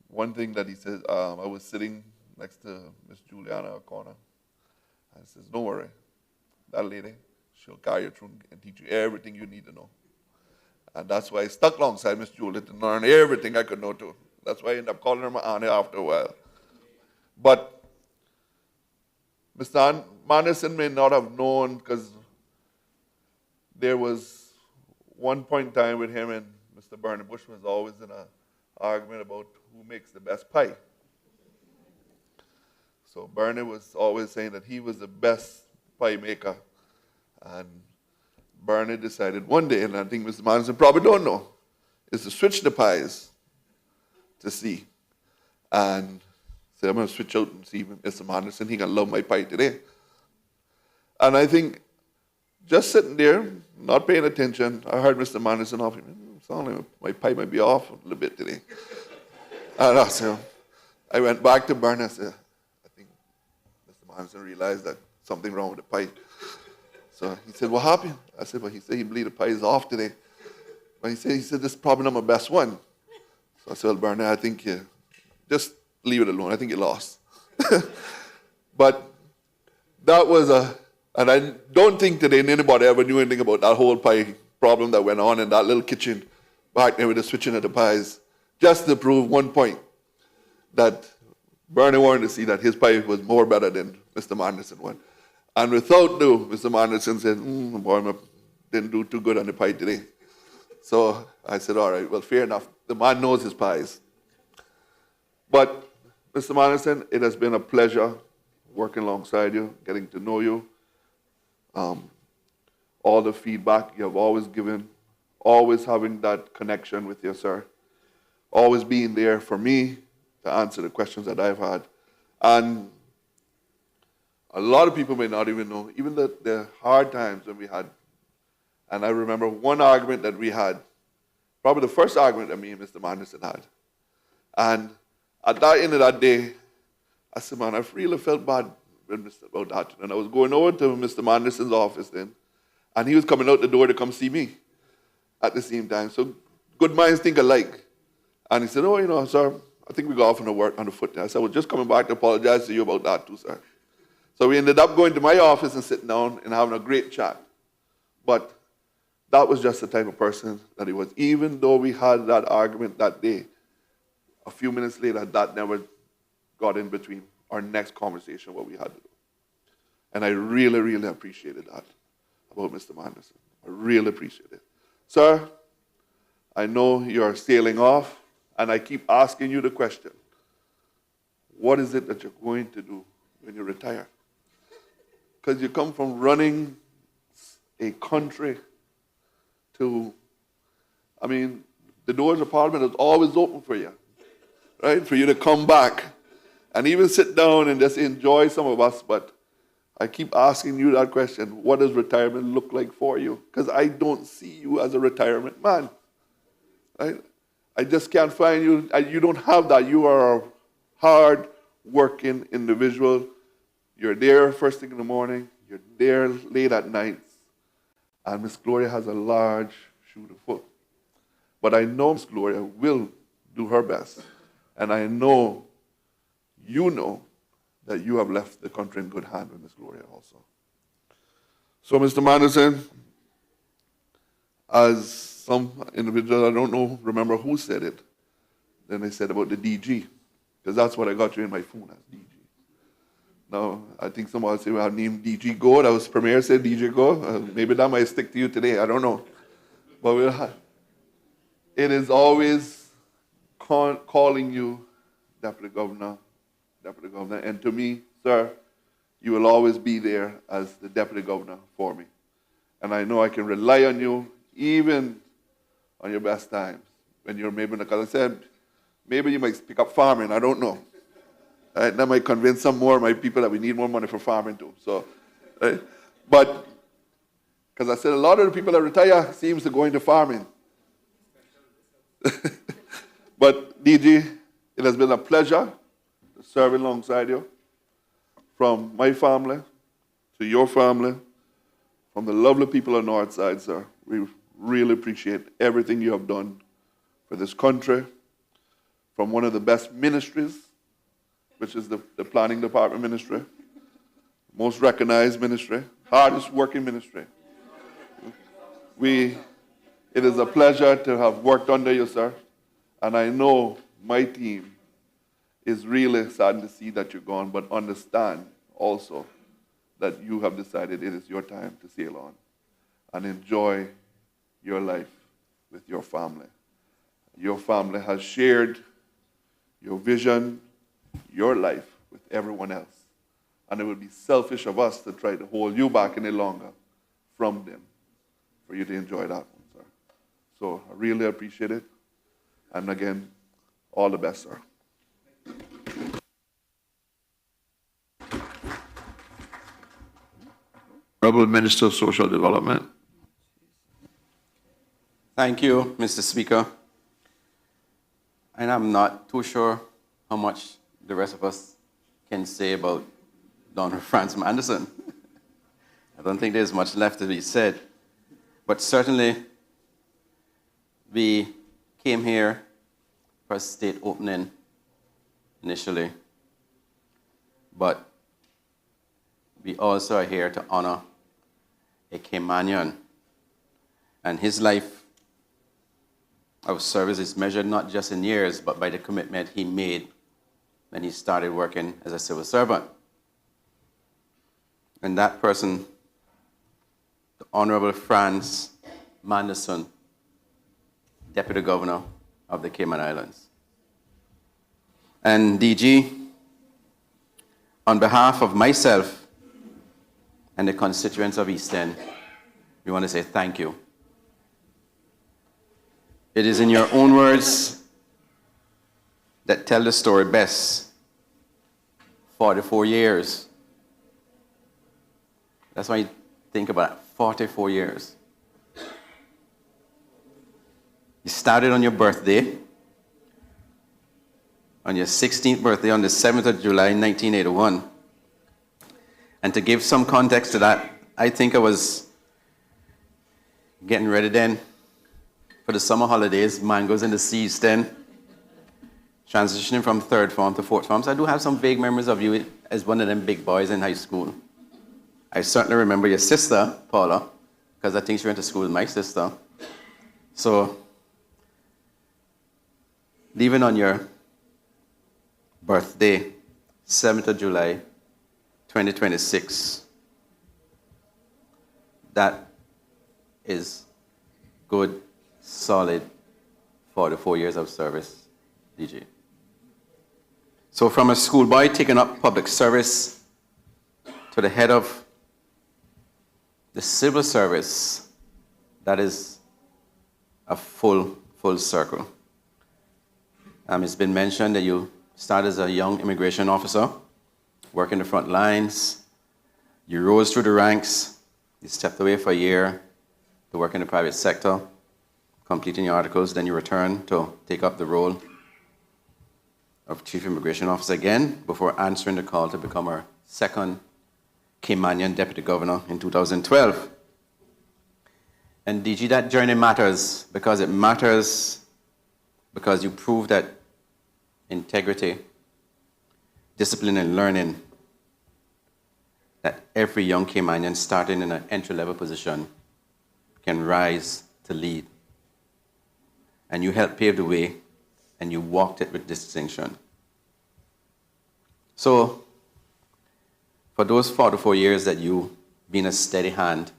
one thing that he said, I was sitting next to Miss Juliana O'Connor, and he says, don't worry, that lady, she'll carry you through and teach you everything you need to know. And that's why I stuck alongside Miss Julia to learn everything I could know too. That's why I ended up calling her my auntie after a while. But Mr. Manderson may not have known, because there was one point in time with him and Mr. Bernie Bush was always in an argument about who makes the best pie. So Bernie was always saying that he was the best pie maker. And Bernie decided one day, and I think Mr. Manderson probably don't know, is to switch the pies to see. And say, I'm going to switch out and see Mr. Manderson, he going to love my pie today. And I think just sitting there, not paying attention, I heard Mr. Manderson off. Sound like my pie might be off a little bit today. And I went back to Bernie and I said, I think Mr. Manderson realized that something wrong with the pie. So he said, what happened? I said, well, he said he believed the pie is off today. But he said, this is probably not my best one. So I said, well, Bernie, I think you just leave it alone. I think you lost. But that was and I don't think today anybody ever knew anything about that whole pie problem that went on in that little kitchen back there with the switching of the pies, just to prove one point, that Bernie wanted to see that his pie was more better than Mr. Manderson one. And without Mr. Manderson said, boy, didn't do too good on the pie today. So I said, all right, well, fair enough. The man knows his pies. But, Mr. Manderson, it has been a pleasure working alongside you, getting to know you. All the feedback you have always given, always having that connection with you, sir. Always being there for me to answer the questions that I've had. And a lot of people may not even know, even the hard times when we had. And I remember one argument that we had, probably the first argument that me and Mr. Manderson had. And at the end of that day, I said, man, I really felt bad about that. And I was going over to Mr. Manderson's office then, and he was coming out the door to come see me at the same time. So good minds think alike. And he said, oh, sir, I think we got off on the foot there. I said, well, just coming back to apologize to you about that too, sir. So we ended up going to my office and sitting down and having a great chat. But that was just the type of person that he was. Even though we had that argument that day, a few minutes later, that never got in between our next conversation, what we had to do. And I really, really appreciated that about Mr. Manderson. I really appreciate it. Sir, I know you're sailing off, and I keep asking you the question, what is it that you're going to do when you retire? Because you come from running a country to, the doors of Parliament is always open for you, right? For you to come back and even sit down and just enjoy some of us. But I keep asking you that question, what does retirement look like for you? Because I don't see you as a retirement man, right? I just can't find you. You don't have that. You are a hard-working individual. You're there first thing in the morning. You're there late at night. And Miss Gloria has a large shoe to fill. But I know Miss Gloria will do her best. And I know, you know, that you have left the country in good hands with Miss Gloria also. So, Mr. Manderson, as some individual, I don't know, remember who said it, then they said about the DG, because that's what I got you in my phone as, DG. Now, I think someone say, well, named DG Go. That was Premier said DG Go. Maybe that might stick to you today. I don't know. But it is always calling you Deputy Governor. And to me, sir, you will always be there as the Deputy Governor for me. And I know I can rely on you even on your best times. When you're maybe, because I said, maybe you might pick up farming. I don't know. Right? That might convince some more of my people that we need more money for farming too. So, right? But, because I said a lot of the people that retire seems to go into farming. But DG, it has been a pleasure to serve alongside you. From my family to your family, from the lovely people on the North Side, sir. We really appreciate everything you have done for this country. From one of the best ministries, which is the Planning Department Ministry, most recognized ministry, hardest working ministry. It is a pleasure to have worked under you, sir. And I know my team is really saddened to see that you're gone, but understand also that you have decided it is your time to sail on and enjoy your life with your family. Your family has shared your vision, your life with everyone else. And it would be selfish of us to try to hold you back any longer from them for you to enjoy that one, sir. So I really appreciate it. And again, all the best, sir. Honorable Minister of Social Development. Thank you, Mr. Speaker. And I'm not too sure how much the rest of us can say about Donald Francis Manderson. I don't think there's much left to be said. But certainly, we came here for a state opening initially. But we also are here to honor a Caymanian. And his life of service is measured not just in years, but by the commitment he made when he started working as a civil servant. And that person, to Honorable Franz Manderson, Deputy Governor of the Cayman Islands. And DG, on behalf of myself and the constituents of East End, we want to say thank you. It is in your own words that tell the story best. 44 years. That's why you think about it, 44 years. You started on your birthday, on your 16th birthday, on the 7th of July, 1981. And to give some context to that, I think I was getting ready then for the summer holidays, mangoes in the seas then, transitioning from third form to fourth form. So I do have some vague memories of you as one of them big boys in high school. I certainly remember your sister, Paula, because I think she went to school with my sister. So, leaving on your birthday, 7th of July, 2026, that is good, solid 44 years of service, DG. So from a schoolboy taking up public service to the head of the civil service, that is a full circle. It's been mentioned that you started as a young immigration officer, working the front lines. You rose through the ranks. You stepped away for a year to work in the private sector, completing your articles. Then you returned to take up the role of Chief Immigration Officer again before answering the call to become our second Caymanian Deputy Governor in 2012. And DG, that journey matters because it matters because you prove that integrity, discipline, and learning, that every young Caymanian starting in an entry-level position can rise to lead. And you helped pave the way, and you walked it with distinction. So, for those 44 years that you've been a steady hand,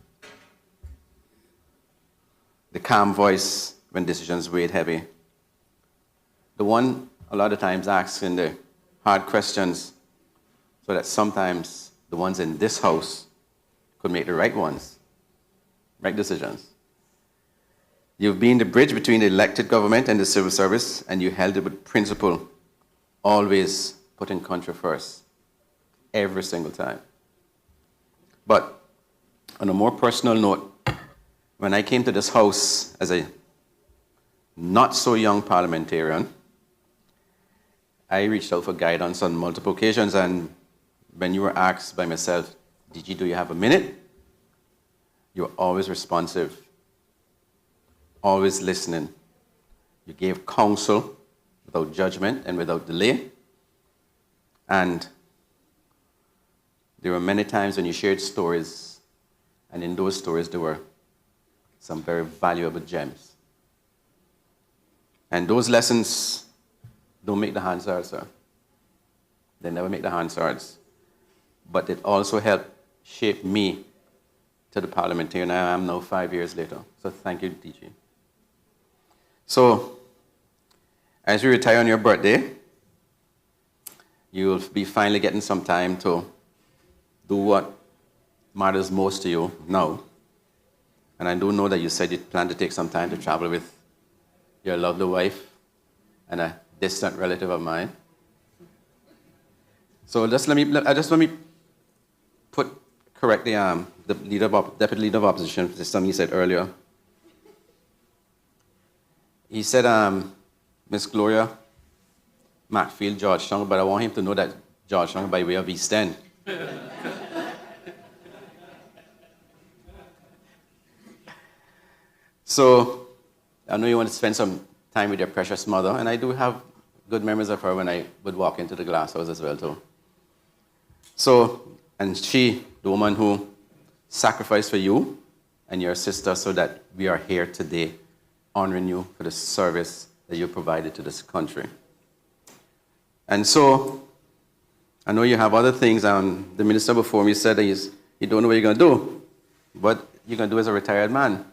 the calm voice when decisions weighed heavy, the one a lot of times asking the hard questions so that sometimes the ones in this house could make the right ones, right decisions. You've been the bridge between the elected government and the civil service, and you held it with principle, always putting country first, every single time. But on a more personal note, when I came to this house as a not so young parliamentarian, I reached out for guidance on multiple occasions, and when you were asked by myself, DG, do you have a minute? You were always responsive, always listening. You gave counsel without judgment and without delay. And there were many times when you shared stories, and in those stories there were some very valuable gems. And those lessons don't make the Hansards, sir. They never make the Hansards. But it also helped shape me to the parliamentarian I am now 5 years later. So thank you, DG. So, as you retire on your birthday, you'll be finally getting some time to do what matters most to you now. And I do know that you said you plan to take some time to travel with your lovely wife and a distant relative of mine. So just let me correct the deputy leader of opposition. This is something he said earlier. He said, Miss Gloria Macfield, Georgetown, but I want him to know that Georgetown by way of East End. So I know you want to spend some time with your precious mother, and I do have good memories of her when I would walk into the glass house as well too. So, and she, the woman who sacrificed for you and your sister so that we are here today honoring you for the service that you provided to this country. And so, I know you have other things. The minister before me said that you don't know what you're going to do, but you're going to do as a retired man.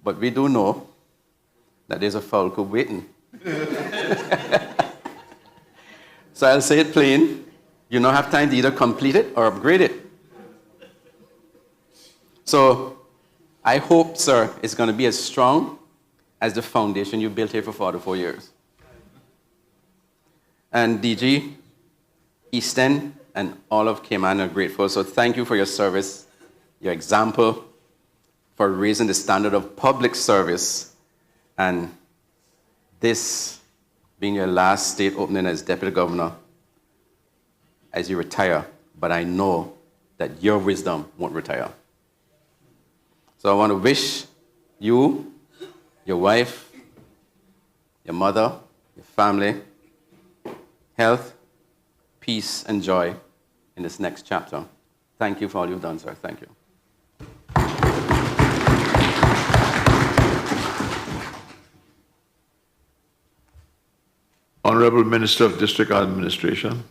But we do know that there's a foul coup waiting. So I'll say it plain. You now have time to either complete it or upgrade it. So I hope, sir, it's going to be as strong as the foundation you built here for 44 years. And DG, East End, and all of Cayman are grateful. So thank you for your service, your example, for raising the standard of public service, and this being your last state opening as Deputy Governor as you retire. But I know that your wisdom won't retire. So I want to wish you, your wife, your mother, your family, health, peace, and joy in this next chapter. Thank you for all you've done, sir. Thank you. Honorable Minister of District Administration.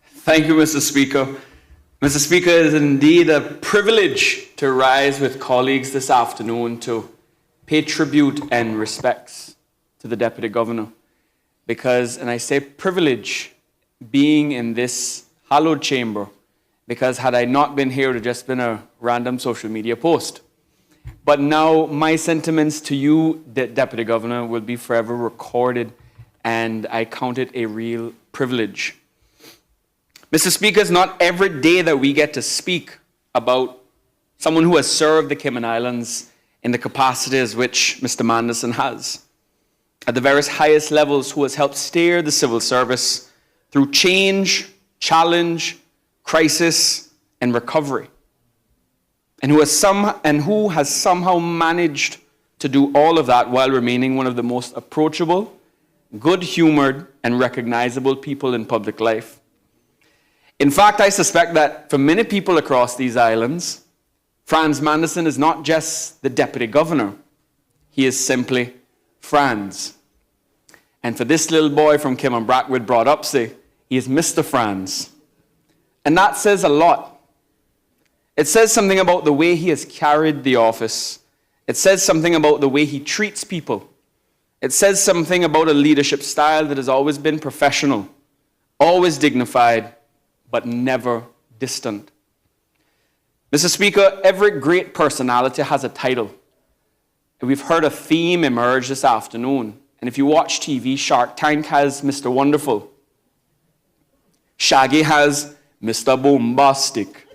Thank you, Mr. Speaker. Mr. Speaker, it is indeed a privilege to rise with colleagues this afternoon to pay tribute and respects to the Deputy Governor. Because, and I say privilege, being in this hallowed chamber, because had I not been here, it would have just been a random social media post. But now my sentiments to you, Deputy Governor, will be forever recorded, and I count it a real privilege. Mr. Speaker, it's not every day that we get to speak about someone who has served the Cayman Islands in the capacities which Mr. Manderson has, at the various highest levels, who has helped steer the civil service through change, challenge, crisis, and recovery, and who has somehow managed to do all of that while remaining one of the most approachable, good-humored, and recognizable people in public life. In fact, I suspect that for many people across these islands, Franz Manderson is not just the Deputy Governor. He is simply Franz. And for this little boy from Cayman Brackwood brought up, say, he is Mr. Franz. And that says a lot. It says something about the way he has carried the office. It says something about the way he treats people. It says something about a leadership style that has always been professional, always dignified, but never distant. Mr. Speaker, every great personality has a title. And we've heard a theme emerge this afternoon. And if you watch TV, Shark Tank has Mr. Wonderful. Shaggy has Mr. Bombastic.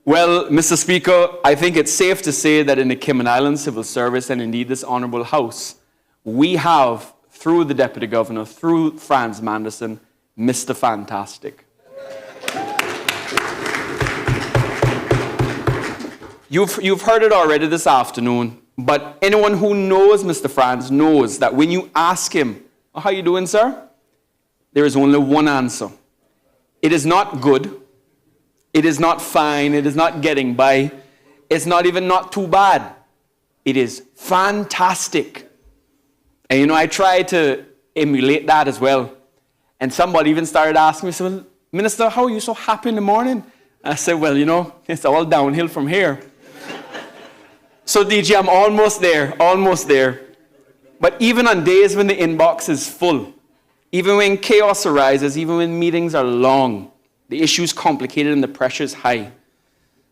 Well, Mr. Speaker, I think it's safe to say that in the Cayman Islands Civil Service, and indeed this Honourable House, we have, through the Deputy Governor, through Franz Manderson, Mr. Fantastic. You've heard it already this afternoon, but anyone who knows Mr. Franz knows that when you ask him, oh, how you doing, sir? There is only one answer. It is not good. It is not fine. It is not getting by. It's not even not too bad. It is fantastic. And you know, I try to emulate that as well. And somebody even started asking me, so, well, Minister, how are you so happy in the morning? I said, well, you know, it's all downhill from here. So, DG, I'm almost there, almost there. But even on days when the inbox is full, even when chaos arises, even when meetings are long, the issue's complicated and the pressure's high,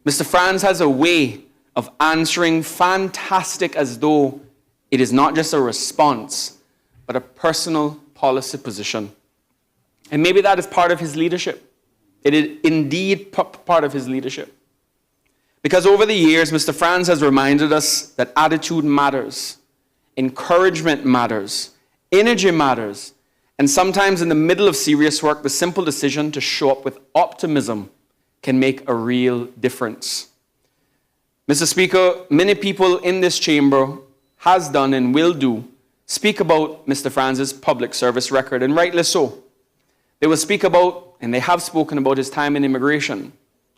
Mr. Franz has a way of answering fantastic as though it is not just a response, but a personal policy position. And maybe that is part of his leadership. It is indeed part of his leadership. Because over the years, Mr. Franz has reminded us that attitude matters, encouragement matters, energy matters, and sometimes in the middle of serious work, the simple decision to show up with optimism can make a real difference. Mr. Speaker, many people in this chamber has done and will do speak about Mr. Franz's public service record, and rightly so. They will speak about, and they have spoken about, his time in immigration,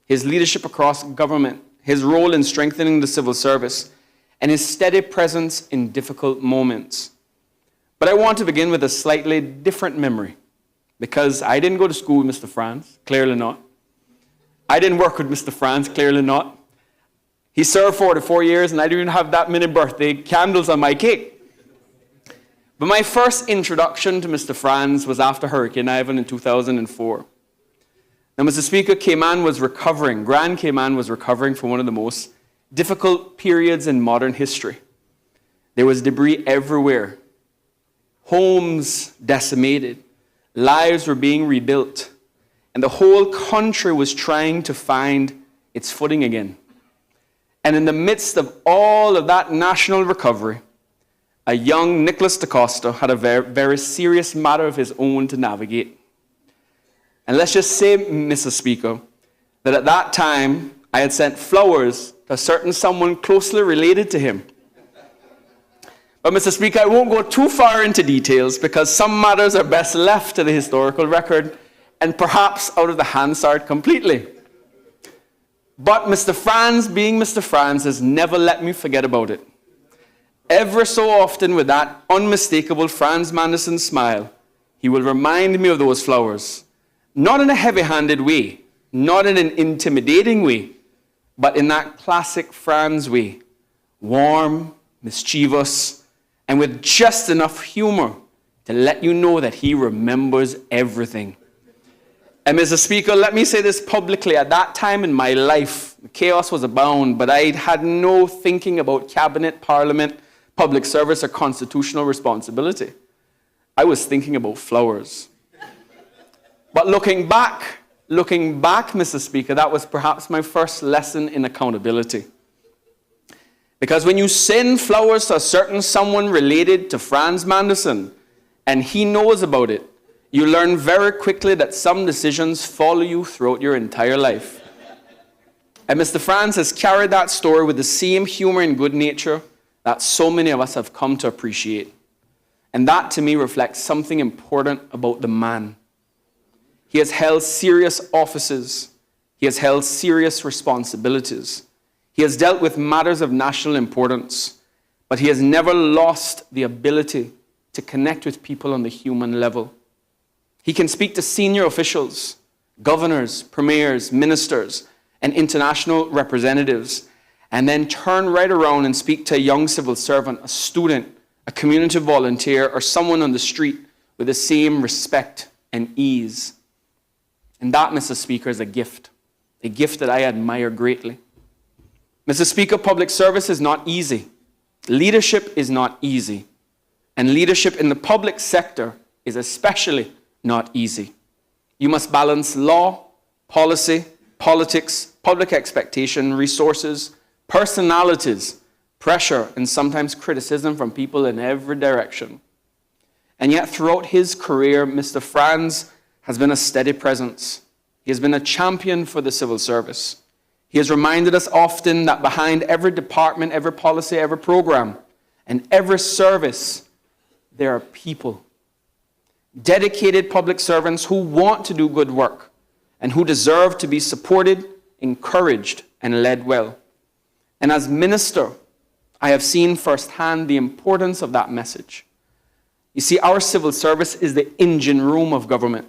his leadership across government, his role in strengthening the civil service, and his steady presence in difficult moments. But I want to begin with a slightly different memory, because I didn't go to school with Mr. Franz, clearly not. I didn't work with Mr. Franz, clearly not. He served 44 years, and I didn't even have that many birthday candles on my cake. But my first introduction to Mr. Franz was after Hurricane Ivan in 2004. Now, Mr. Speaker, Grand Cayman was recovering from one of the most difficult periods in modern history. There was debris everywhere. Homes decimated. Lives were being rebuilt. And the whole country was trying to find its footing again. And in the midst of all of that national recovery, a young Nicholas DaCosta had a very, very serious matter of his own to navigate. And let's just say, Mr. Speaker, that at that time, I had sent flowers to a certain someone closely related to him. But, Mr. Speaker, I won't go too far into details because some matters are best left to the historical record and perhaps out of the Hansard completely. But Mr. Franz, being Mr. Franz, has never let me forget about it. Ever so often, with that unmistakable Franz Manderson smile, he will remind me of those flowers. Not in a heavy-handed way, not in an intimidating way, but in that classic Franz way. Warm, mischievous, and with just enough humor to let you know that he remembers everything. And Mr. Speaker, let me say this publicly. At that time in my life, chaos was abound, but I had no thinking about cabinet, parliament, public service, or constitutional responsibility. I was thinking about flowers. But looking back, Mr. Speaker, that was perhaps my first lesson in accountability. Because when you send flowers to a certain someone related to Franz Manderson, and he knows about it, you learn very quickly that some decisions follow you throughout your entire life. And Mr. Franz has carried that story with the same humor and good nature that so many of us have come to appreciate. And that, to me, reflects something important about the man. He has held serious offices. He has held serious responsibilities. He has dealt with matters of national importance, but he has never lost the ability to connect with people on the human level. He can speak to senior officials, governors, premiers, ministers, and international representatives, and then turn right around and speak to a young civil servant, a student, a community volunteer, or someone on the street with the same respect and ease. And that, Mr. Speaker, is a gift that I admire greatly. Mr. Speaker, public service is not easy. Leadership is not easy. And leadership in the public sector is especially not easy. You must balance law, policy, politics, public expectation, resources, personalities, pressure, and sometimes criticism from people in every direction. And yet, throughout his career, Mr. Franz has been a steady presence. He has been a champion for the civil service. He has reminded us often that behind every department, every policy, every program, and every service, there are people. Dedicated public servants who want to do good work and who deserve to be supported, encouraged, and led well. And as minister, I have seen firsthand the importance of that message. You see, our civil service is the engine room of government.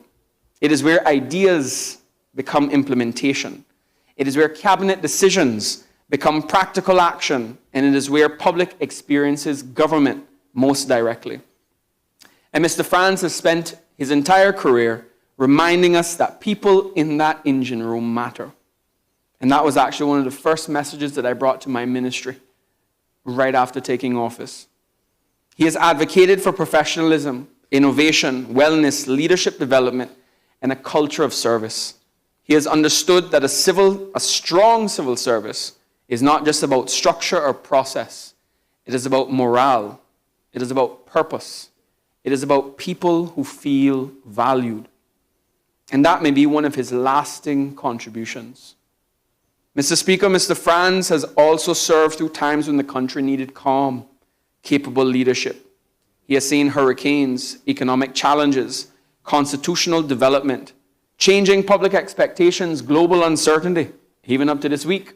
It is where ideas become implementation. It is where cabinet decisions become practical action, and it is where public experiences government most directly. And Mr. Franz has spent his entire career reminding us that people in that engine room matter. And that was actually one of the first messages that I brought to my ministry right after taking office. He has advocated for professionalism, innovation, wellness, leadership development, and a culture of service. He has understood that a strong civil service is not just about structure or process. It is about morale. It is about purpose. It is about people who feel valued. And that may be one of his lasting contributions. Mr. Speaker, Mr. Franz has also served through times when the country needed calm, capable leadership. He has seen hurricanes, economic challenges, constitutional development, changing public expectations, global uncertainty, even up to this week,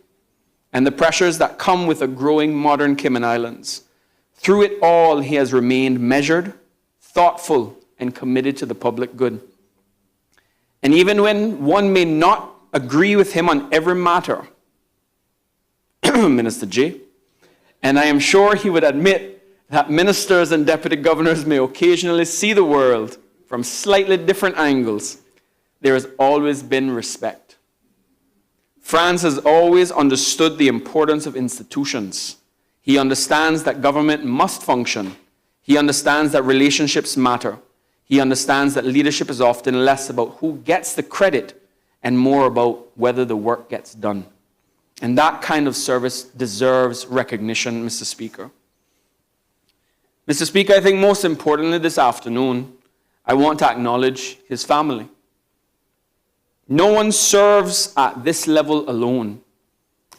and the pressures that come with a growing modern Cayman Islands. Through it all, he has remained measured, thoughtful, and committed to the public good. And even when one may not agree with him on every matter, Minister J, and I am sure he would admit that ministers and deputy governors may occasionally see the world from slightly different angles. There has always been respect. France has always understood the importance of institutions. He understands that government must function. He understands that relationships matter. He understands that leadership is often less about who gets the credit and more about whether the work gets done. And that kind of service deserves recognition, Mr. Speaker. Mr. Speaker, I think most importantly this afternoon, I want to acknowledge his family. No one serves at this level alone.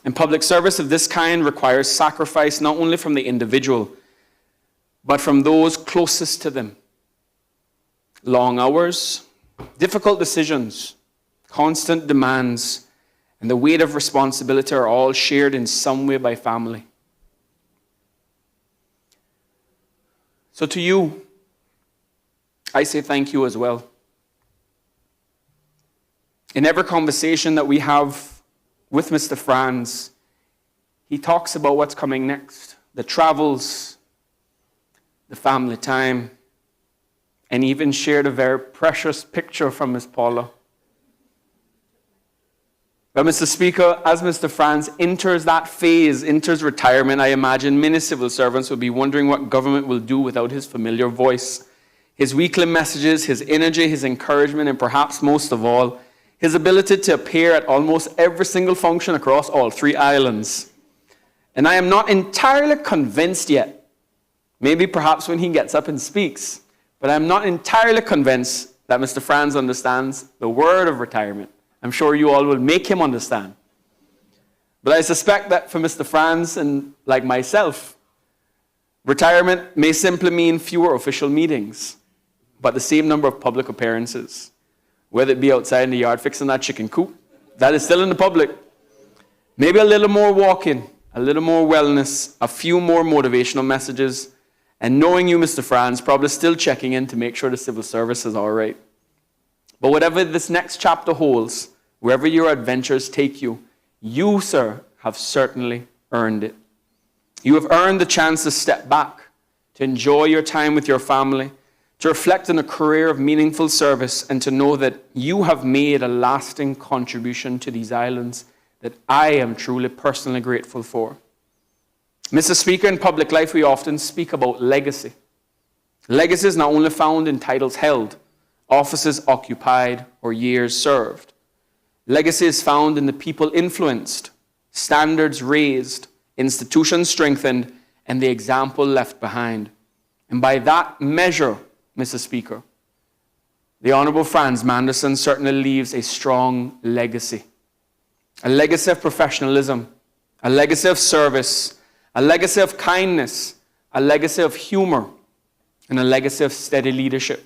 And public service of this kind requires sacrifice not only from the individual, but from those closest to them. Long hours, difficult decisions, constant demands, and the weight of responsibility are all shared in some way by family. So to you, I say thank you as well. In every conversation that we have with Mr. Franz, he talks about what's coming next, the travels, the family time, and even shared a very precious picture from Miss Paula. But Mr. Speaker, as Mr. Franz enters that phase, enters retirement, I imagine many civil servants will be wondering what government will do without his familiar voice, his weekly messages, his energy, his encouragement, and perhaps most of all, his ability to appear at almost every single function across all 3 islands. And I am not entirely convinced yet, maybe perhaps when he gets up and speaks, but I'm not entirely convinced that Mr. Franz understands the word of retirement. I'm sure you all will make him understand. But I suspect that for Mr. Franz and like myself, retirement may simply mean fewer official meetings, but the same number of public appearances. Whether it be outside in the yard fixing that chicken coop, that is still in the public. Maybe a little more walking, a little more wellness, a few more motivational messages, and knowing you, Mr. Franz, probably still checking in to make sure the civil service is all right. But whatever this next chapter holds, wherever your adventures take you, you, sir, have certainly earned it. You have earned the chance to step back, to enjoy your time with your family, to reflect on a career of meaningful service, and to know that you have made a lasting contribution to these islands that I am truly personally grateful for. Mr. Speaker, in public life, we often speak about legacy. Legacy is not only found in titles held, offices occupied, or years served. Legacy is found in the people influenced, standards raised, institutions strengthened, and the example left behind. And by that measure, Mr. Speaker, the Honourable Franz Manderson certainly leaves a strong legacy. A legacy of professionalism, a legacy of service, a legacy of kindness, a legacy of humour, and a legacy of steady leadership.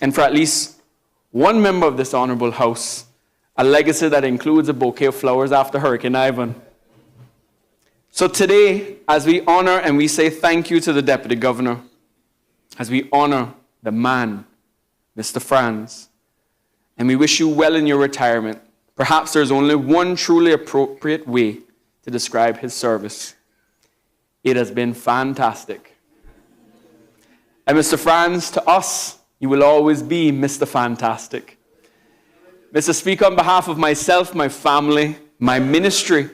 And for at least one member of this Honourable House, a legacy that includes a bouquet of flowers after Hurricane Ivan. So today, as we honour and we say thank you to the Deputy Governor, as we honour the man, Mr. Franz, and we wish you well in your retirement, perhaps there's only one truly appropriate way to describe his service. It has been fantastic. And Mr. Franz, to us, you will always be Mr. Fantastic. Mr. Speaker, on behalf of myself, my family, my ministry,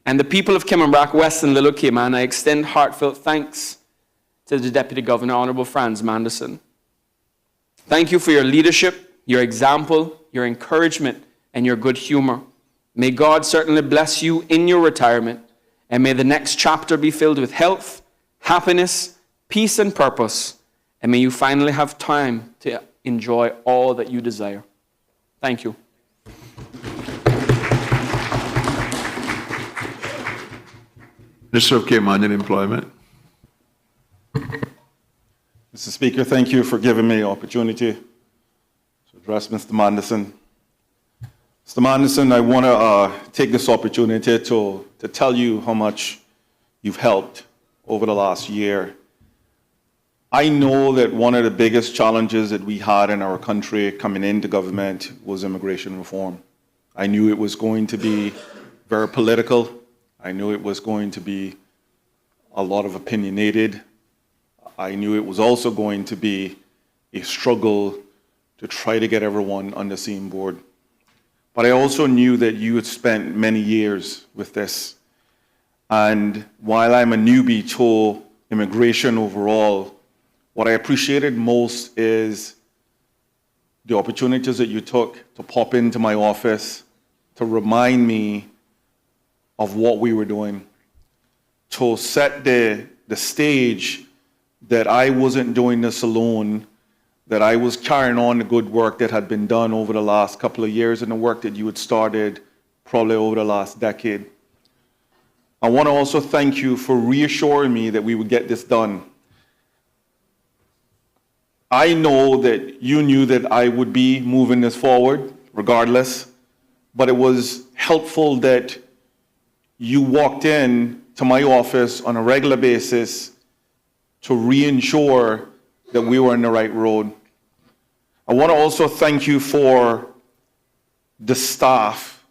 and the people of Cayman West and Little Cayman, I extend heartfelt thanks to the Deputy Governor, Honourable Franz Manderson. Thank you for your leadership, your example, your encouragement, and your good humour. May God certainly bless you in your retirement, and may the next chapter be filled with health, happiness, peace, and purpose, and may you finally have time to enjoy all that you desire. Thank you. Minister of Caymanian Employment. Mr. Speaker, thank you for giving me the opportunity to address Mr. Manderson. Mr. Manderson, I want to take this opportunity to tell you how much you've helped over the last year. I know that one of the biggest challenges that we had in our country coming into government was immigration reform. I knew it was going to be very political. I knew it was going to be a lot of opinionated. I knew it was also going to be a struggle to try to get everyone on the same board. But I also knew that you had spent many years with this. And while I'm a newbie to immigration overall, what I appreciated most is the opportunities that you took to pop into my office to remind me of what we were doing, to set the stage that I wasn't doing this alone, that I was carrying on the good work that had been done over the last couple of years and the work that you had started probably over the last decade. I want to also thank you for reassuring me that we would get this done. I know that you knew that I would be moving this forward regardless, but it was helpful that you walked in to my office on a regular basis to reinsure that we were on the right road. I want to also thank you for the staff.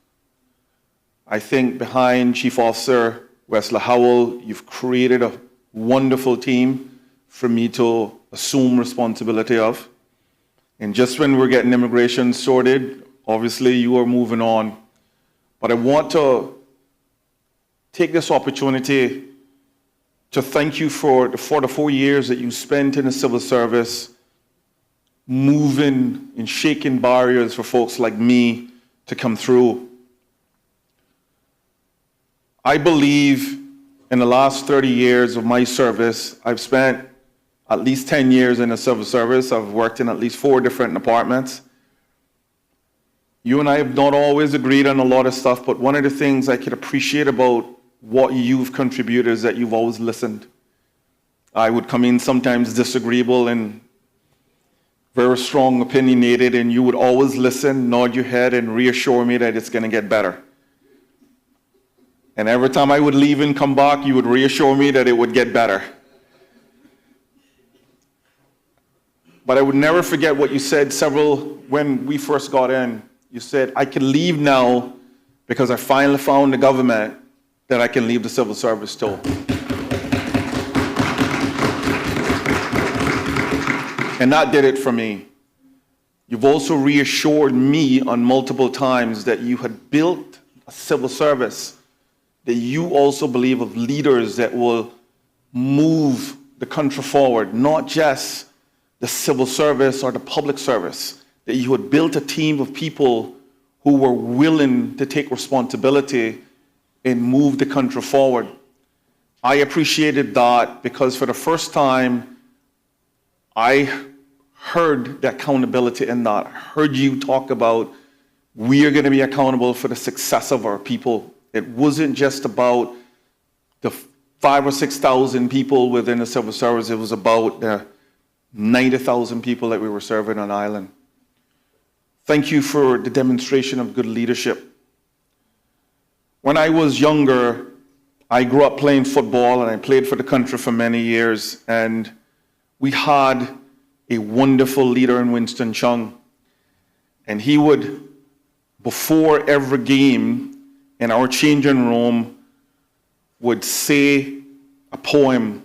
I think behind Chief Officer Wesley Howell, you've created a wonderful team for me to assume responsibility of. And just when we're getting immigration sorted, obviously you are moving on. But I want to take this opportunity to thank you for the 4 years that you spent in the civil service, moving and shaking barriers for folks like me to come through. I believe in the last 30 years of my service, I've spent at least 10 years in the civil service. I've worked in at least 4 different departments. You and I have not always agreed on a lot of stuff, but one of the things I could appreciate about what you've contributed is that you've always listened. I would come in sometimes disagreeable and very strong, opinionated, and you would always listen, nod your head, and reassure me that it's going to get better. And every time I would leave and come back, you would reassure me that it would get better. But I would never forget what you said when we first got in. You said, I can leave now because I finally found the government that I can leave the civil service to. And that did it for me. You've also reassured me on multiple times that you had built a civil service, that you also believe of leaders that will move the country forward, not just the civil service or the public service, that you had built a team of people who were willing to take responsibility and move the country forward. I appreciated that because for the first time, I heard the accountability in that. I heard you talk about we are going to be accountable for the success of our people. It wasn't just about the 5,000 or 6,000 people within the civil service. It was about the 90,000 people that we were serving on island. Thank you for the demonstration of good leadership. When I was younger, I grew up playing football and I played for the country for many years, and we had a wonderful leader in Winston Chung. And he would, before every game in our changing room, would say a poem.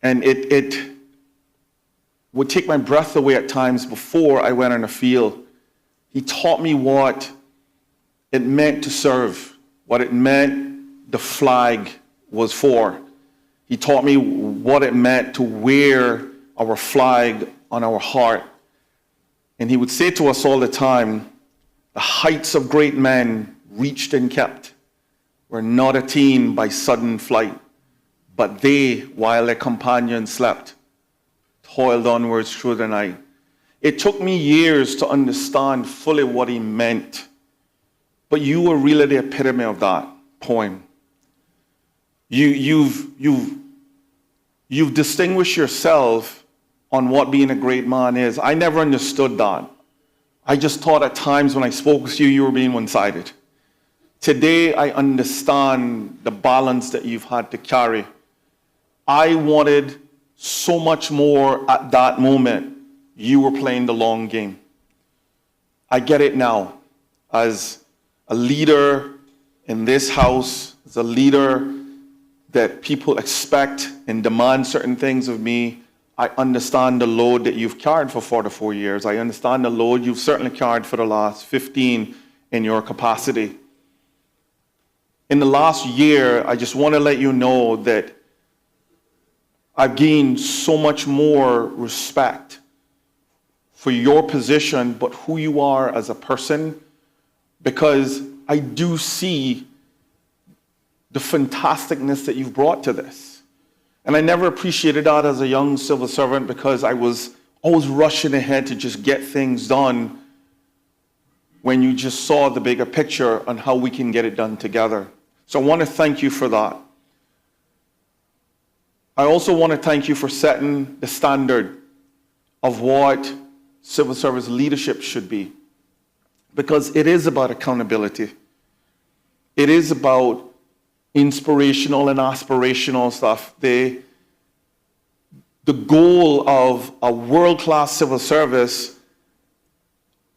And it would take my breath away at times before I went on the field. He taught me what it meant to serve, what it meant the flag was for. He taught me what it meant to wear our flag on our heart. And he would say to us all the time, the heights of great men reached and kept were not attained by sudden flight, but they, while their companions slept, toiled onwards through the night. It took me years to understand fully what he meant, but you were really the epitome of that poem. You've distinguished yourself on what being a great man is. I never understood that. I just thought at times when I spoke with you, you were being one-sided. Today, I understand the balance that you've had to carry. I wanted so much more at that moment. You were playing the long game. I get it now. as a leader in this House, as a leader that people expect and demand certain things of me, I understand the load that you've carried for 44 years. I understand the load you've certainly carried for the last 15 in your capacity. In the last year, I just want to let you know that I've gained so much more respect for your position, but who you are as a person, because I do see the fantasticness that you've brought to this. And I never appreciated that as a young civil servant because I was always rushing ahead to just get things done when you just saw the bigger picture on how we can get it done together. So I want to thank you for that. I also want to thank you for setting the standard of what civil service leadership should be, because it is about accountability. It is about inspirational and aspirational stuff. The goal of a world-class civil service,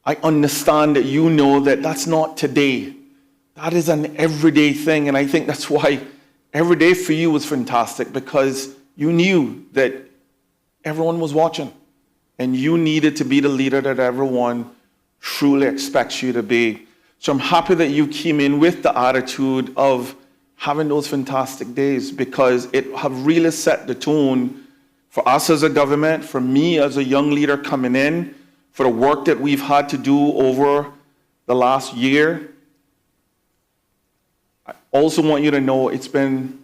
I understand that you know that that's not today. That is an everyday thing, and I think that's why every day for you was fantastic, because you knew that everyone was watching, and you needed to be the leader that everyone truly expects you to be. So I'm happy that you came in with the attitude of having those fantastic days, because it have really set the tone for us as a government, for me as a young leader coming in, for the work that we've had to do over the last year. I also want you to know it's been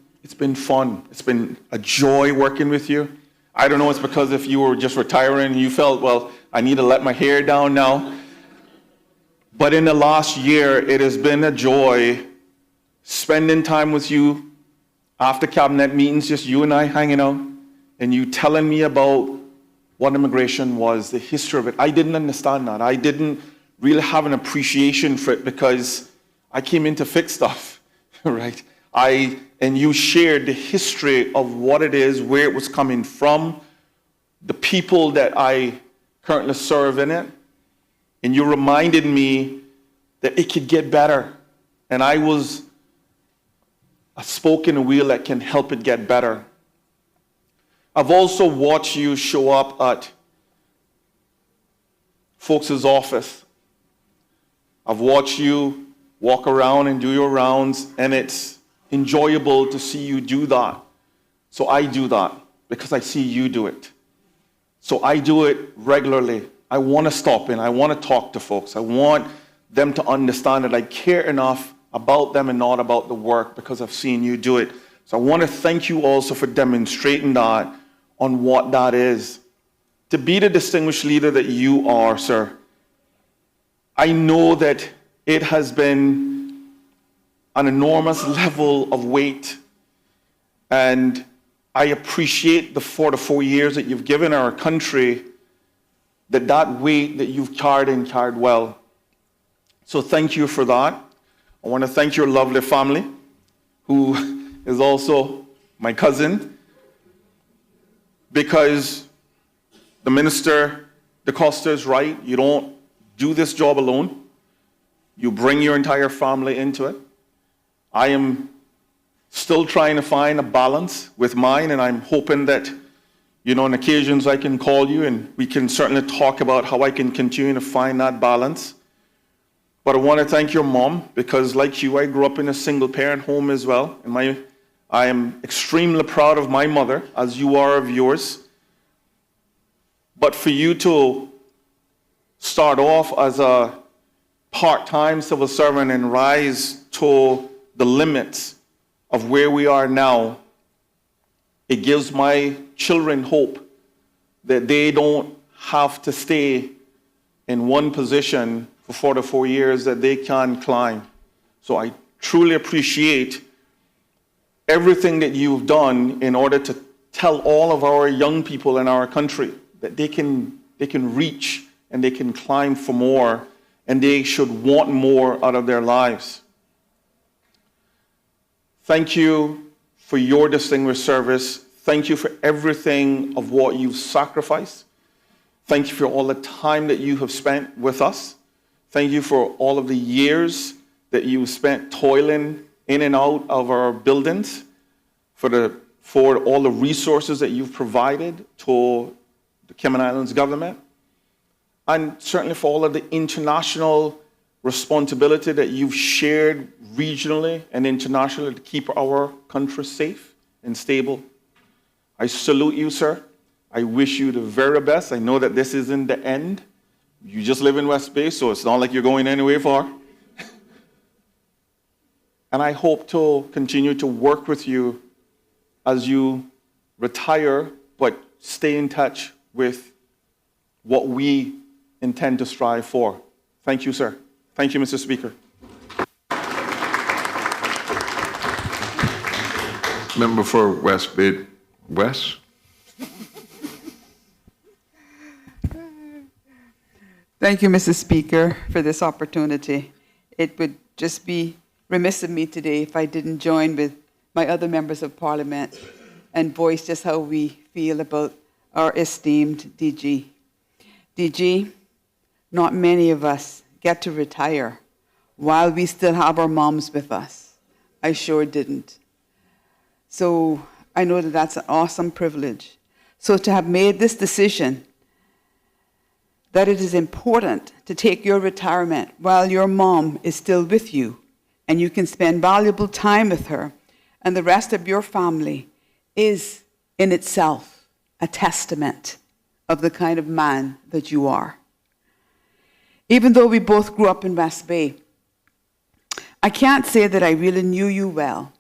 fun. It's been a joy working with you. I don't know, it's because if you were just retiring and you felt, well, I need to let my hair down now. But in the last year, it has been a joy spending time with you after cabinet meetings, just you and I hanging out, and you telling me about what immigration was, the history of it. I didn't understand that. I didn't really have an appreciation for it because I came in to fix stuff, right? And you shared the history of what it is, where it was coming from, the people that I currently serve in it. And you reminded me that it could get better. And I was a spoke in a wheel that can help it get better. I've also watched you show up at folks' office. I've watched you walk around and do your rounds, and it's enjoyable to see you do that. So I do that because I see you do it. So I do it regularly. I want to stop in. I want to talk to folks. I want them to understand that I care enough about them and not about the work because I've seen you do it. So I want to thank you also for demonstrating that on what that is. To be the distinguished leader that you are, sir, I know that it has been an enormous level of weight, and I appreciate the 44 years that you've given our country, that weight that you've carried and carried well. So thank you for that. I want to thank your lovely family, who is also my cousin, because the Minister DaCosta is right. You don't do this job alone. You bring your entire family into it. I am still trying to find a balance with mine, and I'm hoping that, on occasions I can call you and we can certainly talk about how I can continue to find that balance. But I want to thank your mom, because like you, I grew up in a single-parent home as well. And I am extremely proud of my mother, as you are of yours. But for you to start off as a part-time civil servant and rise to the limits of where we are now, it gives my children hope that they don't have to stay in one position for 44 years, that they can climb. So I truly appreciate everything that you've done in order to tell all of our young people in our country that they can reach and they can climb for more, and they should want more out of their lives. Thank you for your distinguished service. Thank you for everything of what you've sacrificed. Thank you for all the time that you have spent with us. Thank you for all of the years that you spent toiling in and out of our buildings, for all the resources that you've provided to the Cayman Islands government, and certainly for all of the international responsibility that you've shared regionally and internationally to keep our country safe and stable. I salute you, sir. I wish you the very best. I know that this isn't the end. You just live in West Bay, so it's not like you're going anywhere far. And I hope to continue to work with you as you retire, but stay in touch with what we intend to strive for. Thank you, sir. Thank you, Mr. Speaker. Member for West Bay West. Thank you, Mr. Speaker, for this opportunity. It would just be remiss of me today if I didn't join with my other members of Parliament and voice just how we feel about our esteemed DG. DG, not many of us get to retire while we still have our moms with us. I sure didn't. So I know that that's an awesome privilege. So to have made this decision that it is important to take your retirement while your mom is still with you and you can spend valuable time with her and the rest of your family is in itself a testament of the kind of man that you are. Even though we both grew up in West Bay, I can't say that I really knew you well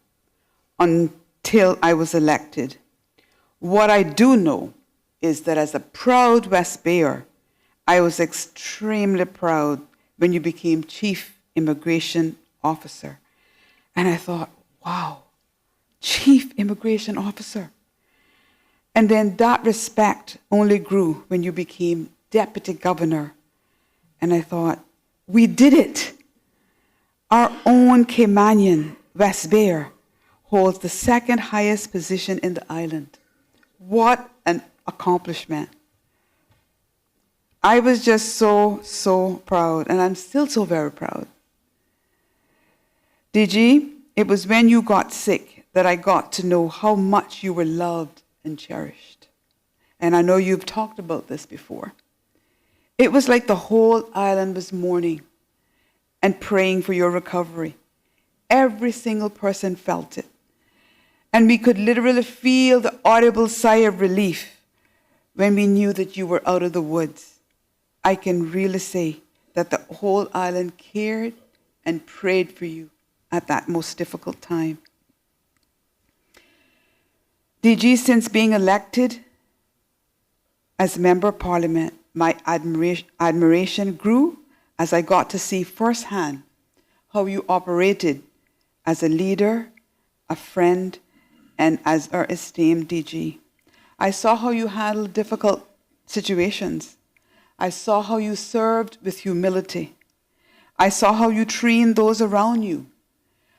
until I was elected. What I do know is that as a proud West Bayer, I was extremely proud when you became Chief Immigration Officer. And I thought, wow, Chief Immigration Officer. And then that respect only grew when you became Deputy Governor. And I thought, we did it. Our own Caymanian, West Bayer, holds the second highest position in the island. What an accomplishment. I was just so proud, and I'm still so very proud. DG, it was when you got sick that I got to know how much you were loved and cherished. And I know you've talked about this before. It was like the whole island was mourning and praying for your recovery. Every single person felt it. And we could literally feel the audible sigh of relief when we knew that you were out of the woods. I can really say that the whole island cared and prayed for you at that most difficult time. DG, since being elected as Member of Parliament, my admiration grew as I got to see firsthand how you operated as a leader, a friend, and as our esteemed DG. I saw how you handled difficult situations. I saw how you served with humility. I saw how you trained those around you.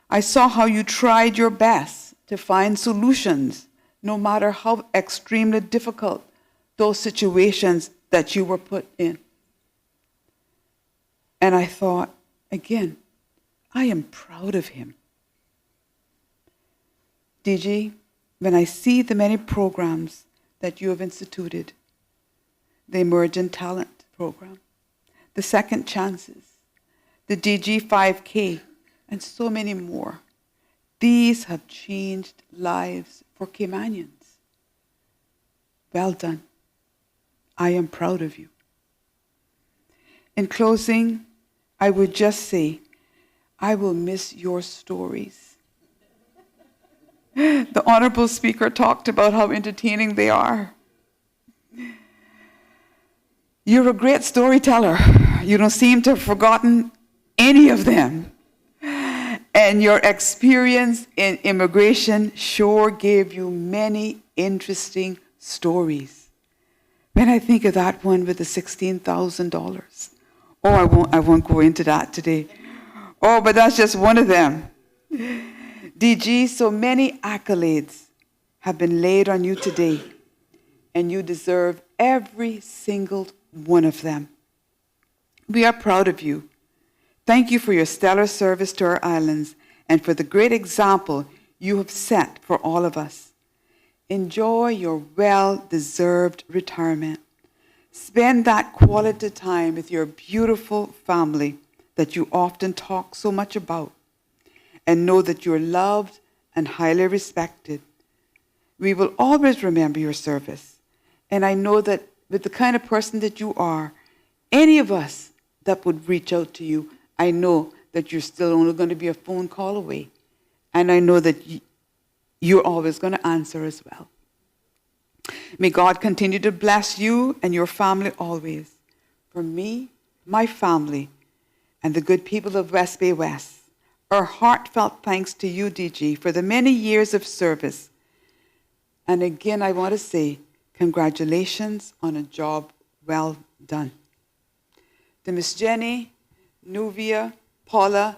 I saw how you tried your best to find solutions, no matter how extremely difficult those situations that you were put in. And I thought, again, I am proud of him. DG, when I see the many programs that you have instituted, the Emerging Talent Program, the Second Chances, the DG 5K, and so many more, these have changed lives for Caymanians. Well done. I am proud of you. In closing, I would just say, I will miss your stories. The Honorable Speaker talked about how entertaining they are. You're a great storyteller. You don't seem to have forgotten any of them. And your experience in immigration sure gave you many interesting stories. When I think of that one with the $16,000, I won't go into that today. Oh, but that's just one of them. DG, so many accolades have been laid on you today, and you deserve every single one of them. We are proud of you Thank you for your stellar service to our islands and for the great example you have set for all of us. Enjoy your well-deserved retirement. Spend that quality time with your beautiful family that you often talk so much about, and know that you're loved and highly respected. We will always remember your service, and I know that with the kind of person that you are, any of us that would reach out to you, I know that you're still only going to be a phone call away, and I know that you're always going to answer as well. May God continue to bless you and your family always. For me, my family, and the good people of West Bay West, our heartfelt thanks to you, DG, for the many years of service. And again, I want to say congratulations on a job well done. To Miss Jenny, Nuvia, Paula,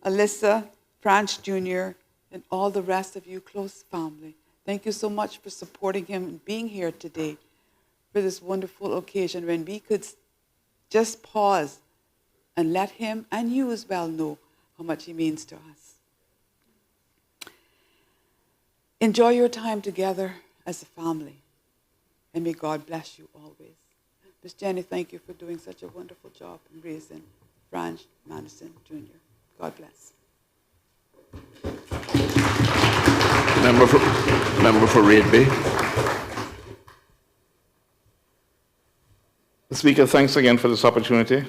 Alyssa, Franz Jr., and all the rest of you close family, thank you so much for supporting him and being here today for this wonderful occasion when we could just pause and let him and you as well know how much he means to us. Enjoy your time together as a family, and may God bless you always. Miss Jenny, thank you for doing such a wonderful job in raising Franz Madison Jr. God bless. Member for Red Bay. Speaker, thanks again for this opportunity.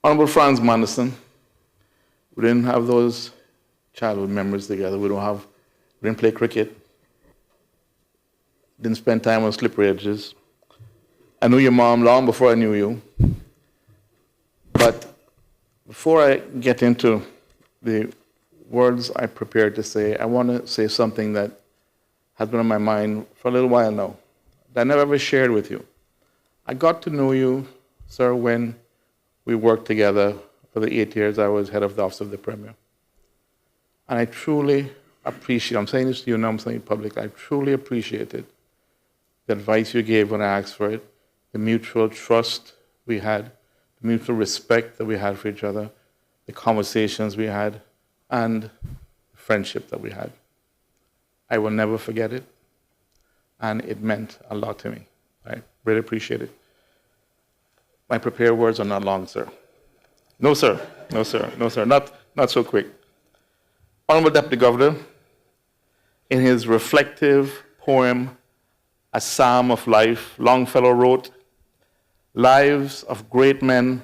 Honorable Franz Madison, we didn't have those childhood memories together. We didn't play cricket. Didn't spend time on slippery edges. I knew your mom long before I knew you. But before I get into the words I prepared to say, I want to say something that has been on my mind for a little while now, that I never ever shared with you. I got to know you, sir, when we worked together for the 8 years I was head of the Office of the Premier. And I truly appreciate, I'm saying this to you now, I'm saying it publicly, I truly appreciated the advice you gave when I asked for it, the mutual trust we had, the mutual respect that we had for each other, the conversations we had, and the friendship that we had. I will never forget it, and it meant a lot to me. I really appreciate it. My prepared words are not long, sir. No, sir. No, sir. No, sir. Not so quick. Honorable Deputy Governor, in his reflective poem, A Psalm of Life, Longfellow wrote, "Lives of great men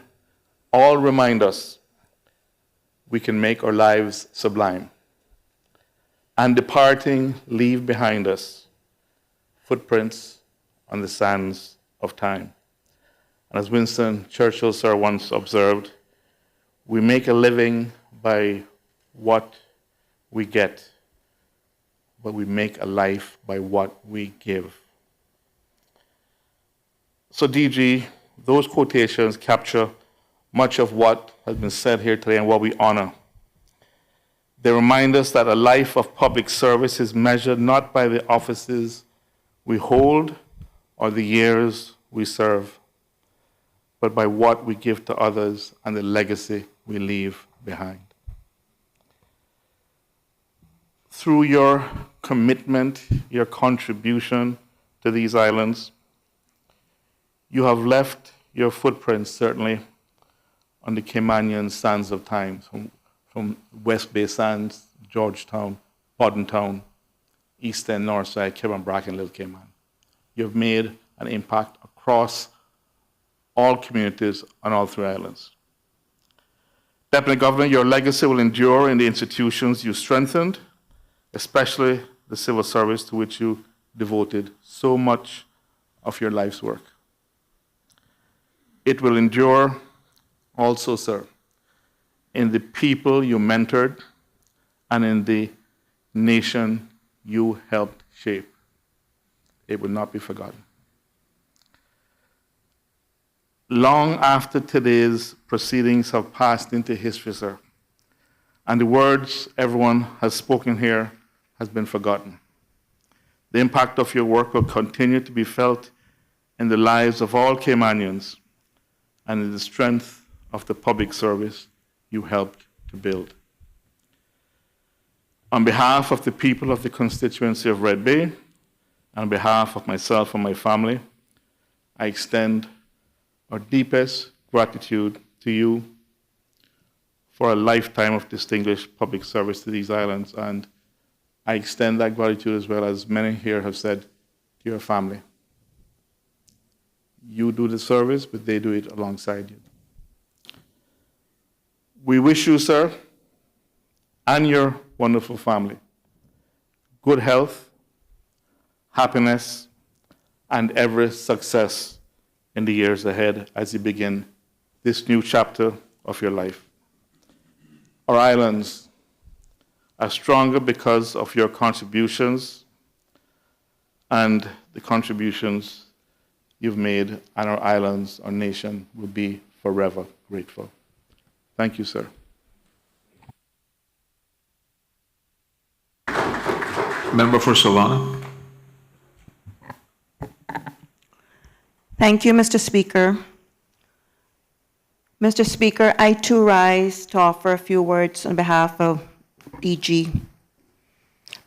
all remind us we can make our lives sublime, and departing leave behind us footprints on the sands of time." And as Winston Churchill, sir, once observed, we make a living by what we get, but we make a life by what we give. So, DG, those quotations capture much of what has been said here today and what we honor. They remind us that a life of public service is measured not by the offices we hold or the years we serve, but by what we give to others and the legacy we leave behind. Through your commitment, your contribution to these islands, you have left your footprints, certainly, on the Caymanian sands of time, from West Bay Sands, Georgetown, Boddentown, East End, North Side, Cayman, Bracken, Little Cayman. You have made an impact across all communities on all three islands. Deputy Governor, your legacy will endure in the institutions you strengthened, especially the civil service to which you devoted so much of your life's work. It will endure also, sir, in the people you mentored and in the nation you helped shape. It will not be forgotten. Long after today's proceedings have passed into history, sir, and the words everyone has spoken here has been forgotten, the impact of your work will continue to be felt in the lives of all Caymanians and in the strength of the public service you helped to build. On behalf of the people of the constituency of Red Bay, and on behalf of myself and my family, I extend our deepest gratitude to you for a lifetime of distinguished public service to these islands, and I extend that gratitude as well, as many here have said, to your family. You do the service, but they do it alongside you. We wish you, sir, and your wonderful family good health, happiness, and every success in the years ahead as you begin this new chapter of your life. Our islands are stronger because of your contributions and the contributions you've made, and our islands, our nation, will be forever grateful. Thank you, sir. Member for Savannah. Thank you, Mr. Speaker. Mr. Speaker, I too rise to offer a few words on behalf of DG.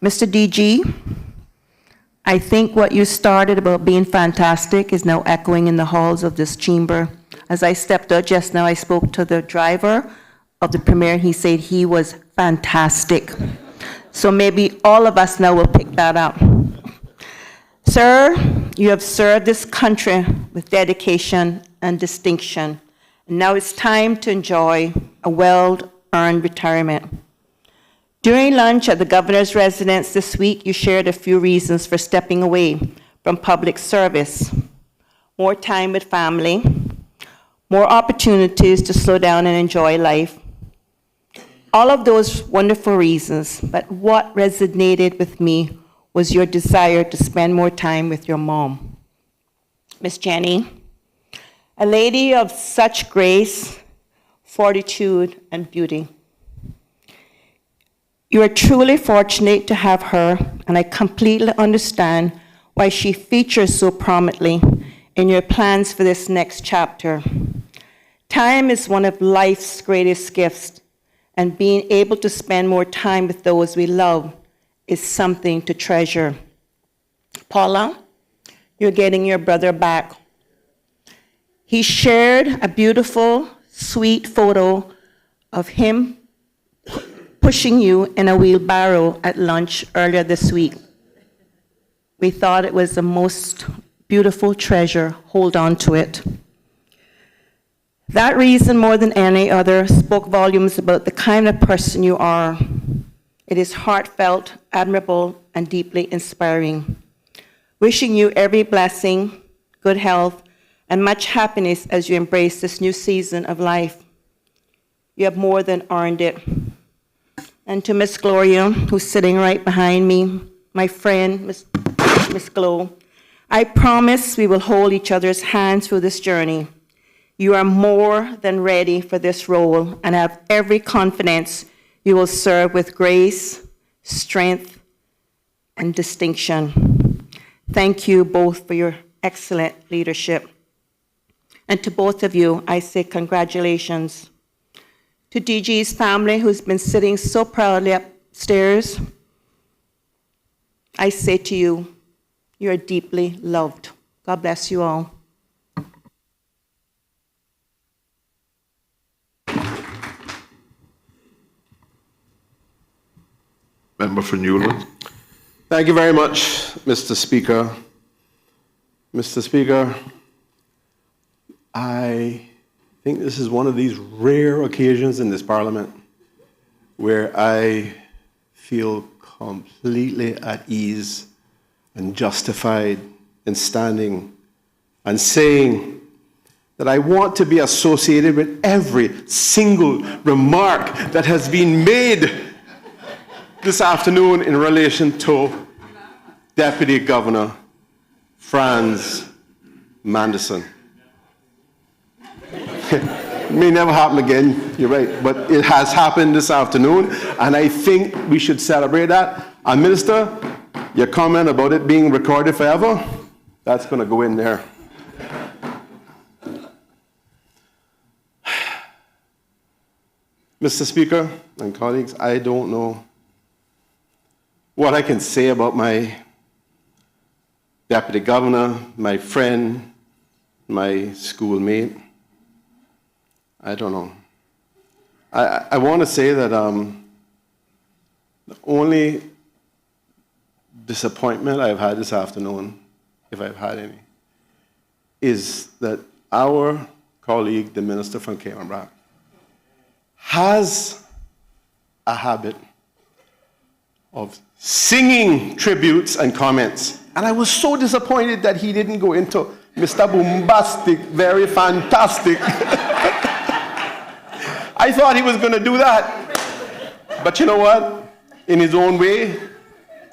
Mr. DG, I think what you started about being fantastic is now echoing in the halls of this chamber. As I stepped out just now, I spoke to the driver of the Premier. He said he was fantastic. So maybe all of us now will pick that up. Sir, you have served this country with dedication and distinction. And now it's time to enjoy a well-earned retirement. During lunch at the governor's residence this week, you shared a few reasons for stepping away from public service. More time with family, more opportunities to slow down and enjoy life. All of those wonderful reasons, but what resonated with me was your desire to spend more time with your mom. Miss Jenny, a lady of such grace, fortitude, and beauty. You are truly fortunate to have her, and I completely understand why she features so prominently in your plans for this next chapter. Time is one of life's greatest gifts, and being able to spend more time with those we love is something to treasure. Paula, you're getting your brother back. He shared a beautiful, sweet photo of him pushing you in a wheelbarrow at lunch earlier this week. We thought it was the most beautiful treasure. Hold on to it. That reason, more than any other, spoke volumes about the kind of person you are. It is heartfelt, admirable, and deeply inspiring. Wishing you every blessing, good health, and much happiness as you embrace this new season of life. You have more than earned it. And to Miss Gloria, who's sitting right behind me, my friend, Miss Glo, I promise we will hold each other's hands through this journey. You are more than ready for this role, and I have every confidence you will serve with grace, strength, and distinction. Thank you both for your excellent leadership. And to both of you, I say congratulations. To DG's family, who's been sitting so proudly upstairs, I say to you, you are deeply loved. God bless you all. Member for Newland. Thank you very much, Mr. Speaker. Mr. Speaker, I think this is one of these rare occasions in this Parliament where I feel completely at ease and justified in standing and saying that I want to be associated with every single remark that has been made this afternoon in relation to Deputy Governor Franz Manderson. It may never happen again, you're right, but it has happened this afternoon, and I think we should celebrate that. And Minister, your comment about it being recorded forever, that's going to go in there. Mr. Speaker and colleagues, I don't know what I can say about my deputy governor, my friend, my schoolmate. I don't know. I want to say that the only disappointment I've had this afternoon, if I've had any, is that our colleague, the minister from Cayman Islands, has a habit of singing tributes and comments. And I was so disappointed that he didn't go into Mr. Bombastic, very fantastic. I thought he was going to do that. But you know what? In his own way,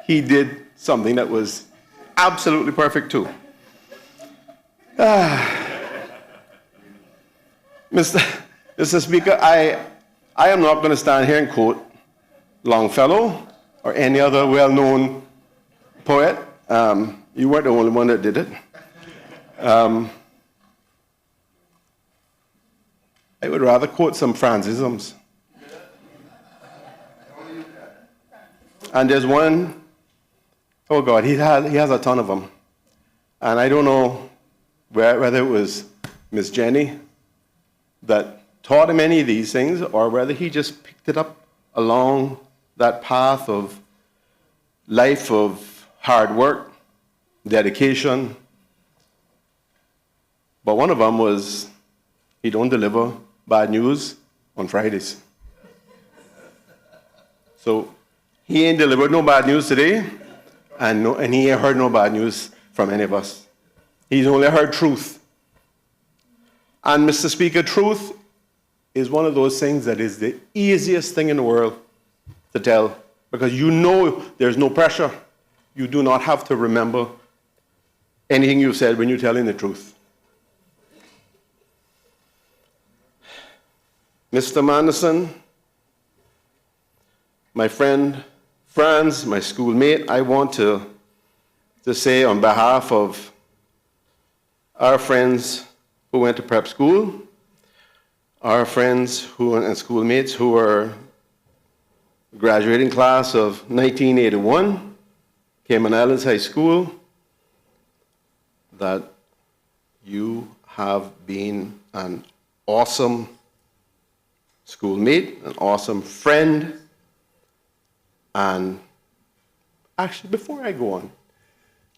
he did something that was absolutely perfect too. Mr. Speaker, I am not going to stand here and quote Longfellow or any other well-known poet. You weren't the only one that did it. I would rather quote some Francisms. And there's one, oh God, he has a ton of them. And I don't know whether it was Miss Jenny that taught him any of these things or whether he just picked it up along that path of life of hard work, dedication. But one of them was he don't deliver bad news on Fridays. So he ain't delivered no bad news today, and he ain't heard no bad news from any of us. He's only heard truth. And Mr. Speaker, truth is one of those things that is the easiest thing in the world to tell, because you know there's no pressure. You do not have to remember anything you've said when you're telling the truth. Mr. Manderson, my friend Franz, my schoolmate, I want to say on behalf of our friends who went to prep school, our friends and schoolmates who are graduating class of 1981, Cayman Islands High School, that you have been an awesome schoolmate, an awesome friend. And actually, before I go on,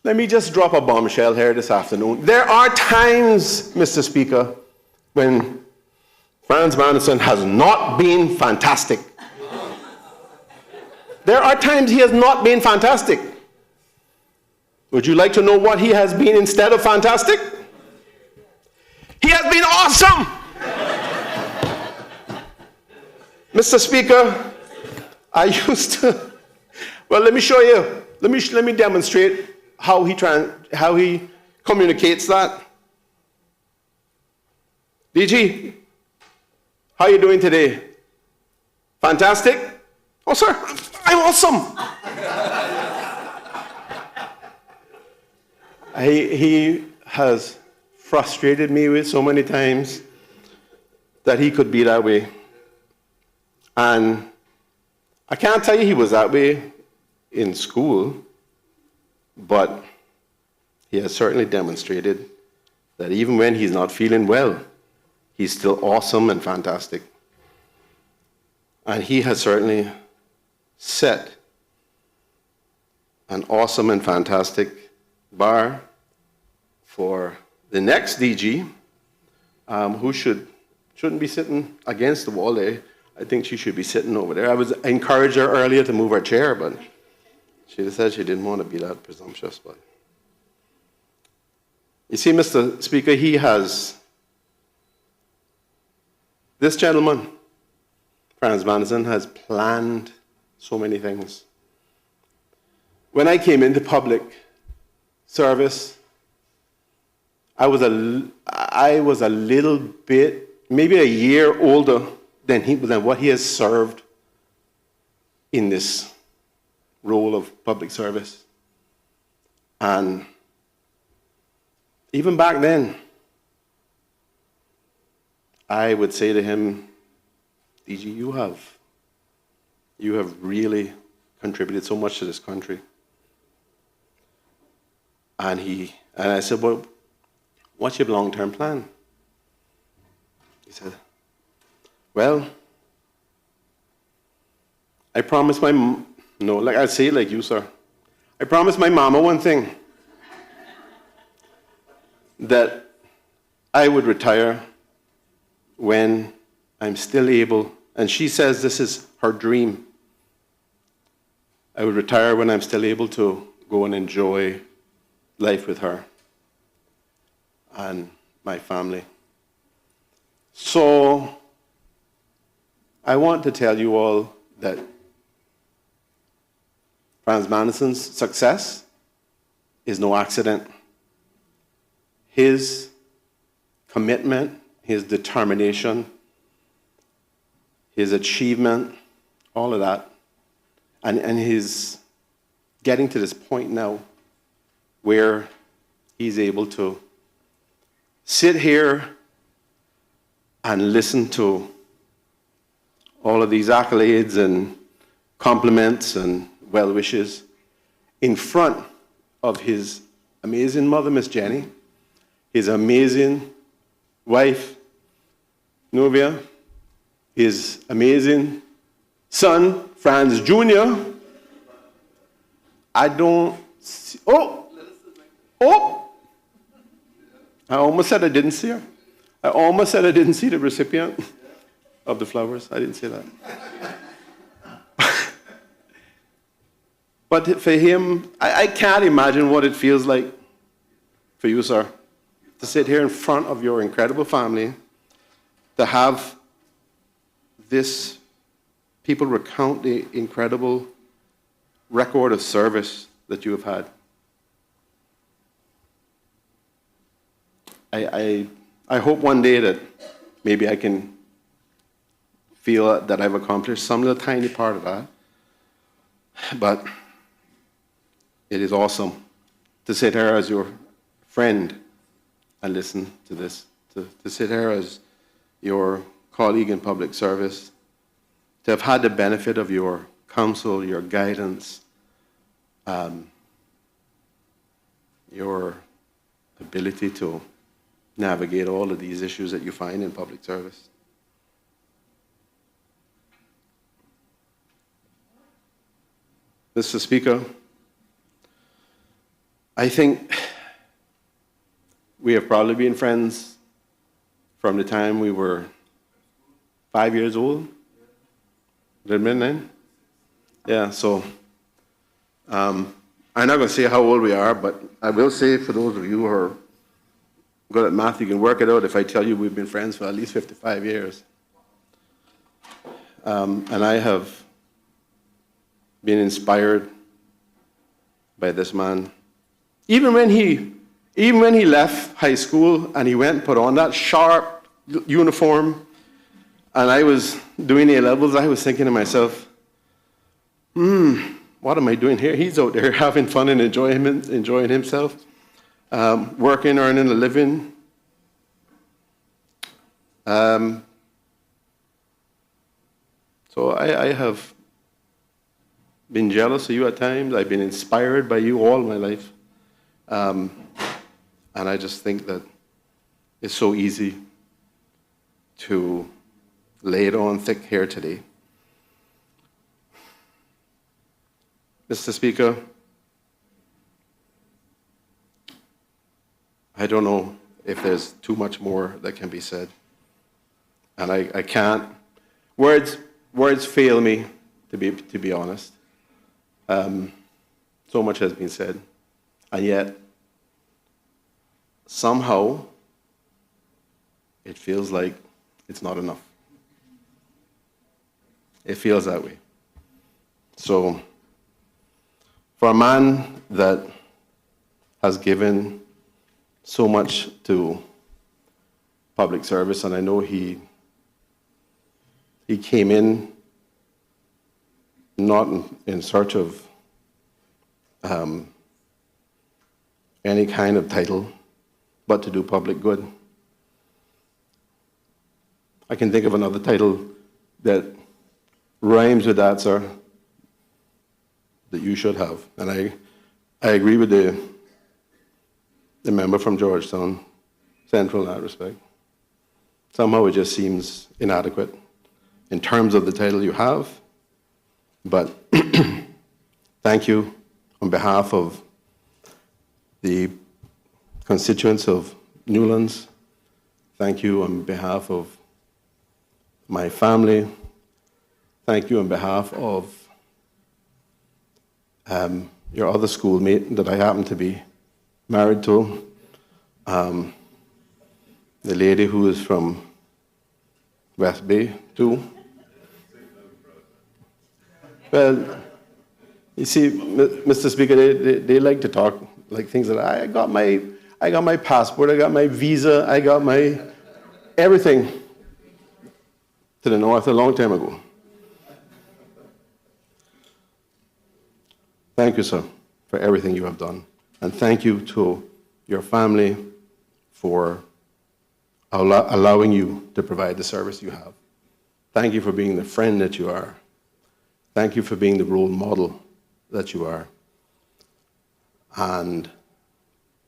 let me just drop a bombshell here this afternoon. There are times, Mr. Speaker, when Franz Manderson has not been fantastic. There are times he has not been fantastic. Would you like to know what he has been instead of fantastic? He has been awesome! Mr. Speaker, I used to, well, let me show you. Let me demonstrate how he communicates that. DG, how are you doing today? Fantastic? Oh, sir, I'm awesome. He has frustrated me with so many times that he could be that way. And I can't tell you he was that way in school, but he has certainly demonstrated that even when he's not feeling well, he's still awesome and fantastic. And he has certainly set an awesome and fantastic bar for the next DG, who shouldn't be sitting against the wall there. I think she should be sitting over there. I encouraged her earlier to move her chair, but she said she didn't want to be that presumptuous. But you see, Mr. Speaker, this gentleman, Franz Manderson, has planned so many things. When I came into public service, I was a little bit, maybe a year older than what he has served in this role of public service. And even back then, I would say to him, DG, you have really contributed so much to this country. And I said, well, what's your long-term plan? He said, well, I promised I'd say it like you, sir. I promised my mama one thing, that I would retire when I'm still able, and she says this is her dream. I would retire when I'm still able to go and enjoy life with her and my family. So I want to tell you all that Franz Madison's success is no accident. His commitment, his determination, his achievement, all of that, and his getting to this point now where he's able to sit here and listen to all of these accolades and compliments and well wishes in front of his amazing mother, Miss Jenny, his amazing wife, Novia, his amazing son, Franz Jr. I don't see, I almost said I didn't see her. I almost said I didn't see the recipient of the flowers. I didn't say that. But for him, I can't imagine what it feels like for you, sir, to sit here in front of your incredible family, to have this people recount the incredible record of service that you have had. I hope one day that maybe I can feel that I've accomplished some little tiny part of that. But it is awesome to sit here as your friend and listen to this, to sit here as your colleague in public service, to have had the benefit of your counsel, your guidance, your ability to navigate all of these issues that you find in public service. Mr. Speaker, I think we have probably been friends from the time we were 5 years old. Did it then? Yeah, so I'm not going to say how old we are, but I will say for those of you who are good at math, you can work it out if I tell you we've been friends for at least 55 years. And I have been inspired by this man. Even when he left high school and he went and put on that sharp uniform, and I was doing A-levels, I was thinking to myself, what am I doing here? He's out there having fun and enjoying himself, working, earning a living. So I have been jealous of you at times. I've been inspired by you all my life. And I just think that it's so easy to lay it on thick here today. Mr. Speaker, I don't know if there's too much more that can be said. And I can't. Words fail me, to be honest. So much has been said. And yet, somehow, it feels like it's not enough. It feels that way. So, for a man that has given so much to public service, and I know he came in not in search of any kind of title, but to do public good. I can think of another title that rhymes with that, sir, that you should have. And I agree with the member from Georgetown Central in that respect. Somehow it just seems inadequate in terms of the title you have. But thank you on behalf of the constituents of Newlands. Thank you on behalf of my family. Thank you on behalf of your other schoolmate that I happen to be married to, the lady who is from West Bay too. Well, you see, Mr. Speaker, they like to talk like things that I got my passport, I got my visa, I got my everything to the north a long time ago. Thank you, sir, for everything you have done. And thank you to your family for allowing you to provide the service you have. Thank you for being the friend that you are. Thank you for being the role model that you are. And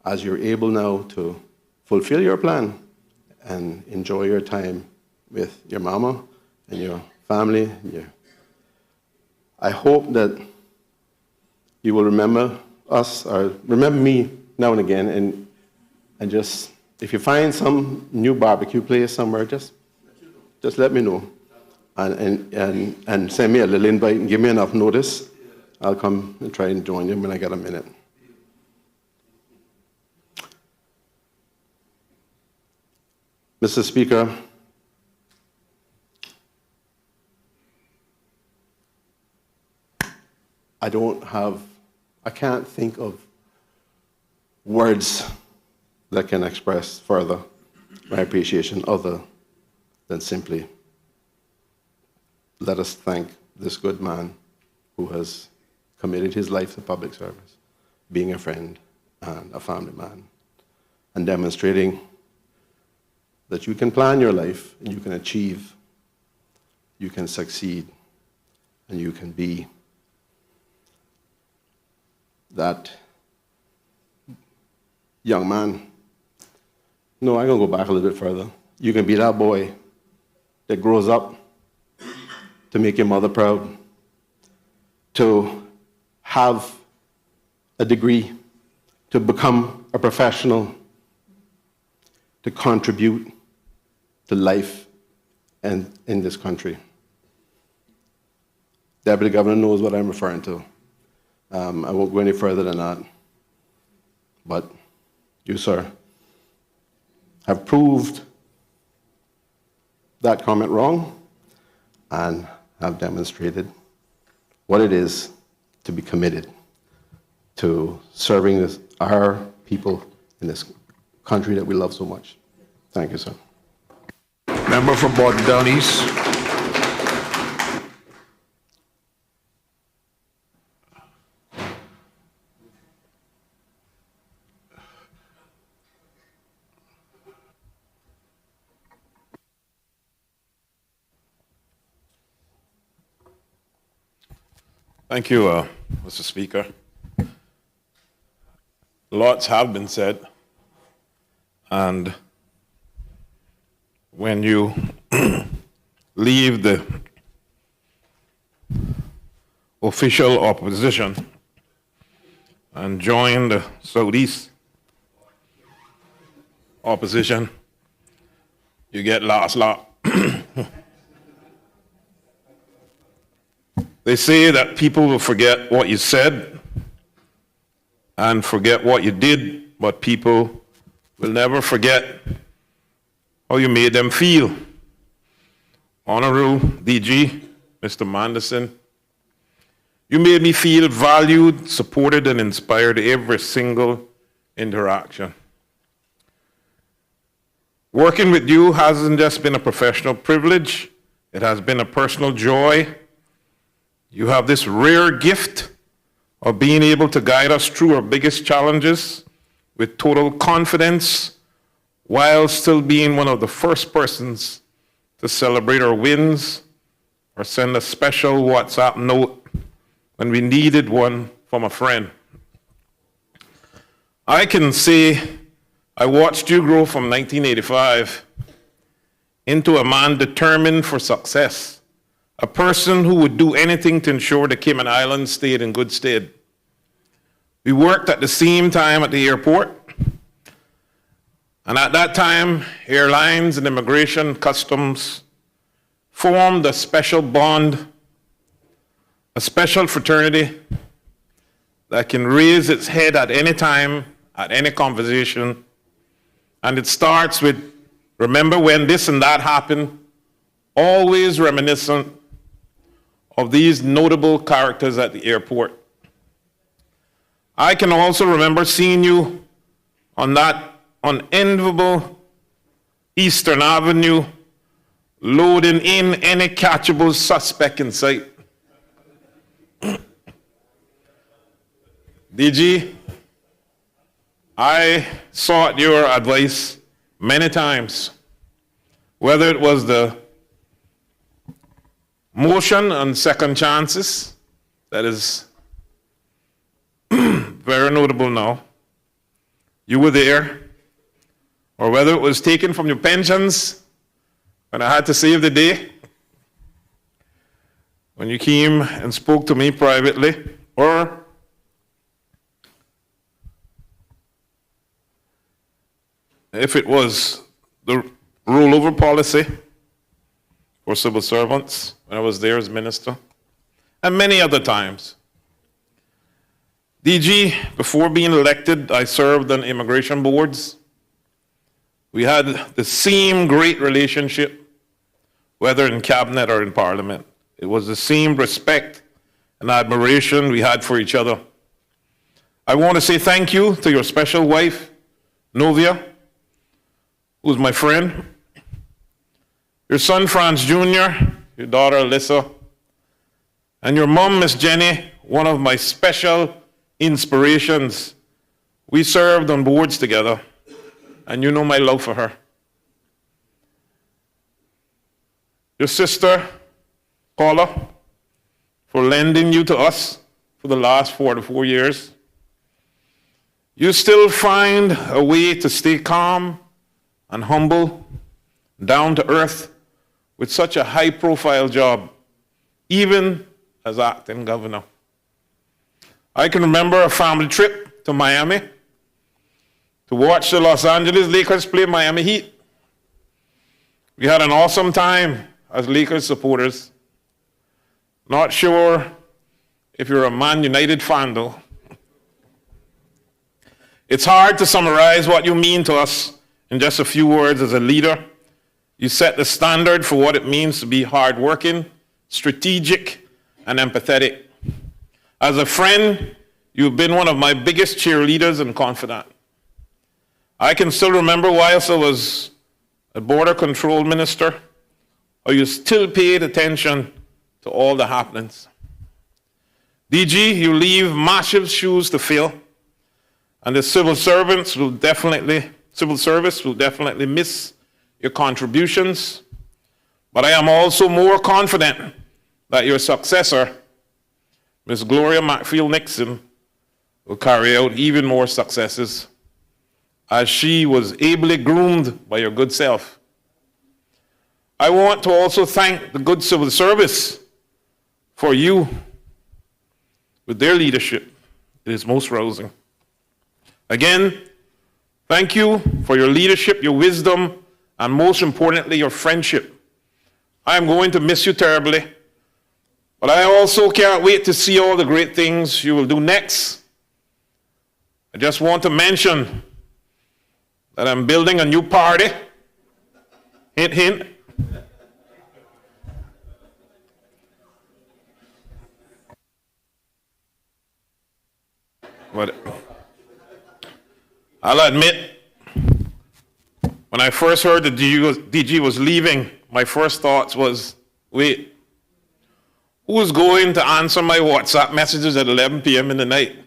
as you're able now to fulfill your plan and enjoy your time with your mama and your family, I hope that you will remember us, or remember me now and again, and just, if you find some new barbecue place somewhere, just let me know. And send me a little invite and give me enough notice. I'll come and try and join you when I get a minute. Mr. Speaker, I can't think of words that can express further my appreciation other than simply let us thank this good man who has committed his life to public service, being a friend and a family man, and demonstrating that you can plan your life and you can achieve, you can succeed, and you can be that young man. No, I'm going to go back a little bit further. You can be that boy that grows up to make your mother proud, to have a degree, to become a professional, to contribute to life and in this country. Deputy Governor knows what I'm referring to. I won't go any further than that. But you, sir, have proved that comment wrong and have demonstrated what it is to be committed to serving our people in this country that we love so much. Thank you, sir. Member for Borden Down East. Thank you, Mr. Speaker. Lots have been said, and when you leave the official opposition and join the Southeast opposition, you get last lot. They say that people will forget what you said and forget what you did, but people will never forget how you made them feel. Honorable DG, Mr. Manderson, you made me feel valued, supported, and inspired every single interaction. Working with you hasn't just been a professional privilege, it has been a personal joy. You have this rare gift of being able to guide us through our biggest challenges with total confidence, while still being one of the first persons to celebrate our wins or send a special WhatsApp note when we needed one from a friend. I can say I watched you grow from 1985 into a man determined for success, a person who would do anything to ensure the Cayman Islands stayed in good stead. We worked at the same time at the airport, and at that time, airlines and immigration customs formed a special bond, a special fraternity that can raise its head at any time, at any conversation. And it starts with, remember when this and that happened, always reminiscent of these notable characters at the airport. I can also remember seeing you on that unenviable Eastern Avenue, loading in any catchable suspect in sight. DG, I sought your advice many times, whether it was the motion on second chances, that is very notable now. You were there, or whether it was taken from your pensions when I had to save the day, when you came and spoke to me privately, or if it was the rollover policy for civil servants when I was there as minister, and many other times. DG, before being elected, I served on immigration boards. We had the same great relationship, whether in cabinet or in parliament. It was the same respect and admiration we had for each other. I want to say thank you to your special wife, Novia, who's my friend, your son, Franz Jr., your daughter, Alyssa, and your mom, Miss Jenny, one of my special inspirations. We served on boards together, and you know my love for her. Your sister, Paula, for lending you to us for the last 4 to 4 years. You still find a way to stay calm and humble, down to earth, with such a high-profile job, even as acting governor. I can remember a family trip to Miami to watch the Los Angeles Lakers play Miami Heat. We had an awesome time as Lakers supporters. Not sure if you're a Man United fan, though. It's hard to summarize what you mean to us in just a few words. As a leader, you set the standard for what it means to be hardworking, strategic, and empathetic. As a friend, you've been one of my biggest cheerleaders and confidant. I can still remember whilst I was a border control minister, how you still paid attention to all the happenings. DG, you leave massive shoes to fill, and the civil service will definitely miss your contributions. But I am also more confident that your successor, Ms. Gloria McField-Nixon, will carry out even more successes, as she was ably groomed by your good self. I want to also thank the good civil service for you. With their leadership, it is most rousing. Again, thank you for your leadership, your wisdom, and most importantly, your friendship. I am going to miss you terribly, but I also can't wait to see all the great things you will do next. I just want to mention that I'm building a new party. Hint, hint. But I'll admit, when I first heard that DG was leaving, my first thoughts was, wait, who's going to answer my WhatsApp messages at 11 p.m. in the night?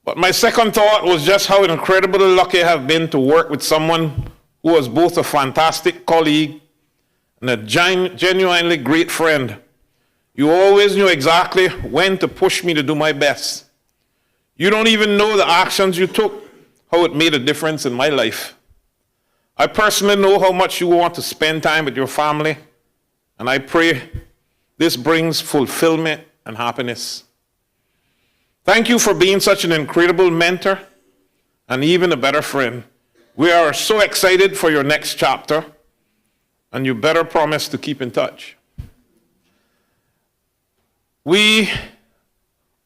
But my second thought was just how incredibly lucky I have been to work with someone who was both a fantastic colleague and a genuinely great friend. You always knew exactly when to push me to do my best. You don't even know the actions you took, how it made a difference in my life. I personally know how much you want to spend time with your family, and I pray this brings fulfillment and happiness. Thank you for being such an incredible mentor and even a better friend. We are so excited for your next chapter, and you better promise to keep in touch. We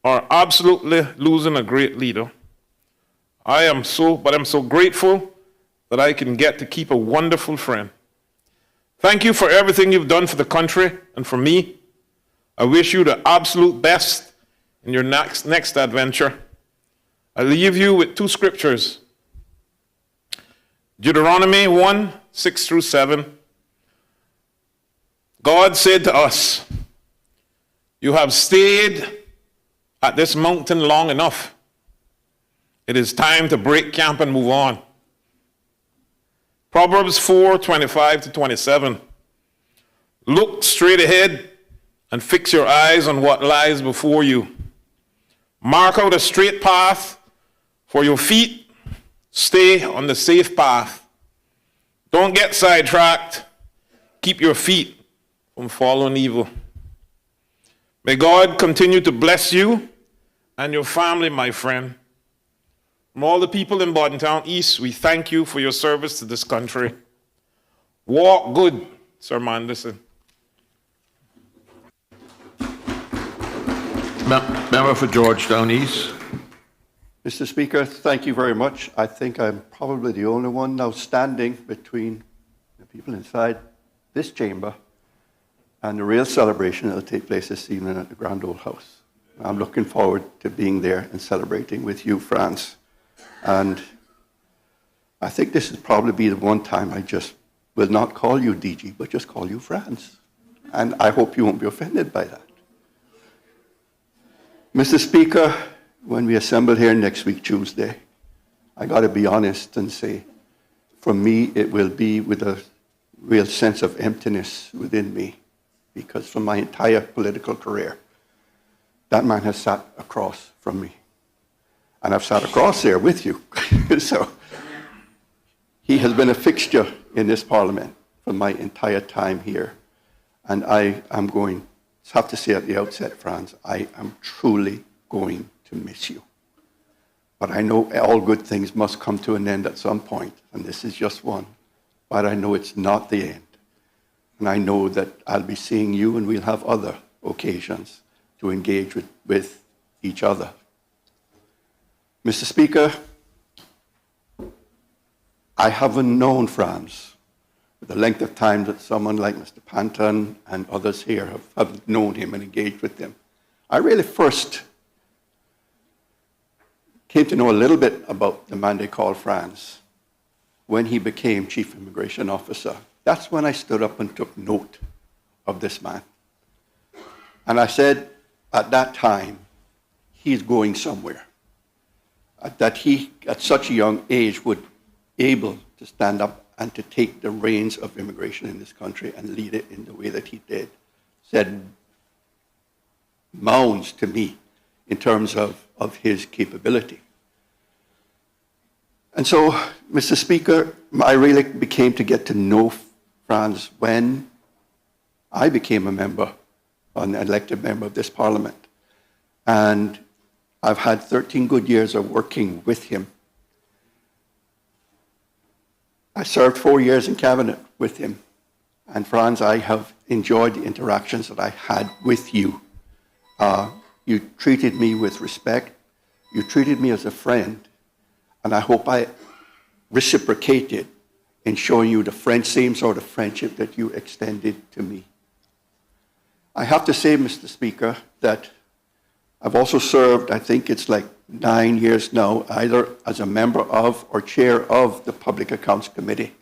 are absolutely losing a great leader. I'm so grateful that I can get to keep a wonderful friend. Thank you for everything you've done for the country and for me. I wish you the absolute best in your next adventure. I leave you with two scriptures. Deuteronomy 1, 6 through 7. God said to us, "You have stayed at this mountain long enough. It is time to break camp and move on." Proverbs 4, 25 to 27. Look straight ahead and fix your eyes on what lies before you. Mark out a straight path for your feet. Stay on the safe path. Don't get sidetracked. Keep your feet from following evil. May God continue to bless you and your family, my friend. From all the people in Bordentown East, we thank you for your service to this country. Walk good, Sir Manderson. Member for Georgetown East. Mr. Speaker, thank you very much. I think I'm probably the only one now standing between the people inside this chamber and the real celebration that will take place this evening at the Grand Old House. I'm looking forward to being there and celebrating with you, France. And I think this will probably be the one time I just will not call you DG, but just call you France. And I hope you won't be offended by that. Mr. Speaker, when we assemble here next week, Tuesday, I got to be honest and say, for me, it will be with a real sense of emptiness within me, because for my entire political career, that man has sat across from me. And I've sat across there with you. So he has been a fixture in this parliament for my entire time here. And I am going, have to say at the outset, Franz, I am truly going to miss you. But I know all good things must come to an end at some point, and this is just one. But I know it's not the end. And I know that I'll be seeing you, and we'll have other occasions to engage with each other. Mr. Speaker, I haven't known Franz the length of time that someone like Mr. Panton and others here have known him and engaged with him. I really first came to know a little bit about the man they call Franz when he became Chief Immigration Officer. That's when I stood up and took note of this man. And I said, at that time, he's going somewhere. That he, at such a young age, would be able to stand up and to take the reins of immigration in this country and lead it in the way that he did, said mounds to me in terms of his capability. And so, Mr. Speaker, I really became to get to know Franz when I became a member, an elected member of this parliament. And I've had 13 good years of working with him. I served 4 years in cabinet with him. And Franz, I have enjoyed the interactions that I had with you. You treated me with respect. You treated me as a friend. And I hope I reciprocated in showing you the same sort of friendship that you extended to me. I have to say, Mr. Speaker, that I've also served, I think it's like 9 years now, either as a member of or chair of the Public Accounts Committee.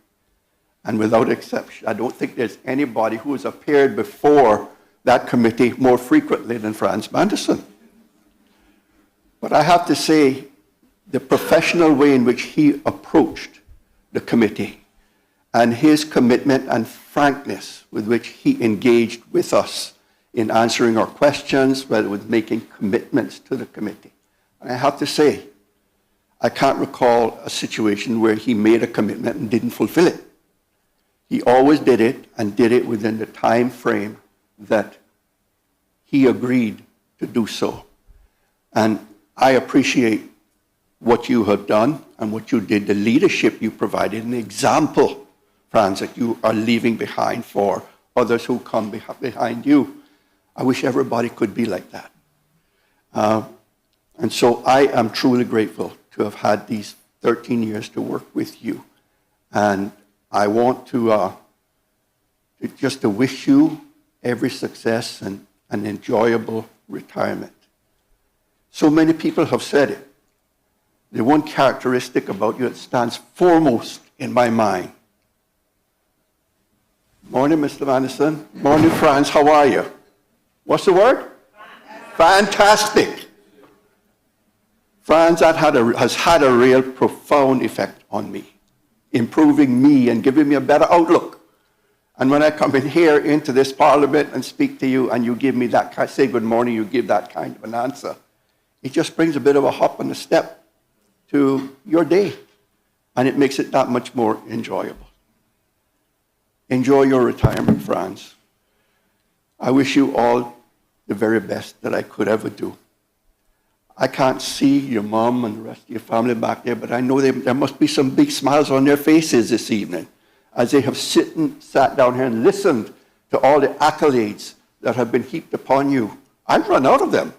And without exception, I don't think there's anybody who has appeared before that committee more frequently than Franz Manderson. But I have to say, the professional way in which he approached the committee and his commitment and frankness with which he engaged with us in answering our questions, whether it was making commitments to the committee. And I have to say, I can't recall a situation where he made a commitment and didn't fulfill it. He always did it and did it within the time frame that he agreed to do so. And I appreciate what you have done and what you did, the leadership you provided, an example, Franz, that you are leaving behind for others who come behind you. I wish everybody could be like that. And so I am truly grateful to have had these 13 years to work with you. And I want to just to wish you every success and an enjoyable retirement. So many people have said it. The one characteristic about you that stands foremost in my mind. Morning, Mr. Anderson. Morning, Franz. How are you? What's the word? Fantastic. Franz, that has had a real profound effect on me, improving me and giving me a better outlook. And when I come in here into this parliament and speak to you and you give me that, say good morning, you give that kind of an answer, it just brings a bit of a hop and a step to your day. And it makes it that much more enjoyable. Enjoy your retirement, Franz. I wish you all the very best that I could ever do. I can't see your mom and the rest of your family back there, but I know there must be some big smiles on their faces this evening as they have sat down here and listened to all the accolades that have been heaped upon you. I've run out of them.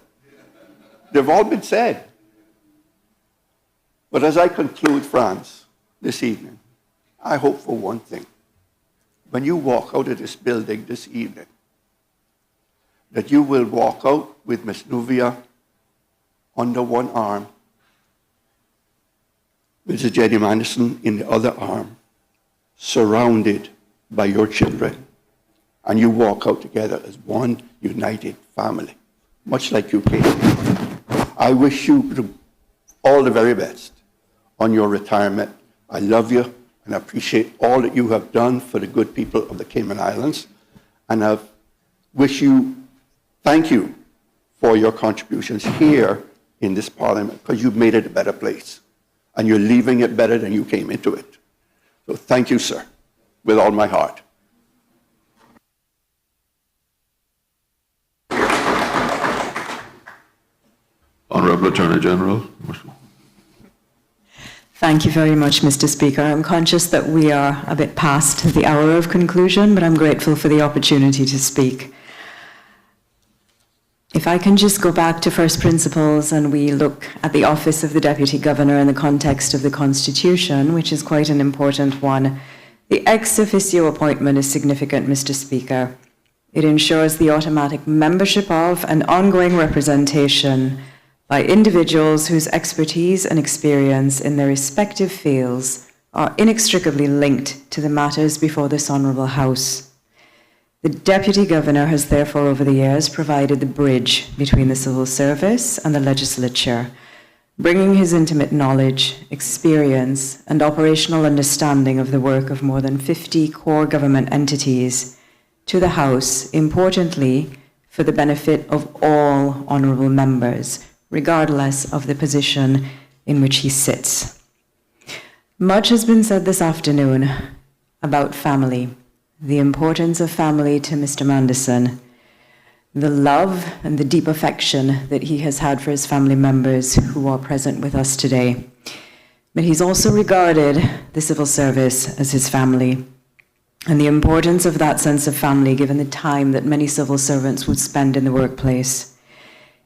They've all been said. But as I conclude, Franz, this evening, I hope for one thing. When you walk out of this building this evening, that you will walk out with Miss Nuvia under one arm, Mrs. Jenny Anderson in the other arm, surrounded by your children, and you walk out together as one united family, much like you came. I wish you all the very best on your retirement. I love you and appreciate all that you have done for the good people of the Cayman Islands, and I thank you for your contributions here in this parliament, because you've made it a better place, and you're leaving it better than you came into it. So thank you, sir, with all my heart. Honorable Attorney General. Thank you very much, Mr. Speaker. I'm conscious that we are a bit past the hour of conclusion, but I'm grateful for the opportunity to speak. If I can just go back to first principles and we look at the office of the Deputy Governor in the context of the Constitution, which is quite an important one, the ex officio appointment is significant, Mr. Speaker. It ensures the automatic membership of and ongoing representation by individuals whose expertise and experience in their respective fields are inextricably linked to the matters before this Honourable House. The Deputy Governor has therefore over the years provided the bridge between the civil service and the legislature, bringing his intimate knowledge, experience, and operational understanding of the work of more than 50 core government entities to the House, importantly, for the benefit of all honourable members, regardless of the position in which he sits. Much has been said this afternoon about family, the importance of family to Mr. Manderson, the love and the deep affection that he has had for his family members who are present with us today. But he's also regarded the civil service as his family, and the importance of that sense of family given the time that many civil servants would spend in the workplace.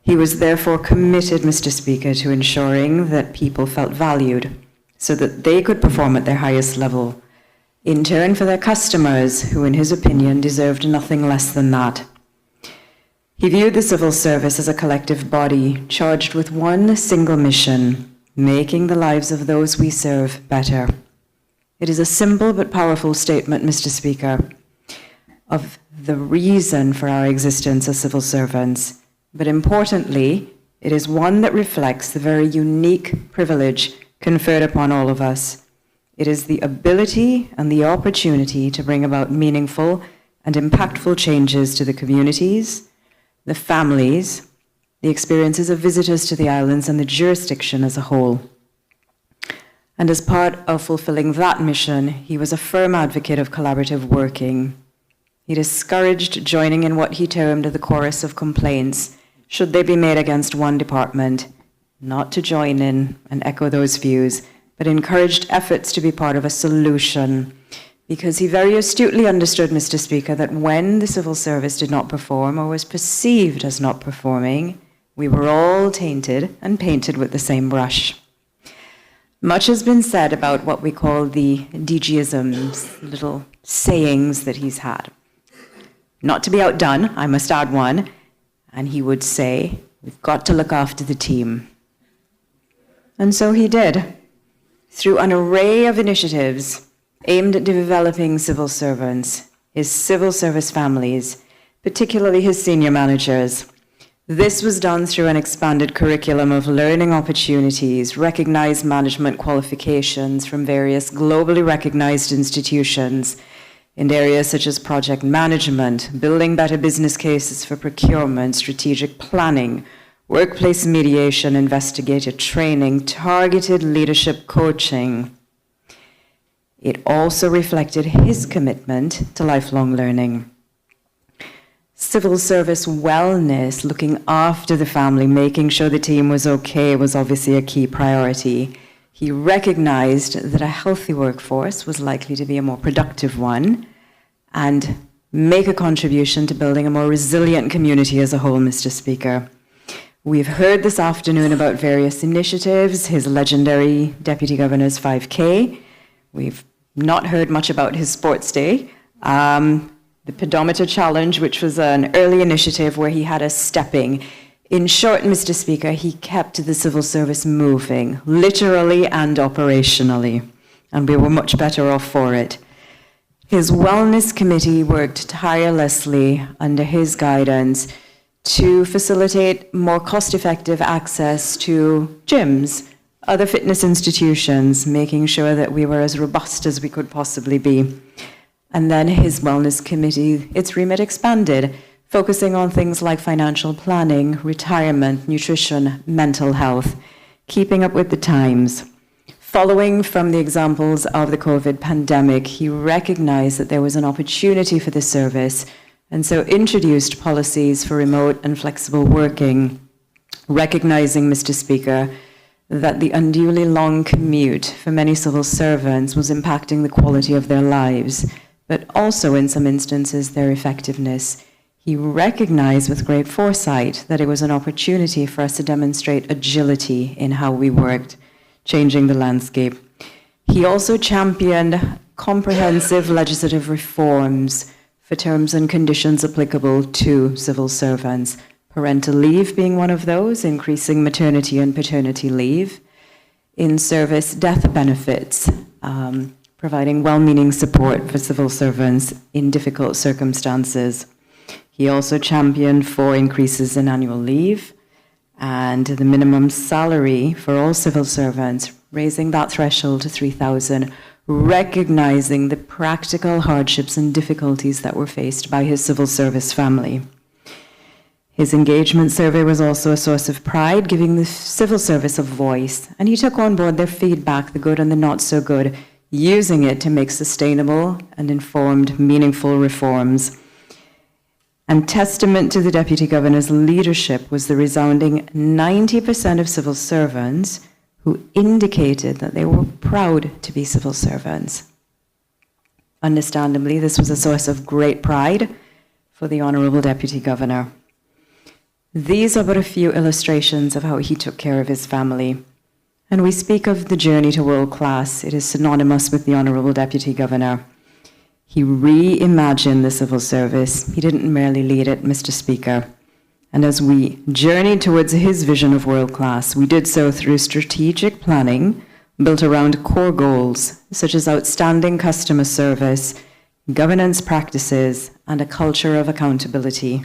He was therefore committed, Mr. Speaker, to ensuring that people felt valued so that they could perform at their highest level, in turn for their customers, who in his opinion deserved nothing less than that. He viewed the civil service as a collective body charged with one single mission, making the lives of those we serve better. It is a simple but powerful statement, Mr. Speaker, of the reason for our existence as civil servants, but importantly, it is one that reflects the very unique privilege conferred upon all of us, It is the ability and the opportunity to bring about meaningful and impactful changes to the communities, the families, the experiences of visitors to the islands, and the jurisdiction as a whole. And as part of fulfilling that mission, he was a firm advocate of collaborative working. He discouraged joining in what he termed the chorus of complaints, should they be made against one department, not to join in and echo those views, but encouraged efforts to be part of a solution, because he very astutely understood, Mr. Speaker, that when the civil service did not perform or was perceived as not performing, we were all tainted and painted with the same brush. Much has been said about what we call the DG-isms, little sayings that he's had. Not to be outdone, I must add one, and he would say, we've got to look after the team. And so he did, through an array of initiatives aimed at developing civil servants, his civil service families, particularly his senior managers. This was done through an expanded curriculum of learning opportunities, recognized management qualifications from various globally recognized institutions in areas such as project management, building better business cases for procurement, strategic planning, workplace mediation, investigative training, targeted leadership coaching. It also reflected his commitment to lifelong learning. Civil service wellness, looking after the family, making sure the team was okay, was obviously a key priority. He recognized that a healthy workforce was likely to be a more productive one and make a contribution to building a more resilient community as a whole, Mr. Speaker. We've heard this afternoon about various initiatives, his legendary Deputy Governor's 5K. We've not heard much about his sports day. The pedometer challenge, which was an early initiative where he had us stepping. In short, Mr. Speaker, he kept the civil service moving, literally and operationally, and we were much better off for it. His wellness committee worked tirelessly under his guidance to facilitate more cost-effective access to gyms, other fitness institutions, making sure that we were as robust as we could possibly be. And then his wellness committee, its remit expanded, focusing on things like financial planning, retirement, nutrition, mental health, keeping up with the times. Following from the examples of the COVID pandemic, he recognized that there was an opportunity for the service, and so introduced policies for remote and flexible working, recognizing, Mr. Speaker, that the unduly long commute for many civil servants was impacting the quality of their lives, but also in some instances their effectiveness. He recognized with great foresight that it was an opportunity for us to demonstrate agility in how we worked, changing the landscape. He also championed comprehensive legislative reforms for terms and conditions applicable to civil servants, parental leave being one of those, increasing maternity and paternity leave, in-service death benefits, providing well-meaning support for civil servants in difficult circumstances. He also championed for increases in annual leave and the minimum salary for all civil servants, raising that threshold to $3,000, recognizing the practical hardships and difficulties that were faced by his civil service family. His engagement survey was also a source of pride, giving the civil service a voice, and he took on board their feedback, the good and the not so good, using it to make sustainable and informed, meaningful reforms. And testament to the Deputy Governor's leadership was the resounding 90% of civil servants who indicated that they were proud to be civil servants. Understandably, this was a source of great pride for the Honourable Deputy Governor. These are but a few illustrations of how he took care of his family. And we speak of the journey to world class. It is synonymous with the Honourable Deputy Governor. He reimagined the civil service. He didn't merely lead it, Mr. Speaker. And as we journeyed towards his vision of world class, we did so through strategic planning built around core goals, such as outstanding customer service, governance practices, and a culture of accountability.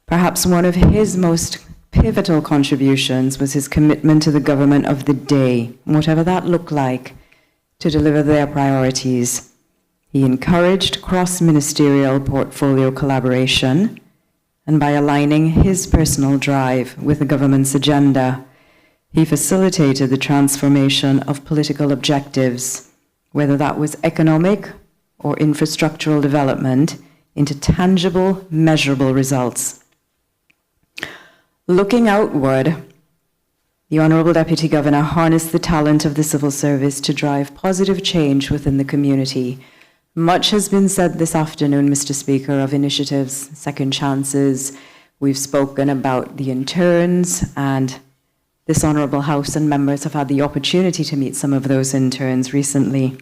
Perhaps one of his most pivotal contributions was his commitment to the government of the day, whatever that looked like, to deliver their priorities. He encouraged cross-ministerial portfolio collaboration, and by aligning his personal drive with the government's agenda, he facilitated the transformation of political objectives, whether that was economic or infrastructural development, into tangible, measurable results. Looking outward, the Honourable Deputy Governor harnessed the talent of the civil service to drive positive change within the community. Much has been said this afternoon, Mr. Speaker, of initiatives, second chances. We've spoken about the interns, and this Honourable House and members have had the opportunity to meet some of those interns recently.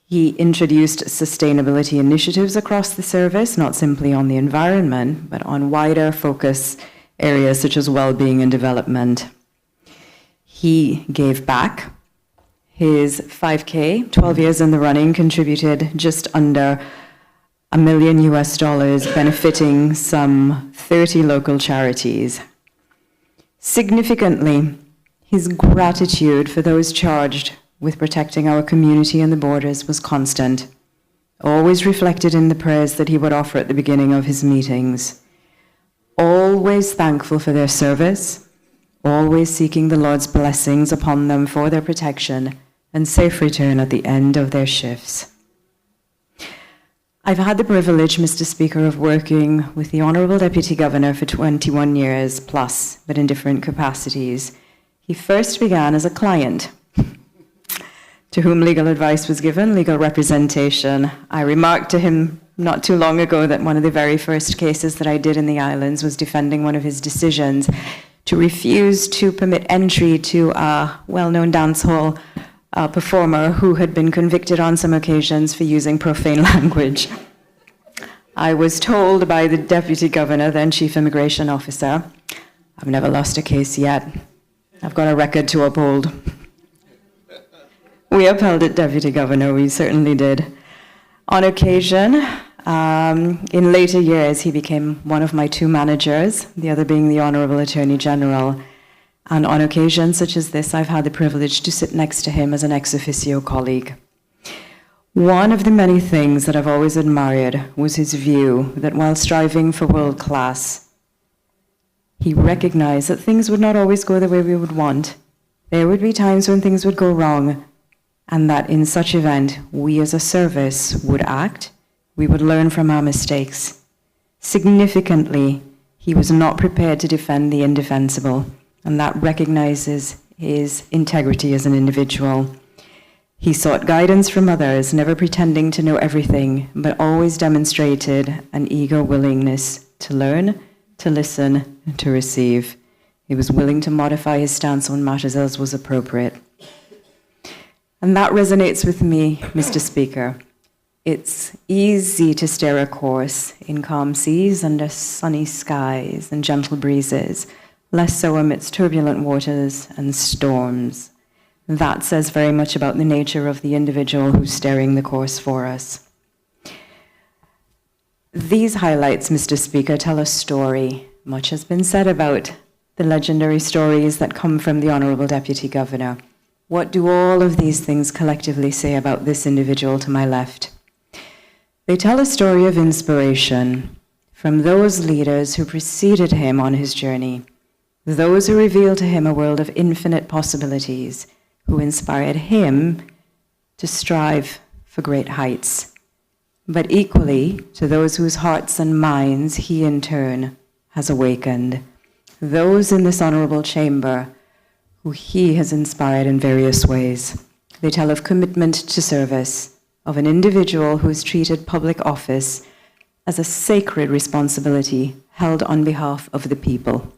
He introduced sustainability initiatives across the service, not simply on the environment, but on wider focus areas such as well-being and development. He gave back. His 5K, 12 years in the running, contributed just under $1 million US, benefiting some 30 local charities. Significantly, his gratitude for those charged with protecting our community and the borders was constant, always reflected in the prayers that he would offer at the beginning of his meetings. Always thankful for their service, always seeking the Lord's blessings upon them for their protection and safe return at the end of their shifts. I've had the privilege, Mr. Speaker, of working with the Honourable Deputy Governor for 21 years plus, but in different capacities. He first began as a client to whom legal advice was given, legal representation. I remarked to him not too long ago that one of the very first cases that I did in the islands was defending one of his decisions to refuse to permit entry to a well-known dance hall performer who had been convicted on some occasions for using profane language. I was told by the Deputy Governor, then Chief Immigration Officer, I've never lost a case yet. I've got a record to uphold. We upheld it, Deputy Governor, we certainly did. On occasion, in later years, he became one of my two managers, the other being the Honourable Attorney General. And on occasions such as this, I've had the privilege to sit next to him as an ex officio colleague. One of the many things that I've always admired was his view that while striving for world class, he recognized that things would not always go the way we would want. There would be times when things would go wrong, and that in such event, we as a service would act, we would learn from our mistakes. Significantly, he was not prepared to defend the indefensible, and that recognizes his integrity as an individual. He sought guidance from others, never pretending to know everything, but always demonstrated an eager willingness to learn, to listen, and to receive. He was willing to modify his stance on matters as was appropriate. And that resonates with me, Mr. Speaker. It's easy to steer a course in calm seas under sunny skies and gentle breezes, less so amidst turbulent waters and storms. That says very much about the nature of the individual who's steering the course for us. These highlights, Mr. Speaker, tell a story. Much has been said about the legendary stories that come from the Honourable Deputy Governor. What do all of these things collectively say about this individual to my left? They tell a story of inspiration from those leaders who preceded him on his journey, those who revealed to him a world of infinite possibilities, who inspired him to strive for great heights, but equally to those whose hearts and minds he in turn has awakened, those in this honourable chamber who he has inspired in various ways. They tell of commitment to service, of an individual who has treated public office as a sacred responsibility held on behalf of the people.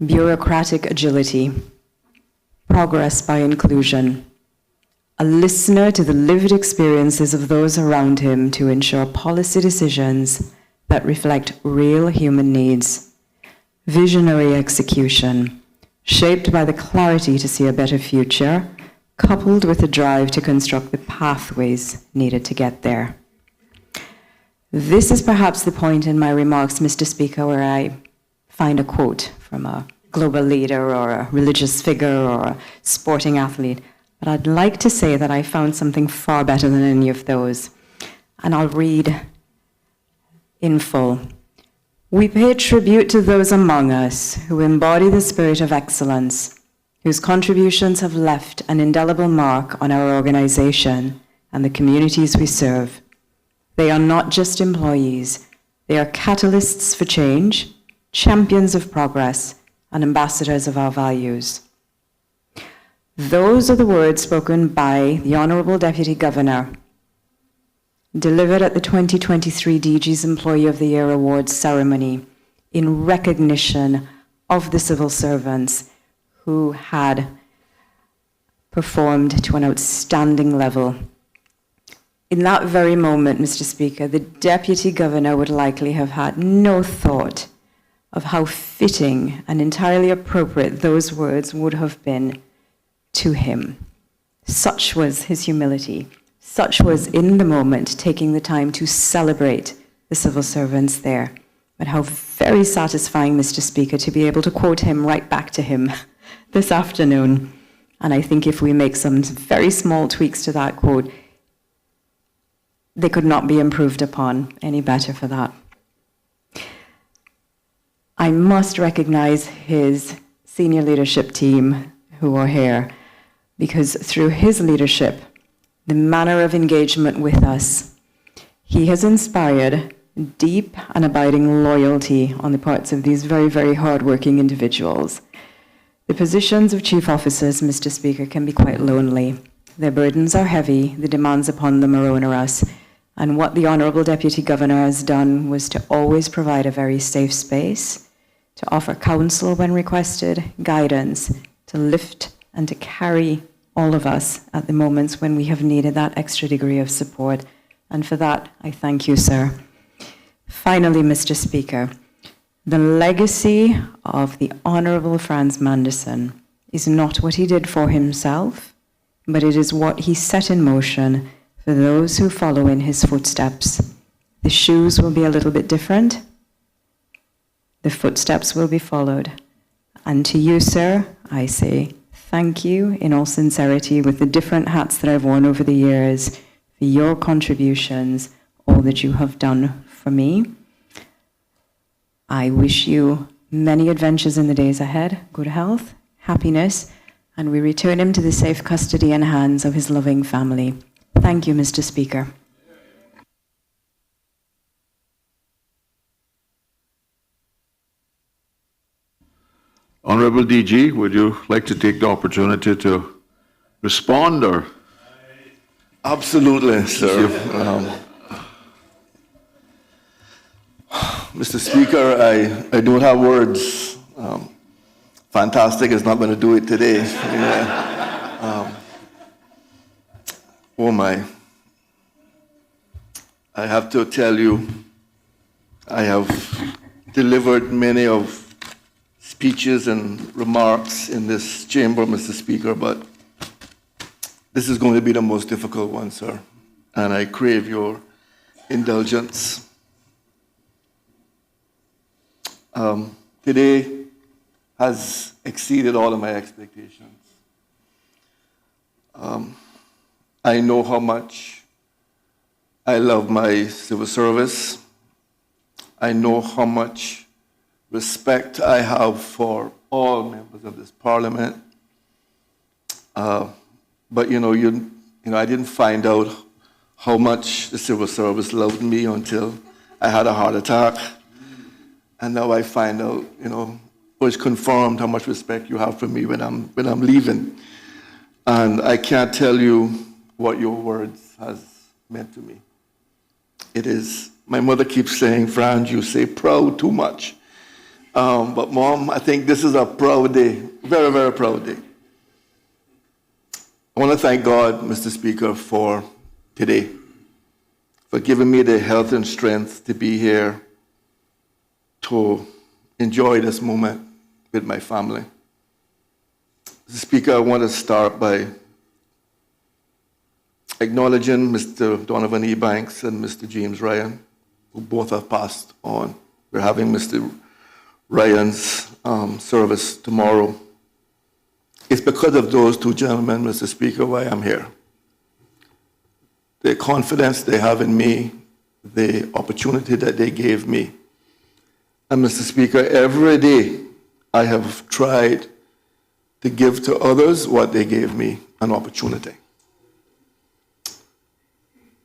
Bureaucratic agility, progress by inclusion, a listener to the lived experiences of those around him to ensure policy decisions that reflect real human needs, visionary execution, shaped by the clarity to see a better future, coupled with the drive to construct the pathways needed to get there. This is perhaps the point in my remarks, Mr. Speaker, where I find a quote from a global leader or a religious figure or a sporting athlete. But I'd like to say that I found something far better than any of those. And I'll read in full. We pay tribute to those among us who embody the spirit of excellence, whose contributions have left an indelible mark on our organization and the communities we serve. They are not just employees, they are catalysts for change, champions of progress, and ambassadors of our values. Those are the words spoken by the Honorable Deputy Governor, delivered at the 2023 DG's Employee of the Year Awards ceremony in recognition of the civil servants who had performed to an outstanding level. In that very moment, Mr. Speaker, the Deputy Governor would likely have had no thought of how fitting and entirely appropriate those words would have been to him. Such was his humility. Such was, in the moment, taking the time to celebrate the civil servants there. But how very satisfying, Mr. Speaker, to be able to quote him right back to him this afternoon. And I think if we make some very small tweaks to that quote, they could not be improved upon any better for that. I must recognize his senior leadership team who are here, because through his leadership, the manner of engagement with us, he has inspired deep and abiding loyalty on the parts of these very, very hardworking individuals. The positions of chief officers, Mr. Speaker, can be quite lonely. Their burdens are heavy, the demands upon them are onerous, and what the Honourable Deputy Governor has done was to always provide a very safe space, to offer counsel when requested, guidance, to lift and to carry all of us at the moments when we have needed that extra degree of support. And for that, I thank you, sir. Finally, Mr. Speaker, the legacy of the Honourable Franz Manderson is not what he did for himself, but it is what he set in motion for those who follow in his footsteps. The shoes will be a little bit different. The footsteps will be followed. And to you, sir, I say thank you in all sincerity with the different hats that I've worn over the years for your contributions, all that you have done for me. I wish you many adventures in the days ahead, good health, happiness, and we return him to the safe custody and hands of his loving family. Thank you, Mr. Speaker. Honorable DG, would you like to take the opportunity to respond or? Absolutely, sir. Mr. Speaker, I don't have words. Fantastic is not going to do it today. Oh my. I have to tell you, I have delivered many of speeches and remarks in this chamber, Mr. Speaker, but this is going to be the most difficult one, sir, and I crave your indulgence. Today has exceeded all of my expectations. I know how much I love my civil service. I know how much respect I have for all members of this parliament. But I didn't find out how much the civil service loved me until I had a heart attack. And now I find out, was confirmed how much respect you have for me when I'm leaving. And I can't tell you what your words has meant to me. It is, my mother keeps saying, Franz, you say proud too much. But Mom, I think this is a proud day, very, very proud day. I want to thank God, Mr. Speaker, for today, for giving me the health and strength to be here to enjoy this moment with my family. Mr. Speaker, I want to start by acknowledging Mr. Donovan E. Banks and Mr. James Ryan, who both have passed on. We're having Mr. Ryan's service tomorrow. It's because of those two gentlemen, Mr. Speaker, why I'm here. The confidence they have in me, the opportunity that they gave me. And Mr. Speaker, every day I have tried to give to others what they gave me, an opportunity.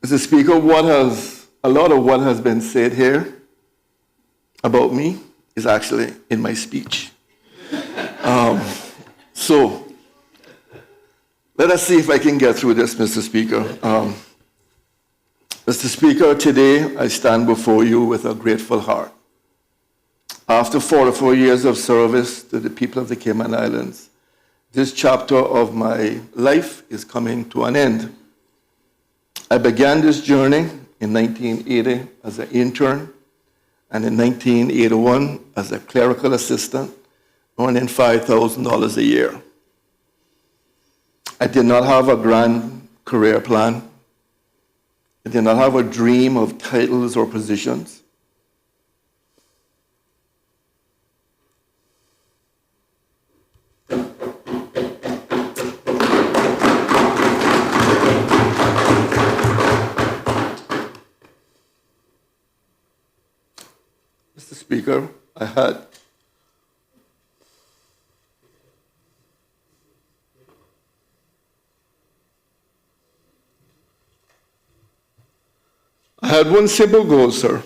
Mr. Speaker, a lot of what has been said here about me is actually in my speech. So let us see if I can get through this, Mr. Speaker. Mr. Speaker, today I stand before you with a grateful heart. After 44 years of service to the people of the Cayman Islands, this chapter of my life is coming to an end. I began this journey in 1980 as an intern, and in 1981 as a clerical assistant, earning $5,000 a year. I did not have a grand career plan. I did not have a dream of titles or positions. Mr. Speaker, I had one simple goal, sir.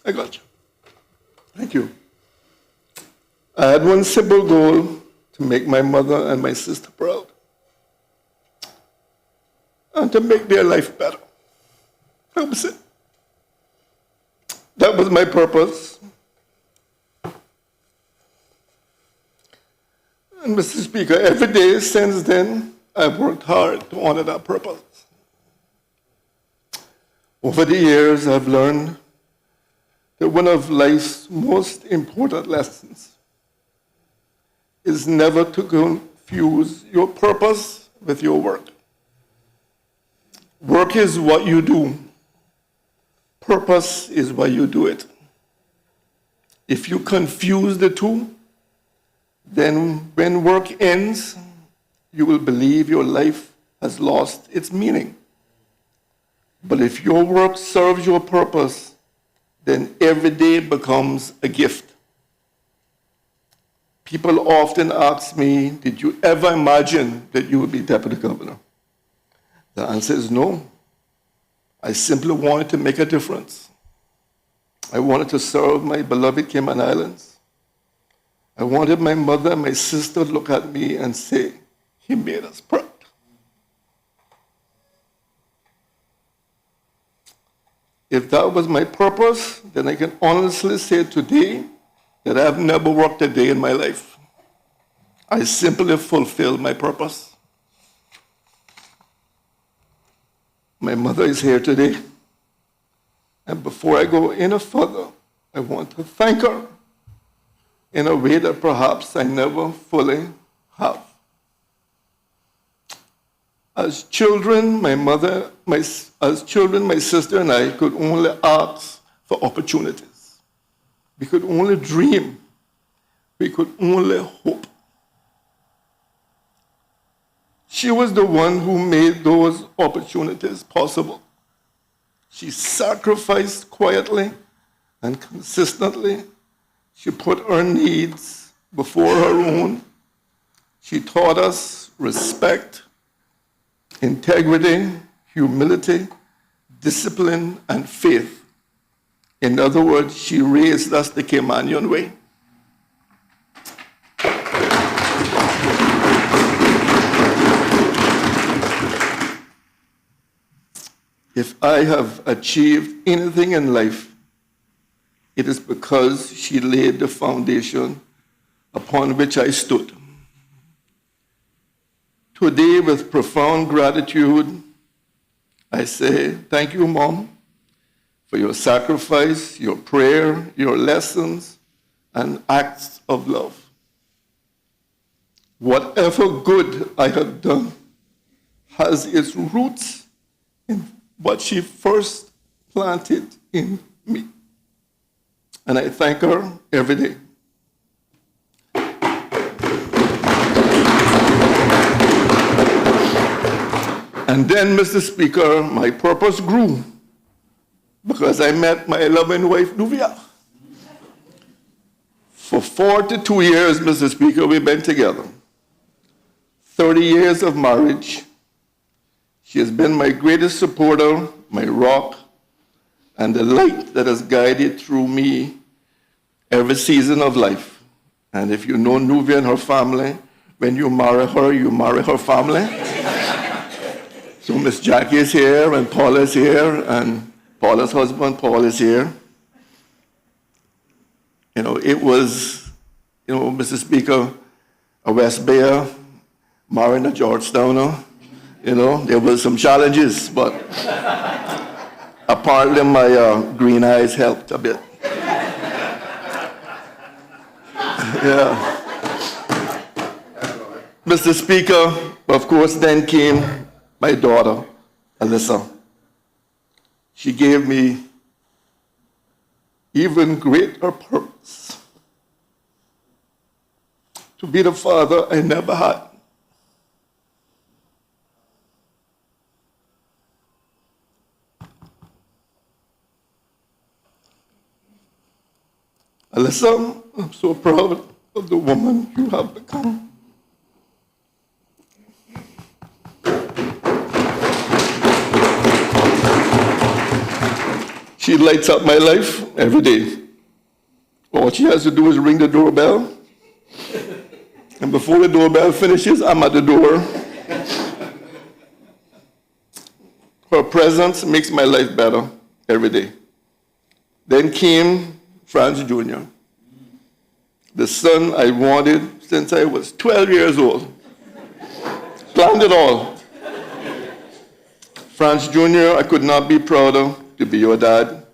I got you. Thank you. I had one simple goal: to make my mother and my sister proud, and to make their life better. That was it. That was my purpose. And Mr. Speaker, every day since then, I've worked hard to honor that purpose. Over the years, I've learned that one of life's most important lessons is never to confuse your purpose with your work. Work is what you do. Purpose is why you do it. If you confuse the two, then when work ends, you will believe your life has lost its meaning. But if your work serves your purpose, then every day becomes a gift. People often ask me, did you ever imagine that you would be Deputy Governor? The answer is no. I simply wanted to make a difference. I wanted to serve my beloved Cayman Islands. I wanted my mother and my sister to look at me and say, he made us proud. If that was my purpose, then I can honestly say today that I have never worked a day in my life. I simply fulfilled my purpose. My mother is here today. And before I go any further, I want to thank her in a way that perhaps I never fully have. As children, my sister and I could only ask for opportunities. We could only dream. We could only hope. She was the one who made those opportunities possible. She sacrificed quietly and consistently. She put her needs before her own. She taught us respect, integrity, humility, discipline, and faith. In other words, she raised us the Caymanian way. If I have achieved anything in life, it is because she laid the foundation upon which I stood. Today, with profound gratitude, I say, thank you, Mom, for your sacrifice, your prayer, your lessons, and acts of love. Whatever good I have done has its roots in what she first planted in me. And I thank her every day. And then, Mr. Speaker, my purpose grew because I met my loving wife, Nuvia. For 42 years, Mr. Speaker, we've been together. 30 years of marriage. She has been my greatest supporter, my rock, and the light that has guided through me every season of life. And if you know Nuvia and her family, when you marry her family. So Miss Jackie is here, and Paula is here, and Paula's husband, Paul, is here. You know, it was, Mr. Speaker, a West Bayer, marrying a Georgetowner. There was some challenges, but apparently my green eyes helped a bit. Yeah. Mr. Speaker, of course, then came my daughter, Alyssa. She gave me even greater purpose to be the father I never had. Alyssa, I'm so proud of the woman you have become. She lights up my life every day. All she has to do is ring the doorbell. And before the doorbell finishes, I'm at the door. Her presence makes my life better every day. Then came Franz Jr., the son I wanted since I was 12 years old. Planned it all. Franz Jr., I could not be prouder to be your dad.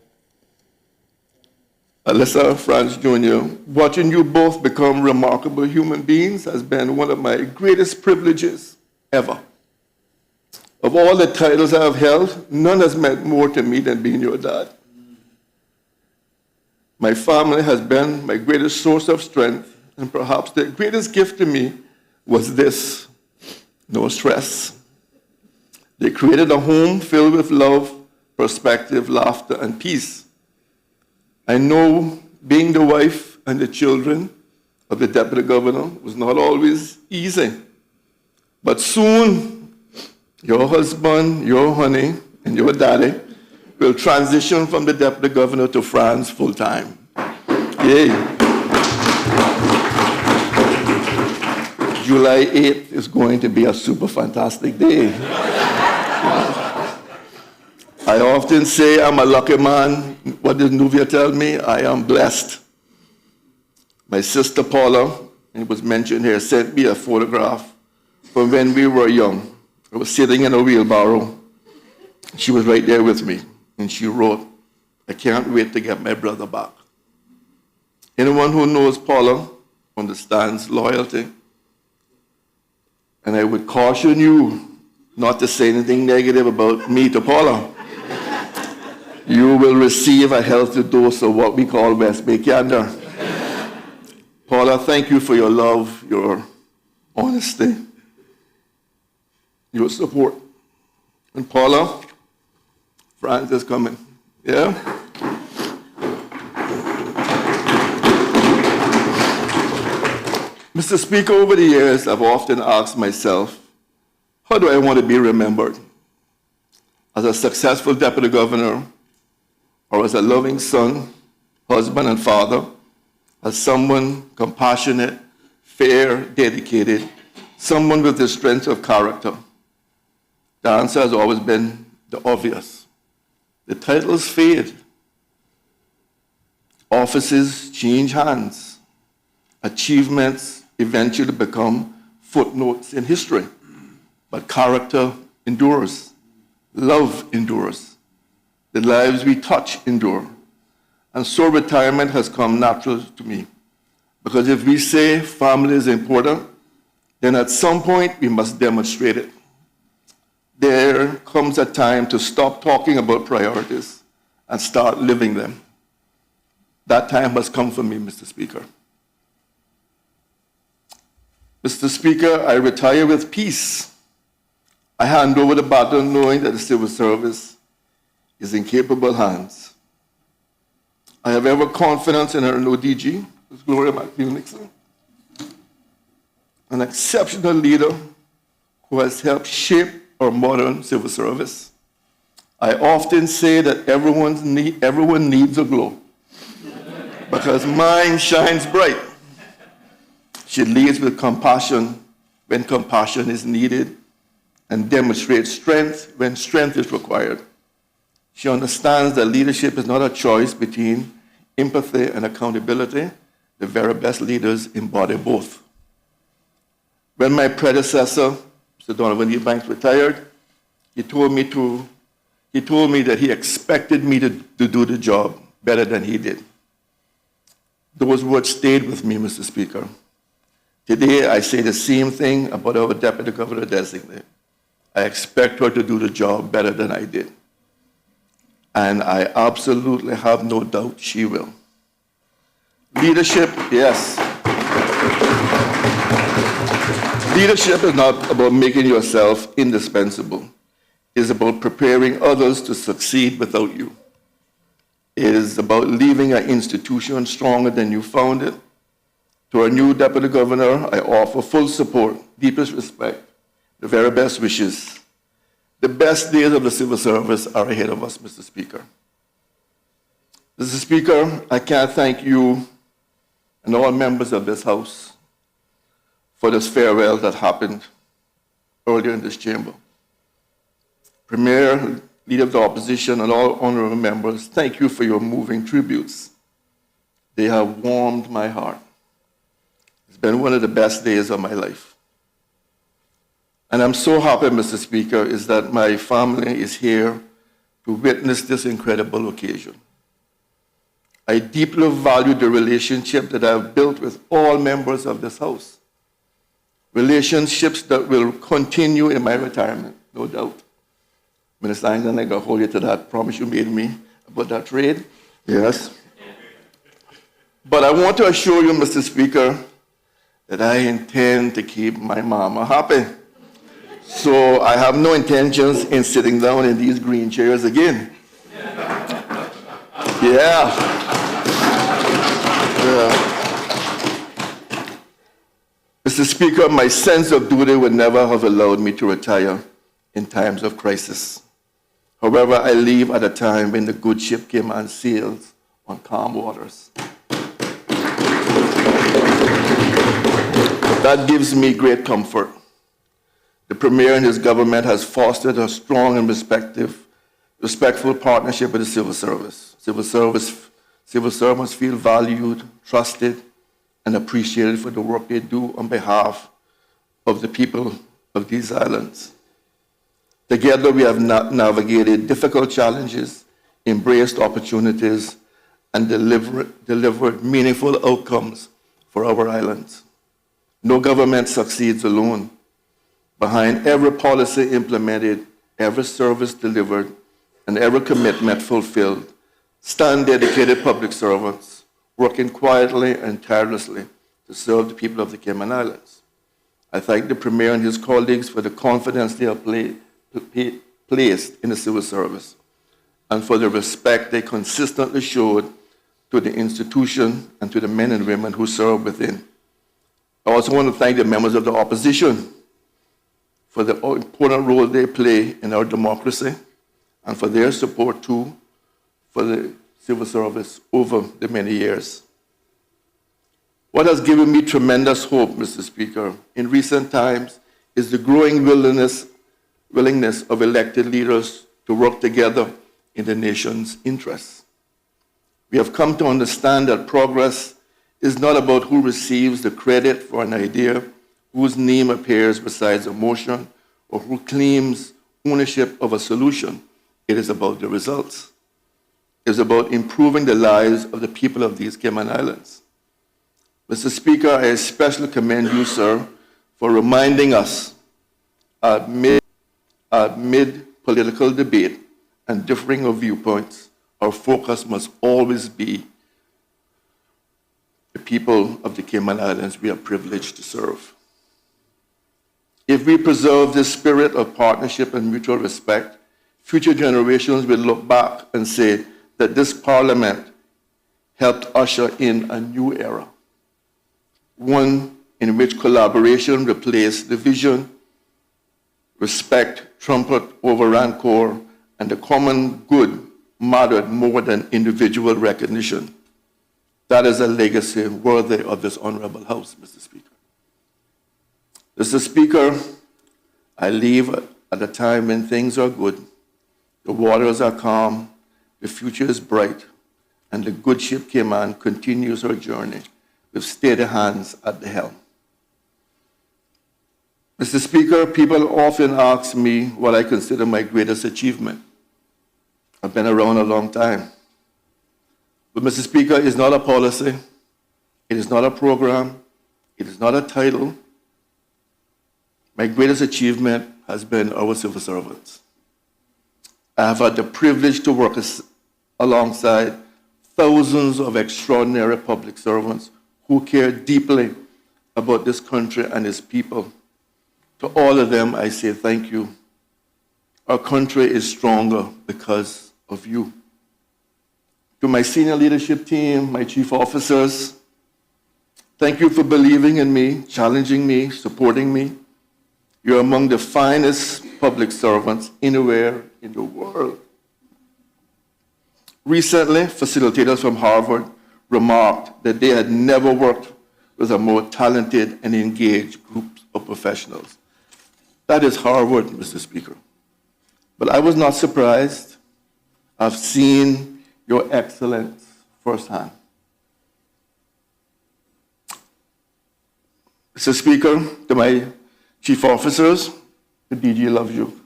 Alyssa, Franz Jr., watching you both become remarkable human beings has been one of my greatest privileges ever. Of all the titles I have held, none has meant more to me than being your dad. My family has been my greatest source of strength, and perhaps the greatest gift to me was this: no stress. They created a home filled with love, perspective, laughter, and peace. I know being the wife and the children of the Deputy Governor was not always easy, but soon your husband, your honey, and your daddy will transition from the Deputy Governor to France full-time. Yay. July 8th is going to be a super fantastic day. I often say I'm a lucky man. What did Nuvia tell me? I am blessed. My sister Paula, it was mentioned here, sent me a photograph from when we were young. I was sitting in a wheelbarrow. She was right there with me, and she wrote, "I can't wait to get my brother back." Anyone who knows Paula understands loyalty. And I would caution you not to say anything negative about me to Paula. You will receive a healthy dose of what we call West Bay Candor. Paula, thank you for your love, your honesty, your support. And Paula, Franz is coming. Yeah? Mr. Speaker, over the years, I've often asked myself, how do I want to be remembered? As a successful Deputy Governor, or as a loving son, husband, and father, as someone compassionate, fair, dedicated, someone with the strength of character? The answer has always been the obvious. The titles fade. Offices change hands. Achievements eventually become footnotes in history. But character endures. Love endures. The lives we touch endure. And so retirement has come natural to me. Because if we say family is important, then at some point we must demonstrate it. there comes a time to stop talking about priorities and start living them. That time has come for me, Mr. Speaker. Mr. Speaker, I retire with peace. I hand over the baton knowing that the civil service is in capable hands. I have every confidence in our new DG, Ms. Gloria McNeil-Nixon, an exceptional leader who has helped shape our modern civil service. I often say that everyone needs a glow because mine shines bright. She leads with compassion when compassion is needed and demonstrates strength when strength is required. She understands that leadership is not a choice between empathy and accountability. The very best leaders embody both. When my predecessor, Mr. Donovan Eubanks, retired, he told me that he expected me to do the job better than he did. Those words stayed with me, Mr. Speaker. Today, I say the same thing about our Deputy Governor designate. I expect her to do the job better than I did. And I absolutely have no doubt she will. Leadership, yes. Leadership is not about making yourself indispensable. It is about preparing others to succeed without you. It is about leaving an institution stronger than you found it. To our new Deputy Governor, I offer full support, deepest respect, the very best wishes. The best days of the civil service are ahead of us, Mr. Speaker. Mr. Speaker, I can't thank you and all members of this House for this farewell that happened earlier in this chamber. Premier, Leader of the Opposition, and all honorable members, thank you for your moving tributes. They have warmed my heart. It's been one of the best days of my life. And I'm so happy, Mr. Speaker, is that my family is here to witness this incredible occasion. I deeply value the relationship that I've built with all members of this House. Relationships that will continue in my retirement, no doubt. Minister Einstein, I got to hold you to that promise you made me about that trade. Yes. But I want to assure you, Mr. Speaker, that I intend to keep my mama happy. So I have no intentions in sitting down in these green chairs again. Yeah. Mr. Speaker, my sense of duty would never have allowed me to retire in times of crisis. However, I leave at a time when the good ship Cayman sails on calm waters. That gives me great comfort. The Premier and his government has fostered a strong and respectful partnership with the civil service. Civil servants feel valued, trusted, and appreciated for the work they do on behalf of the people of these islands. Together, we have navigated difficult challenges, embraced opportunities, and delivered meaningful outcomes for our islands. No government succeeds alone. Behind every policy implemented, every service delivered, and every commitment fulfilled, stand dedicated public servants working quietly and tirelessly to serve the people of the Cayman Islands. I thank the Premier and his colleagues for the confidence they have placed in the civil service and for the respect they consistently showed to the institution and to the men and women who serve within. I also want to thank the members of the opposition for the important role they play in our democracy and for their support too for the civil service over the many years. What has given me tremendous hope, Mr. Speaker, in recent times is the growing willingness of elected leaders to work together in the nation's interests. We have come to understand that progress is not about who receives the credit for an idea, whose name appears beside a motion, or who claims ownership of a solution. It is about the results. It is about improving the lives of the people of these Cayman Islands. Mr. Speaker, I especially commend you, sir, for reminding us amid amid political debate and differing of viewpoints, our focus must always be the people of the Cayman Islands we are privileged to serve. If we preserve this spirit of partnership and mutual respect, future generations will look back and say that this Parliament helped usher in a new era, one in which collaboration replaced division, respect trumped over rancor, and the common good mattered more than individual recognition. That is a legacy worthy of this honorable House, Mr. Speaker. Mr. Speaker, I leave at a time when things are good, the waters are calm, the future is bright, and the good ship Cayman continues her journey with steady hands at the helm. Mr. Speaker, people often ask me what I consider my greatest achievement. I've been around a long time. But Mr. Speaker, it's not a policy, it is not a program, it is not a title. My greatest achievement has been our civil servants. I have had the privilege to work alongside thousands of extraordinary public servants who care deeply about this country and its people. To all of them, I say thank you. Our country is stronger because of you. To my senior leadership team, my chief officers, thank you for believing in me, challenging me, supporting me. You're among the finest public servants anywhere in the world. Recently, facilitators from Harvard remarked that they had never worked with a more talented and engaged group of professionals. That is Harvard, Mr. Speaker. But I was not surprised. I've seen your excellence firsthand. Mr. Speaker, to my chief officers, the DG loves you.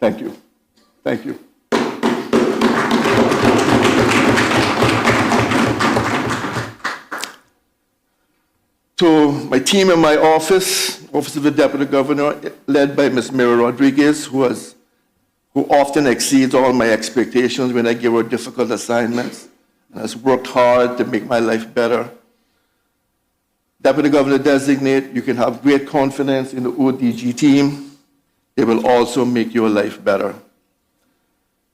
Thank you. Thank you. To my team in my office, Office of the Deputy Governor, led by Ms. Mary Rodriguez, who often exceeds all my expectations when I give her difficult assignments and has worked hard to make my life better. Deputy Governor Designate, you can have great confidence in the ODG team. They will also make your life better.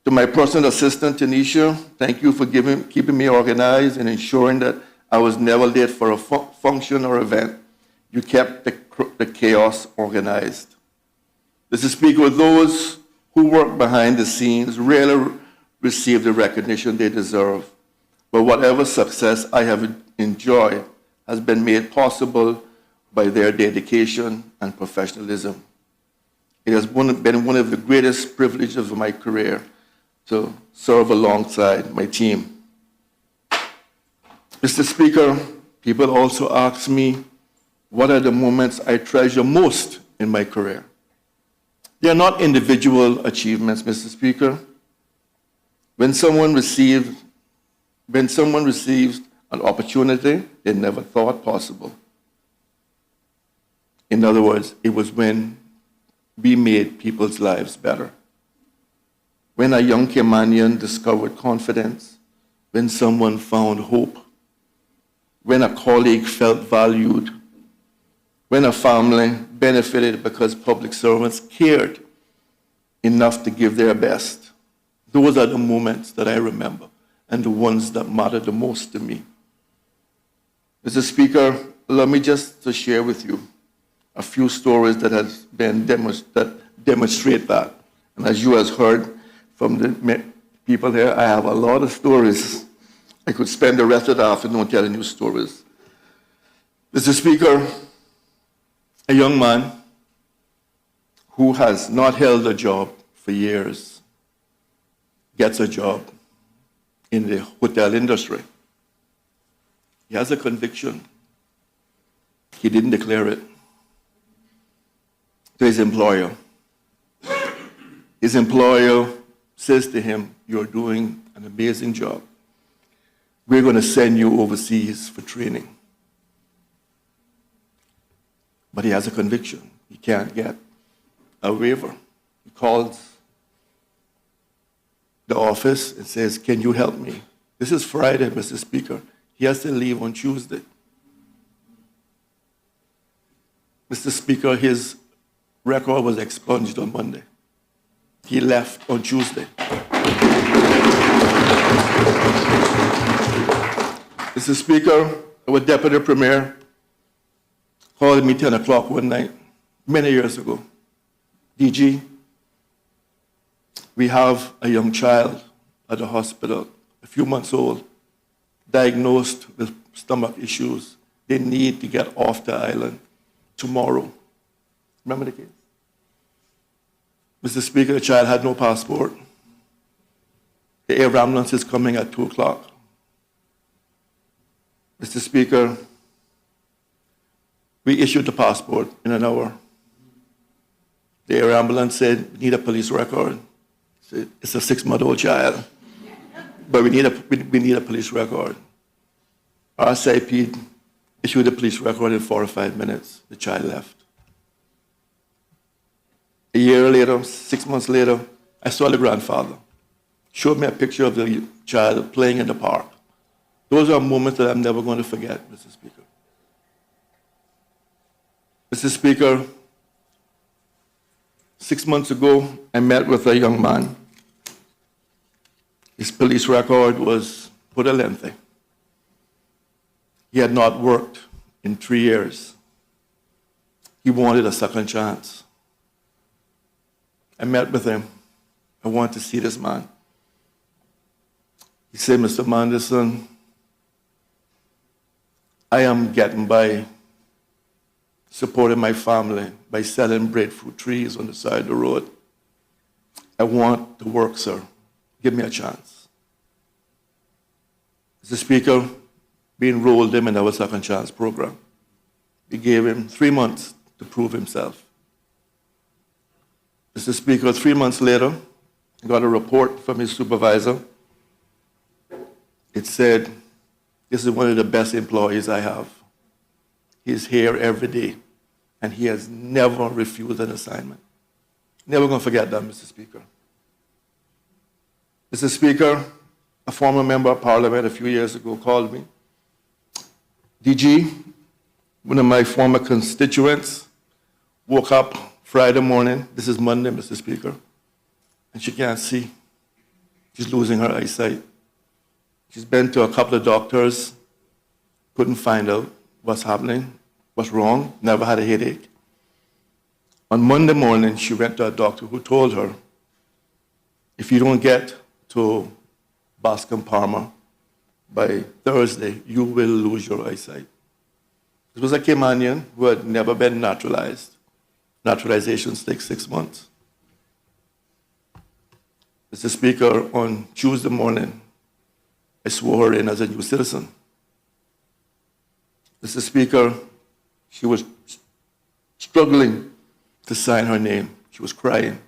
To my personal assistant, Tanisha, thank you for keeping me organized and ensuring that I was never late for a function or event. You kept the chaos organized. Mr. Speaker, those who work behind the scenes rarely receive the recognition they deserve. But whatever success I have enjoyed has been made possible by their dedication and professionalism. It has been one of the greatest privileges of my career to serve alongside my team. Mr. Speaker, people also ask me, what are the moments I treasure most in my career? They are not individual achievements, Mr. Speaker. When someone receives an opportunity they never thought possible. In other words, it was when we made people's lives better. When a young Caymanian discovered confidence, when someone found hope, when a colleague felt valued, when a family benefited because public servants cared enough to give their best. Those are the moments that I remember and the ones that matter the most to me. Mr. Speaker, allow me just to share with you a few stories that demonstrate that. And as you have heard from the people here, I have a lot of stories. I could spend the rest of the afternoon telling you stories. Mr. Speaker, a young man who has not held a job for years gets a job in the hotel industry. He has a conviction. He didn't declare it to his employer. His employer says to him, "You're doing an amazing job. We're going to send you overseas for training." But he has a conviction. He can't get a waiver. He calls the office and says, "Can you help me?" This is Friday, Mr. Speaker. He has to leave on Tuesday. Mr. Speaker, his record was expunged on Monday. He left on Tuesday. Mr. Speaker, our Deputy Premier called me 10 o'clock one night, many years ago. DG, we have a young child at the hospital, a few months old, diagnosed with stomach issues. They need to get off the island tomorrow. Remember the case? Mr. Speaker, the child had no passport. The air ambulance is coming at 2 o'clock. Mr. Speaker, we issued the passport in an hour. The air ambulance said, "We need a police record." I said, "It's a 6-month-old child, but we need a police record." Our SIP issued a police record in 4 or 5 minutes. The child left. A year later, 6 months later, I saw the grandfather. Showed me a picture of the child playing in the park. Those are moments that I'm never going to forget, Mr. Speaker. Mr. Speaker, 6 months ago, I met with a young man. His police record was put a lengthy. He had not worked in 3 years. He wanted a second chance. I met with him. I want to see this man. He said, "Mr. Manderson, I am getting by supporting my family by selling breadfruit trees on the side of the road. I want to work, sir. Give me a chance." Mr. Speaker, we enrolled him in our second chance program. We gave him 3 months to prove himself. Mr. Speaker, 3 months later, I got a report from his supervisor. It said, "This is one of the best employees I have. He's here every day, and he has never refused an assignment." Never going to forget that, Mr. Speaker. Mr. Speaker, a former member of Parliament a few years ago called me. DG, one of my former constituents, woke up Friday morning, this is Monday, Mr. Speaker, and she can't see. She's losing her eyesight. She's been to a couple of doctors, couldn't find out what's happening, what's wrong, never had a headache. On Monday morning, she went to a doctor who told her, "If you don't get to Bascom Palmer by Thursday, you will lose your eyesight." This was a Caymanian who had never been naturalized. Naturalizations take 6 months. Mr. Speaker, on Tuesday morning, I swore her in as a new citizen. Mr. Speaker, she was struggling to sign her name. She was crying.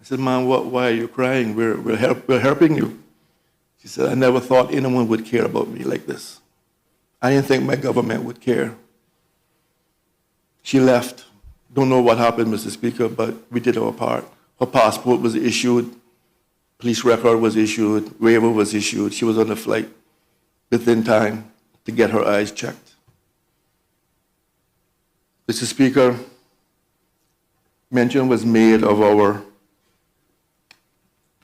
I said, "Ma'am, why are you crying? We're helping you." She said, "I never thought anyone would care about me like this. I didn't think my government would care." She left. Don't know what happened, Mr. Speaker, but we did our part. Her passport was issued, police record was issued, waiver was issued. She was on the flight within time to get her eyes checked. Mr. Speaker, mention was made of our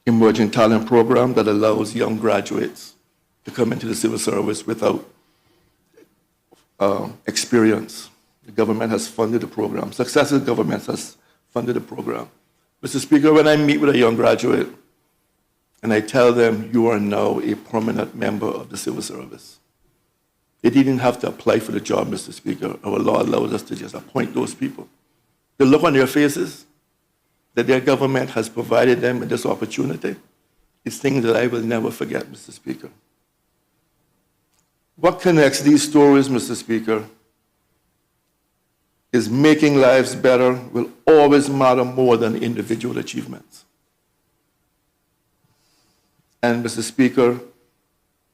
emerging talent program that allows young graduates to come into the civil service without experience. The government has funded the program. Successive governments has funded the program. Mr. Speaker, when I meet with a young graduate and I tell them, "You are now a permanent member of the civil service," they didn't have to apply for the job, Mr. Speaker. Our law allows us to just appoint those people. The look on their faces that their government has provided them with this opportunity is things that I will never forget, Mr. Speaker. What connects these stories, Mr. Speaker, is making lives better will always matter more than individual achievements. And Mr. Speaker,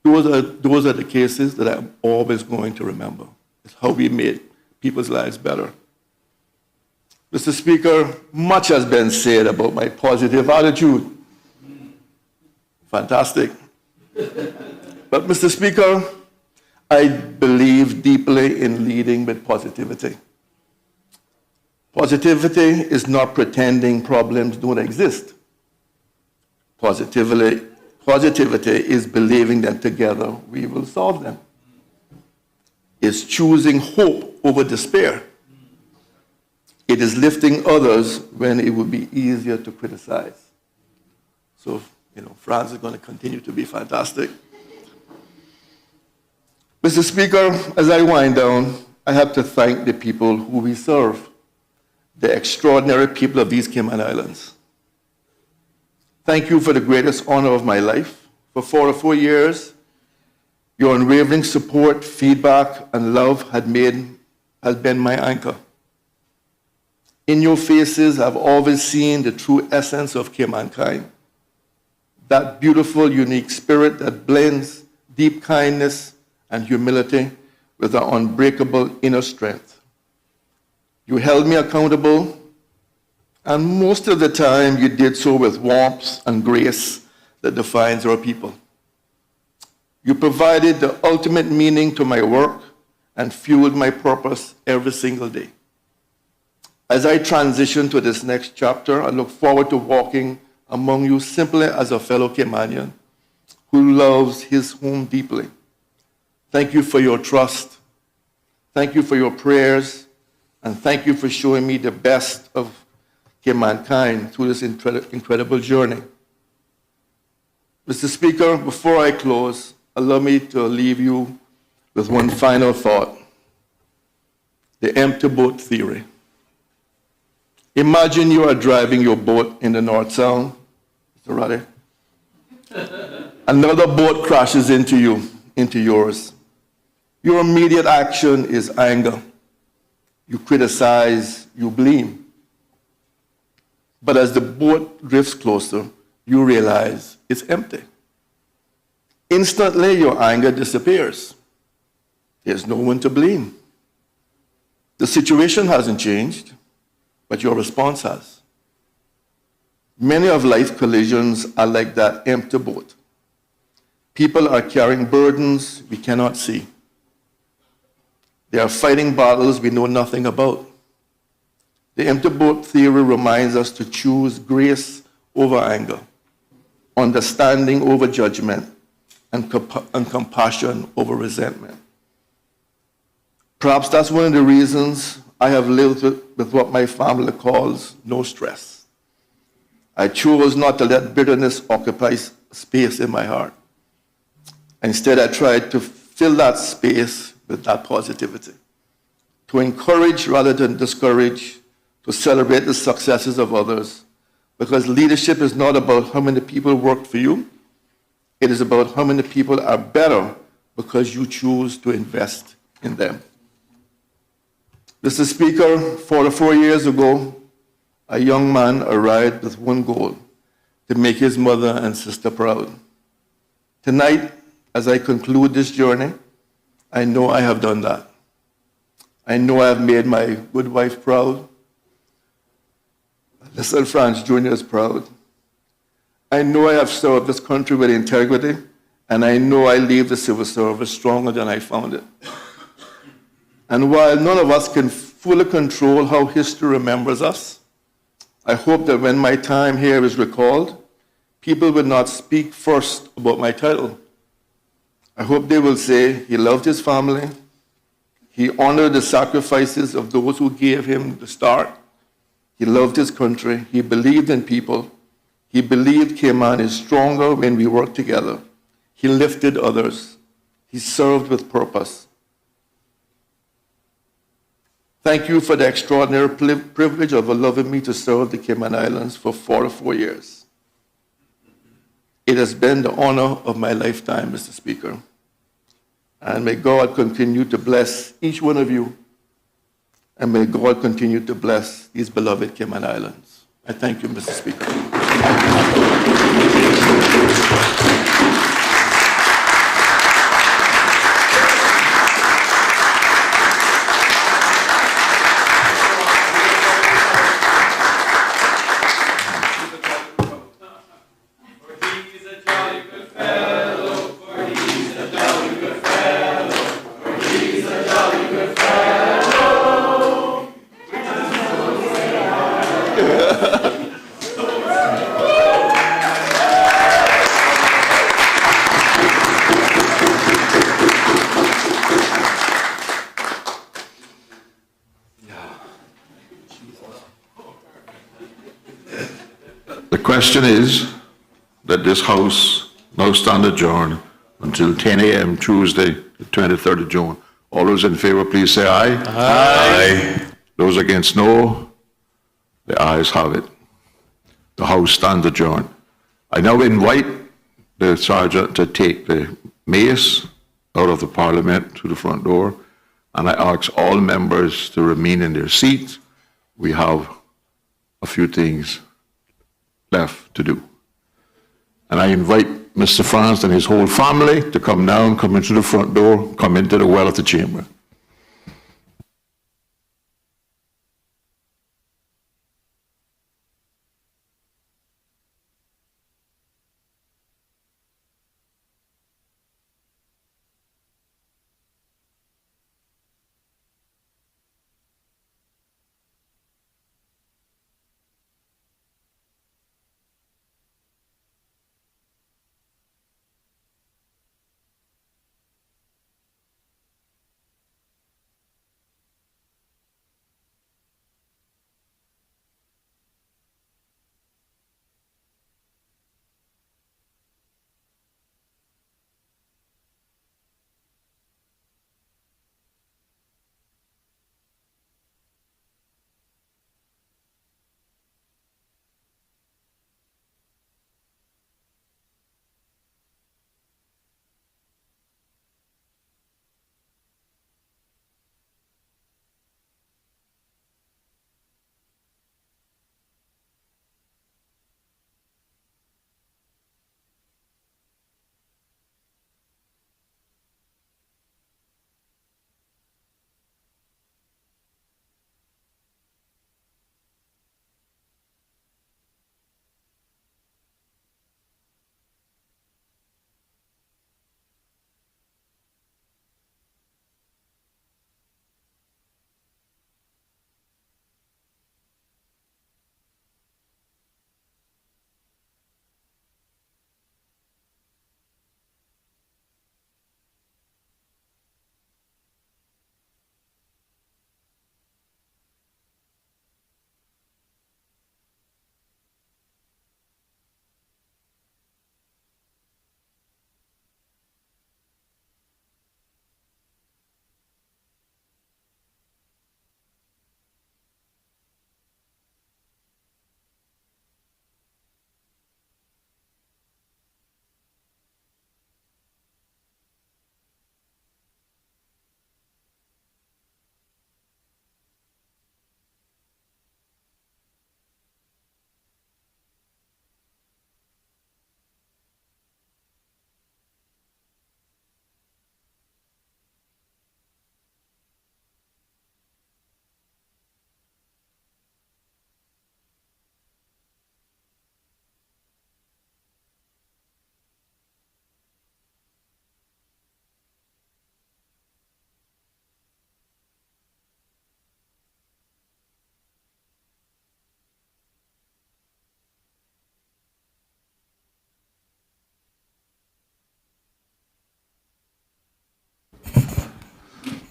those are the cases that I'm always going to remember. It's how we made people's lives better. Mr. Speaker, much has been said about my positive attitude. Fantastic. But, Mr. Speaker, I believe deeply in leading with positivity. Positivity is not pretending problems don't exist. Positivity is believing that together we will solve them. It's choosing hope over despair. It is lifting others when it would be easier to criticize. So, France is going to continue to be fantastic. Mr. Speaker, as I wind down, I have to thank the people who we serve, the extraordinary people of these Cayman Islands. Thank you for the greatest honor of my life. For 4 years, your unwavering support, feedback, and love has been my anchor. In your faces, I've always seen the true essence of Caymankind. That beautiful, unique spirit that blends deep kindness and humility with our unbreakable inner strength. You held me accountable, and most of the time you did so with warmth and grace that defines our people. You provided the ultimate meaning to my work and fueled my purpose every single day. As I transition to this next chapter, I look forward to walking among you simply as a fellow Caymanian who loves his home deeply. Thank you for your trust. Thank you for your prayers. And thank you for showing me the best of Caymankind through this incredible journey. Mr. Speaker, before I close, allow me to leave you with one final thought: the empty boat theory. Imagine you are driving your boat in the North Sound, Mr. Ruddy. Another boat crashes into yours. Your immediate action is anger. You criticize, you blame. But as the boat drifts closer, you realize it's empty. Instantly, your anger disappears. There's no one to blame. The situation hasn't changed, but your response has. Many of life's collisions are like that empty boat. People are carrying burdens we cannot see. They are fighting battles we know nothing about. The empty boat theory reminds us to choose grace over anger, understanding over judgment, and compassion over resentment. Perhaps that's one of the reasons I have lived with what my family calls no stress. I chose not to let bitterness occupy space in my heart. Instead, I tried to fill that space with that positivity, to encourage rather than discourage, to celebrate the successes of others, because leadership is not about how many people work for you. It is about how many people are better because you choose to invest in them. Mr. Speaker, 4 years ago, a young man arrived with one goal: to make his mother and sister proud. Tonight, as I conclude this journey, I know I have done that. I know I have made my good wife proud. Little Franz Jr. is proud. I know I have served this country with integrity, and I know I leave the civil service stronger than I found it. And while none of us can fully control how history remembers us, I hope that when my time here is recalled, people will not speak first about my title. I hope they will say he loved his family, he honored the sacrifices of those who gave him the start, he loved his country, he believed in people, he believed Cayman is stronger when we work together, he lifted others, he served with purpose. Thank you for the extraordinary privilege of allowing me to serve the Cayman Islands for 4 years. It has been the honor of my lifetime, Mr. Speaker. And may God continue to bless each one of you, and may God continue to bless these beloved Cayman Islands. I thank you, Mr. Speaker. question is that this House now stand adjourned until 10 a.m. Tuesday, the 23rd of June. All those in favor, please say aye. Aye. Those against, no. The ayes have it. The House stands adjourned. I now invite the Sergeant to take the mace out of the Parliament to the front door, and I ask all members to remain in their seats. We have a few things left to do. And I invite Mr. France and his whole family to come down, come into the front door, come into the well of the chamber.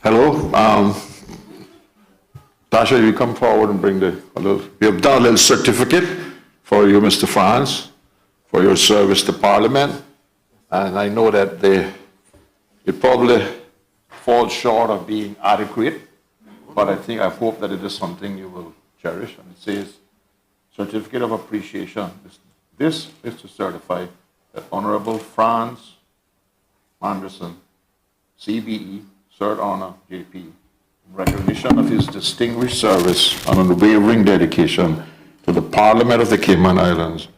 Hello. Tasha, you come forward and bring we have done a little certificate for you, Mr. France, for your service to Parliament. And I know that it probably falls short of being adequate, but I hope that it is something you will cherish. And it says, Certificate of Appreciation. This is to certify that Honorable Franz Anderson, CBE, Third Honor, JP, in recognition of his distinguished service and unwavering dedication to the Parliament of the Cayman Islands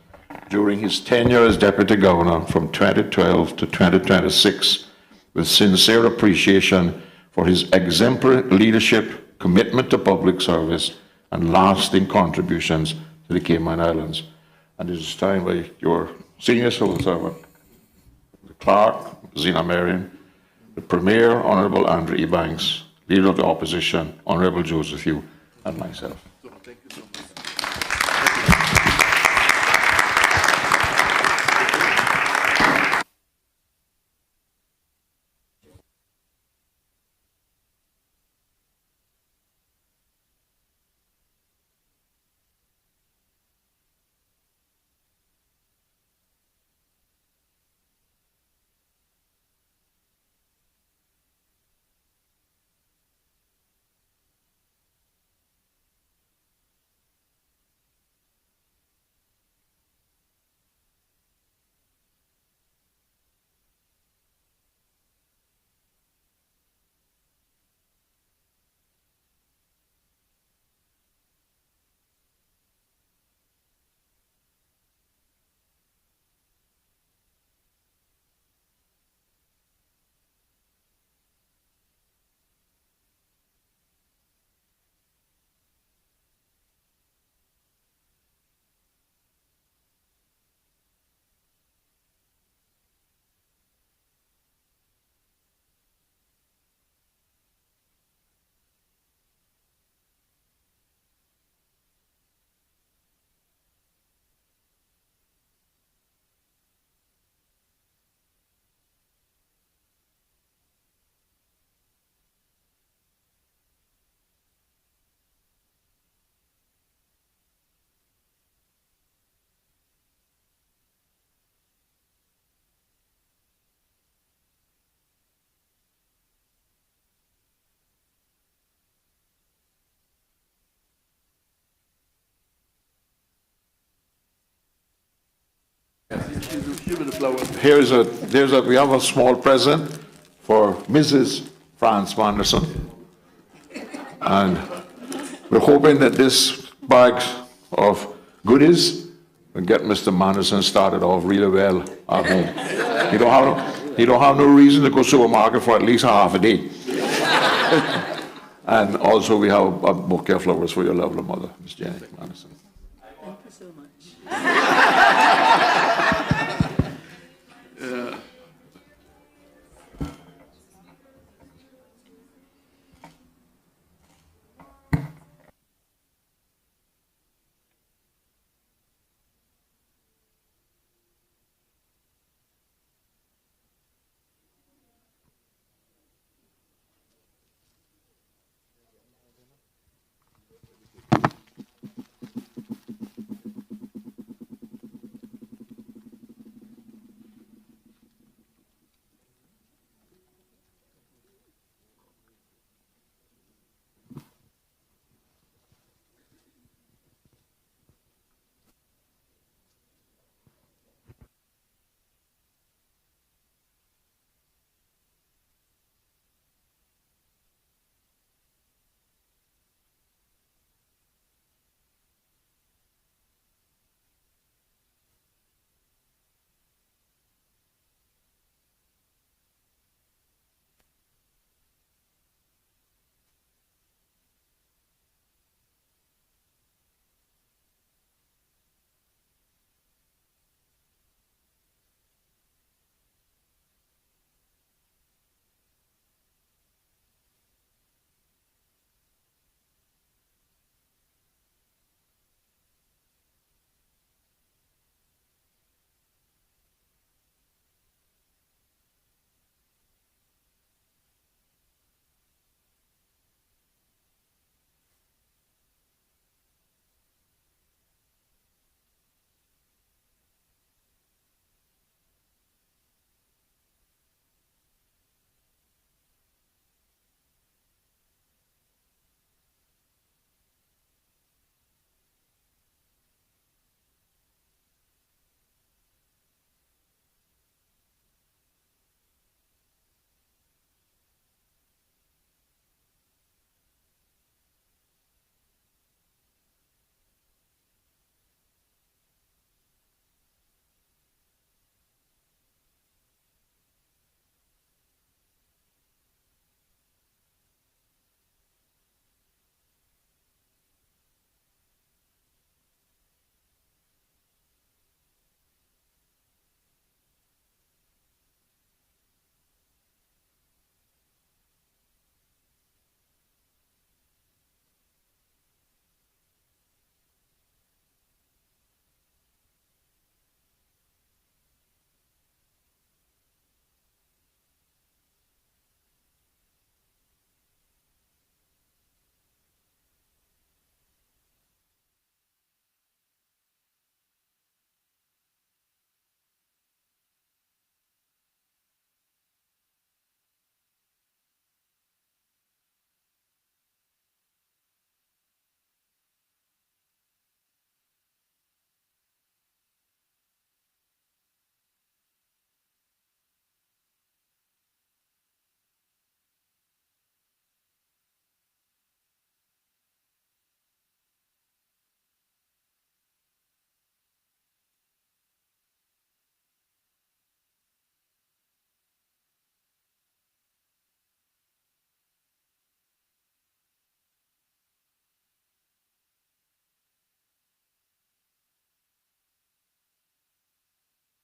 during his tenure as Deputy Governor from 2012 to 2026, with sincere appreciation for his exemplary leadership, commitment to public service, and lasting contributions to the Cayman Islands. And it is time by your senior civil servant, the clerk, Zina Marion, the Premier, Honorable Andrew E. Banks, Leader of the Opposition, Honorable Joseph Yu, and myself. We have a small present for Mrs. Franz Manderson. And we're hoping that this bag of goodies will get Mr. Manderson started off really well at home. He don't have no reason to go to the supermarket for at least half a day. And also we have a bouquet of flowers for your lovely mother, Miss Jenny Manderson. Thank you so much.